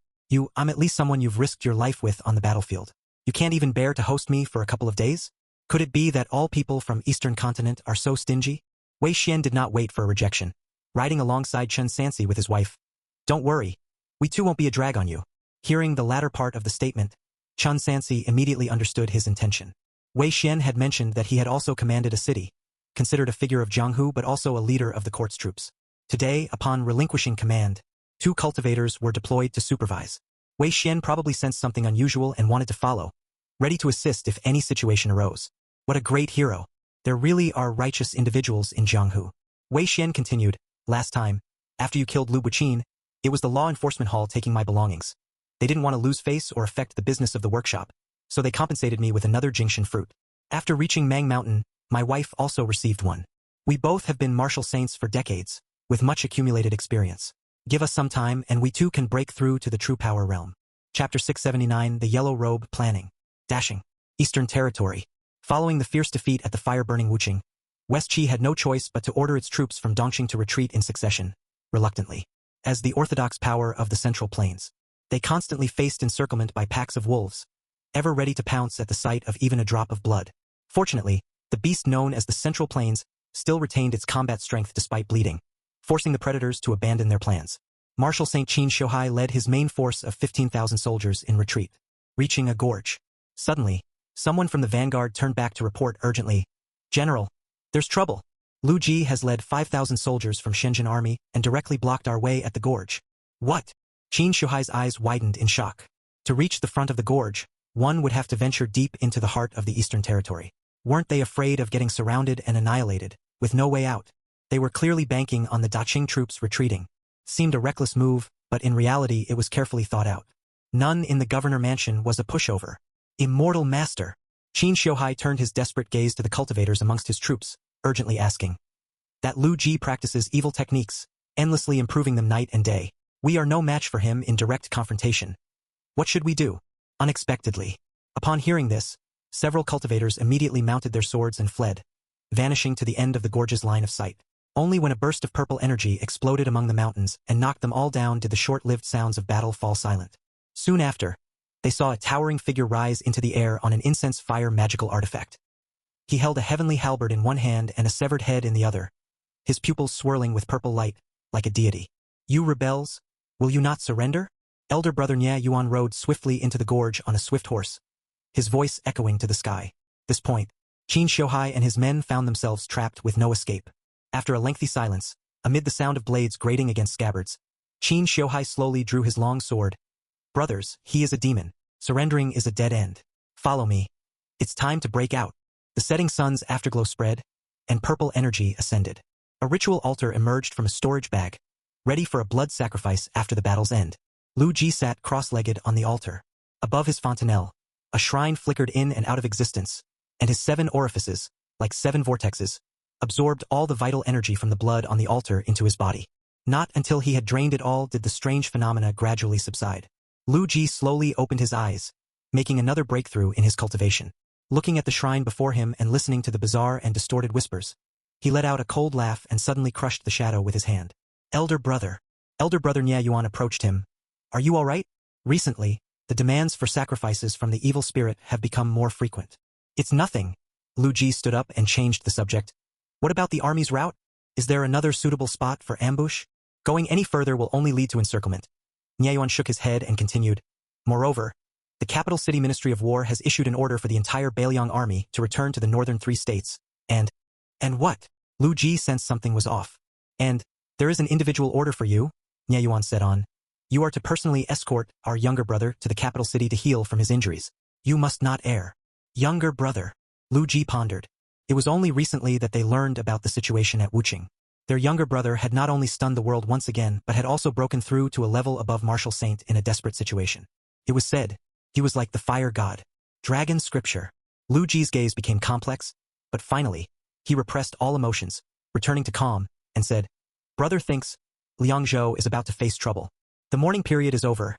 [SPEAKER 1] I'm at least someone you've risked your life with on the battlefield. You can't even bear to host me for a couple of days? Could it be that all people from Eastern Continent are so stingy? Wei Xian did not wait for a rejection, riding alongside Chun Sansi with his wife. Don't worry. We too won't be a drag on you. Hearing the latter part of the statement, Chun Sansi immediately understood his intention. Wei Xian had mentioned that he had also commanded a city, considered a figure of Jianghu but also a leader of the court's troops. Today, upon relinquishing command, two cultivators were deployed to supervise. Wei Xian probably sensed something unusual and wanted to follow, ready to assist if any situation arose. What a great hero. There really are righteous individuals in Jianghu. Wei Xian continued, last time, after you killed Lu Buqin, it was the law enforcement hall taking my belongings. They didn't want to lose face or affect the business of the workshop, so they compensated me with another Jingshan fruit. After reaching Mang Mountain, my wife also received one. We both have been martial saints for decades, with much accumulated experience. Give us some time and we too can break through to the true power realm. Chapter 679, The Yellow Robe Planning. Dashing. Eastern Territory. Following the fierce defeat at the fire-burning Wuqing, West Qi had no choice but to order its troops from Dongqing to retreat in succession, reluctantly. As the orthodox power of the Central Plains, they constantly faced encirclement by packs of wolves, ever ready to pounce at the sight of even a drop of blood. Fortunately, the beast known as the Central Plains still retained its combat strength despite bleeding, forcing the predators to abandon their plans. Marshal St. Qin Shohai led his main force of 15,000 soldiers in retreat, reaching a gorge. Suddenly, someone from the vanguard turned back to report urgently, General, there's trouble. Lu Ji has led 5,000 soldiers from Shenzhen army and directly blocked our way at the gorge. What? Qin Shohai's eyes widened in shock. To reach the front of the gorge, one would have to venture deep into the heart of the Eastern Territory. Weren't they afraid of getting surrounded and annihilated, with no way out. They were clearly banking on the Daqing troops retreating. Seemed a reckless move, but in reality it was carefully thought out. None in the governor mansion was a pushover. Immortal master. Qin Xiuhai turned his desperate gaze to the cultivators amongst his troops, urgently asking. That Lu Ji practices evil techniques, endlessly improving them night and day. We are no match for him in direct confrontation. What should we do? Unexpectedly. Upon hearing this, several cultivators immediately mounted their swords and fled, vanishing to the end of the gorge's line of sight. Only when a burst of purple energy exploded among the mountains and knocked them all down did the short-lived sounds of battle fall silent. Soon after, they saw a towering figure rise into the air on an incense fire magical artifact. He held a heavenly halberd in one hand and a severed head in the other, his pupils swirling with purple light, like a deity. You rebels, will you not surrender? Elder brother Nya Yuan rode swiftly into the gorge on a swift horse, his voice echoing to the sky. This point, Qin Xiuhai and his men found themselves trapped with no escape. After a lengthy silence, amid the sound of blades grating against scabbards, Qin Xiuhai slowly drew his long sword. Brothers, he is a demon. Surrendering is a dead end. Follow me. It's time to break out. The setting sun's afterglow spread, and purple energy ascended. A ritual altar emerged from a storage bag, ready for a blood sacrifice after the battle's end. Lu Ji sat cross-legged on the altar. Above his fontanelle, a shrine flickered in and out of existence, and his 7 orifices, like 7 vortexes, absorbed all the vital energy from the blood on the altar into his body. Not until he had drained it all did the strange phenomena gradually subside. Lu Ji slowly opened his eyes, making another breakthrough in his cultivation. Looking at the shrine before him and listening to the bizarre and distorted whispers, he let out a cold laugh and suddenly crushed the shadow with his hand. Elder brother Nya Yuan approached him. Are you all right? Recently, the demands for sacrifices from the evil spirit have become more frequent. It's nothing. Lu Ji stood up and changed the subject. What about the army's route? Is there another suitable spot for ambush? Going any further will only lead to encirclement. Nya Yuan shook his head and continued. Moreover, the capital city Ministry of War has issued an order for the entire Bailiang army to return to the northern 3 states. And what? Lu Ji sensed something was off. And there is an individual order for you, Nya Yuan said on. You are to personally escort our younger brother to the capital city to heal from his injuries. You must not err. Younger brother. Lu Ji pondered. It was only recently that they learned about the situation at Wuqing. Their younger brother had not only stunned the world once again, but had also broken through to a level above Martial Saint in a desperate situation. It was said, he was like the fire god. Dragon scripture. Lu Ji's gaze became complex, but finally, he repressed all emotions, returning to calm, and said, Brother thinks Liang Zhou is about to face trouble. The mourning period is over.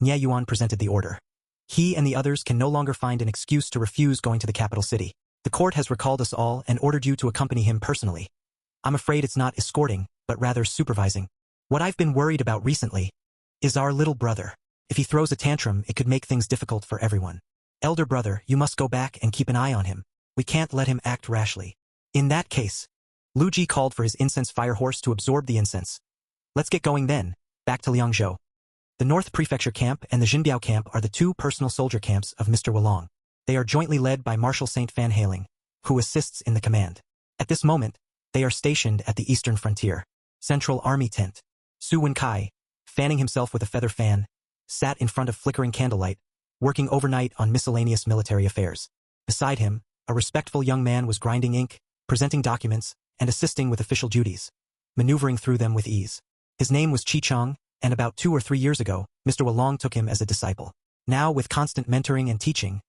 [SPEAKER 1] Nya Yuan presented the order. He and the others can no longer find an excuse to refuse going to the capital city. The court has recalled us all and ordered you to accompany him personally. I'm afraid it's not escorting, but rather supervising. What I've been worried about recently is our little brother. If he throws a tantrum, it could make things difficult for everyone. Elder brother, you must go back and keep an eye on him. We can't let him act rashly. In that case, Lu Ji called for his incense fire horse to absorb the incense. Let's get going then, back to Liangzhou. The North Prefecture Camp and the Jinbiao Camp are the 2 personal soldier camps of Mr. Wolong. They are jointly led by Marshal Saint Fan Hailing, who assists in the command. At this moment, they are stationed at the eastern frontier. Central Army Tent. Su Wenkai, fanning himself with a feather fan, sat in front of flickering candlelight, working overnight on miscellaneous military affairs. Beside him, a respectful young man was grinding ink, presenting documents, and assisting with official duties, maneuvering through them with ease. His name was Chi Chong, and about 2 or 3 years ago, Mr. Wolong took him as a disciple. Now, with constant mentoring and teaching,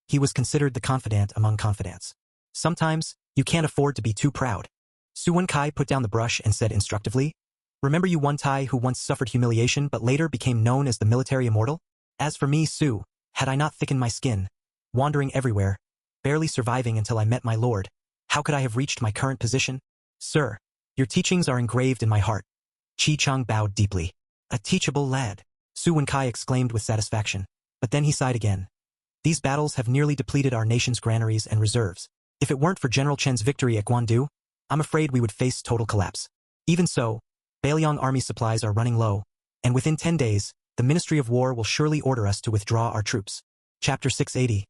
[SPEAKER 1] he was considered the confidant among confidants. Sometimes, you can't afford to be too proud. Su Wenkai put down the brush and said instructively, Remember you one Tai who once suffered humiliation but later became known as the military immortal? As for me, Su, had I not thickened my skin, wandering everywhere, barely surviving until I met my lord, how could I have reached my current position? Sir, your teachings are engraved in my heart. Chi Chong bowed deeply. A teachable lad, Su Wenkai exclaimed with satisfaction. But then he sighed again. These battles have nearly depleted our nation's granaries and reserves. If it weren't for General Chen's victory at Guandu, I'm afraid we would face total collapse. Even so, Bailiang army supplies are running low, and within 10 days, the Ministry of War will surely order us to withdraw our troops. Chapter 680.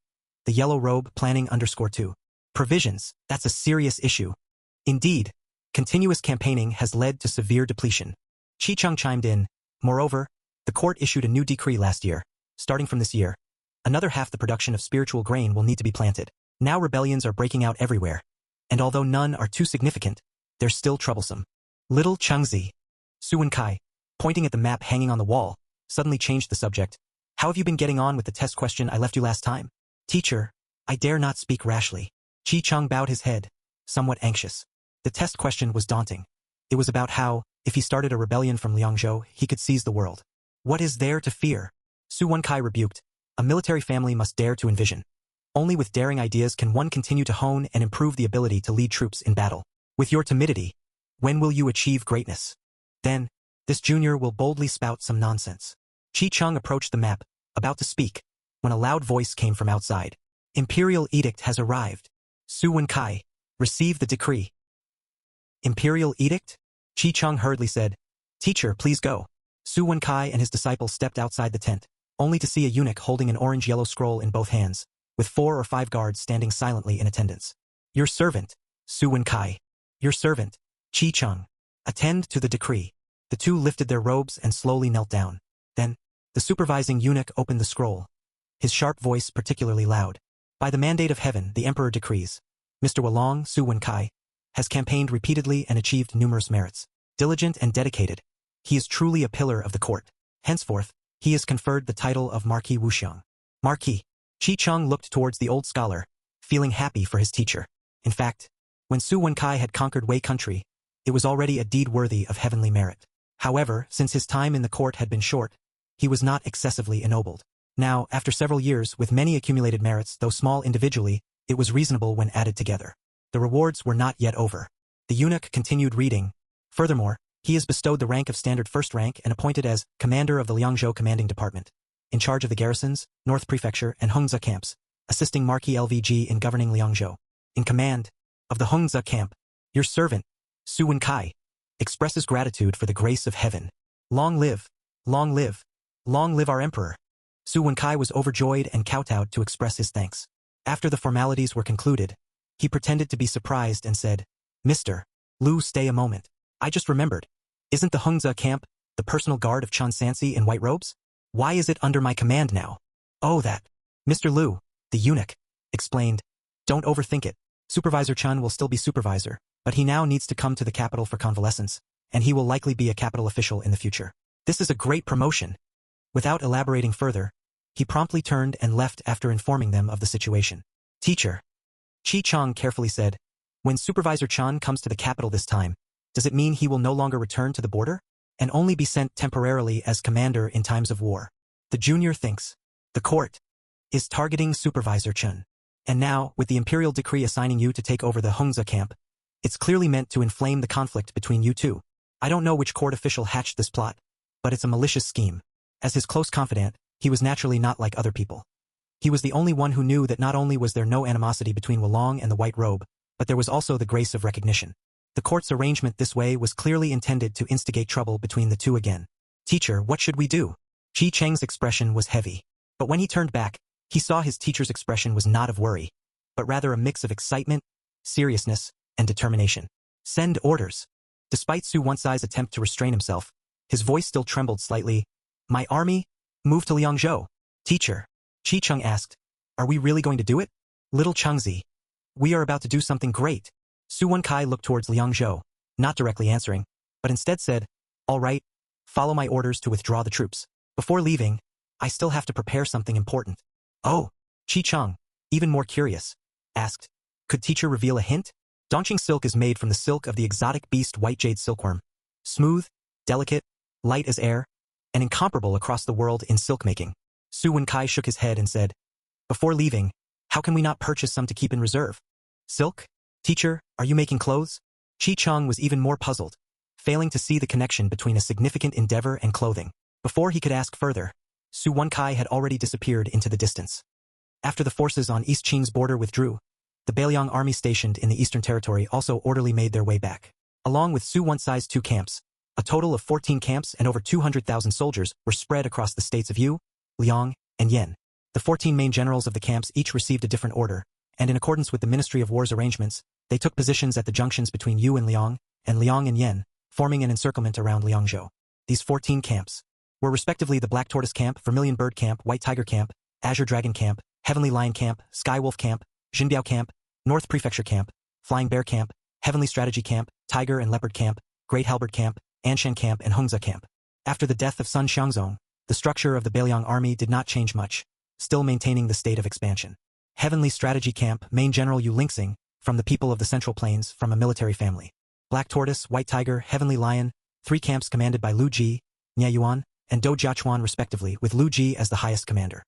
[SPEAKER 1] The Yellow Robe Planning _2. Provisions, that's a serious issue. Indeed, continuous campaigning has led to severe depletion. Chi Chung chimed in. Moreover, the court issued a new decree last year. Starting from this year, another half the production of spiritual grain will need to be planted. Now rebellions are breaking out everywhere. And although none are too significant, they're still troublesome. Little Chengzi. Su Wenkai, pointing at the map hanging on the wall, suddenly changed the subject. How have you been getting on with the test question I left you last time? Teacher, I dare not speak rashly. Qi Cheng bowed his head, somewhat anxious. The test question was daunting. It was about how, if he started a rebellion from Liangzhou, he could seize the world. What is there to fear? Su Wenkai rebuked. A military family must dare to envision. Only with daring ideas can one continue to hone and improve the ability to lead troops in battle. With your timidity, when will you achieve greatness? Then, this junior will boldly spout some nonsense. Qi Cheng approached the map, about to speak, when a loud voice came from outside. Imperial edict has arrived. Su Wenkai, receive the decree. Imperial edict? Qi Cheng hurriedly said. Teacher, please go. Su Wenkai and his disciple stepped outside the tent, only to see a eunuch holding an orange-yellow scroll in both hands, with 4 or 5 guards standing silently in attendance. Your servant, Su Wenkai. Your servant, Qi Cheng. Attend to the decree. The two lifted their robes and slowly knelt down. Then, the supervising eunuch opened the scroll, his sharp voice particularly loud. By the mandate of heaven, the emperor decrees. Mr. Wulong, Su Wenkai, has campaigned repeatedly and achieved numerous merits. Diligent and dedicated, he is truly a pillar of the court. Henceforth, he is conferred the title of Marquis Wuxiang. Marquis. Qi Cheng looked towards the old scholar, feeling happy for his teacher. In fact, when Su Wenkai had conquered Wei country, it was already a deed worthy of heavenly merit. However, since his time in the court had been short, he was not excessively ennobled. Now, after several years, with many accumulated merits, though small individually, it was reasonable when added together. The rewards were not yet over. The eunuch continued reading. Furthermore, he is bestowed the rank of standard first rank and appointed as commander of the Liangzhou commanding department, in charge of the garrisons, North Prefecture, and Hongzhe camps, assisting Marquis LVG in governing Liangzhou. In command of the Hongzhe camp, your servant, Su Wenkai, expresses gratitude for the grace of heaven. Long live, long live, long live our emperor. Su Wenkai was overjoyed and kowtowed to express his thanks. After the formalities were concluded, he pretended to be surprised and said, Mr. Lu, stay a moment. I just remembered. Isn't the Hongzhe camp the personal guard of Chen Sansi in white robes? Why is it under my command now? Oh, that. Mr. Lu, the eunuch, explained. Don't overthink it. Supervisor Chen will still be supervisor, but he now needs to come to the capital for convalescence, and he will likely be a capital official in the future. This is a great promotion. Without elaborating further, he promptly turned and left after informing them of the situation. Teacher. Qi Cheng carefully said, when Supervisor Chen comes to the capital this time, does it mean he will no longer return to the border, and only be sent temporarily as commander in times of war? The junior thinks. The court is targeting Supervisor Chen. And now, with the imperial decree assigning you to take over the Hongzhe camp, it's clearly meant to inflame the conflict between you two. I don't know which court official hatched this plot, but it's a malicious scheme. As his close confidant, he was naturally not like other people. He was the only one who knew that not only was there no animosity between Wulong and the White Robe, but there was also the grace of recognition. The court's arrangement this way was clearly intended to instigate trouble between the two again. Teacher, what should we do? Qi Cheng's expression was heavy. But when he turned back, he saw his teacher's expression was not of worry, but rather a mix of excitement, seriousness, and determination. Send orders. Despite Su Wentsai's attempt to restrain himself, his voice still trembled slightly. My army? Move to Liangzhou. Teacher. Qi Cheng asked. Are we really going to do it? Little Chengzi. We are about to do something great. Su Wenkai looked towards Liangzhou, not directly answering, but instead said, all right, follow my orders to withdraw the troops. Before leaving, I still have to prepare something important. Oh, Qi Cheng, even more curious, asked, could teacher reveal a hint? Dongqing silk is made from the silk of the exotic beast white jade silkworm. Smooth, delicate, light as air, and incomparable across the world in silk making. Su Wenkai shook his head and said, before leaving, how can we not purchase some to keep in reserve? Silk? Teacher, are you making clothes? Qi Cheng was even more puzzled, failing to see the connection between a significant endeavor and clothing. Before he could ask further, Su Wenkai had already disappeared into the distance. After the forces on East Qing's border withdrew, the Beiliang army stationed in the Eastern Territory also orderly made their way back. Along with Su Wentsai's 2 camps, a total of 14 camps and over 200,000 soldiers were spread across the states of Yu, Liang, and Yen. The 14 main generals of the camps each received a different order, and in accordance with the Ministry of War's arrangements, they took positions at the junctions between Yu and Liang and Yen, forming an encirclement around Liangzhou. These 14 camps were respectively the Black Tortoise Camp, Vermilion Bird Camp, White Tiger Camp, Azure Dragon Camp, Heavenly Lion Camp, Sky Wolf Camp, Jinbiao Camp, North Prefecture Camp, Flying Bear Camp, Heavenly Strategy Camp, Tiger and Leopard Camp, Great Halberd Camp, Anshan Camp and Hongza Camp. After the death of Sun Xiangzong, the structure of the Beiliang army did not change much, still maintaining the state of expansion. Heavenly Strategy Camp, Main General Yu Lingxing, from the people of the Central Plains, from a military family. Black Tortoise, White Tiger, Heavenly Lion, 3 camps commanded by Lu Ji, Nye Yuan, and Do Jiachuan respectively, with Lu Ji as the highest commander.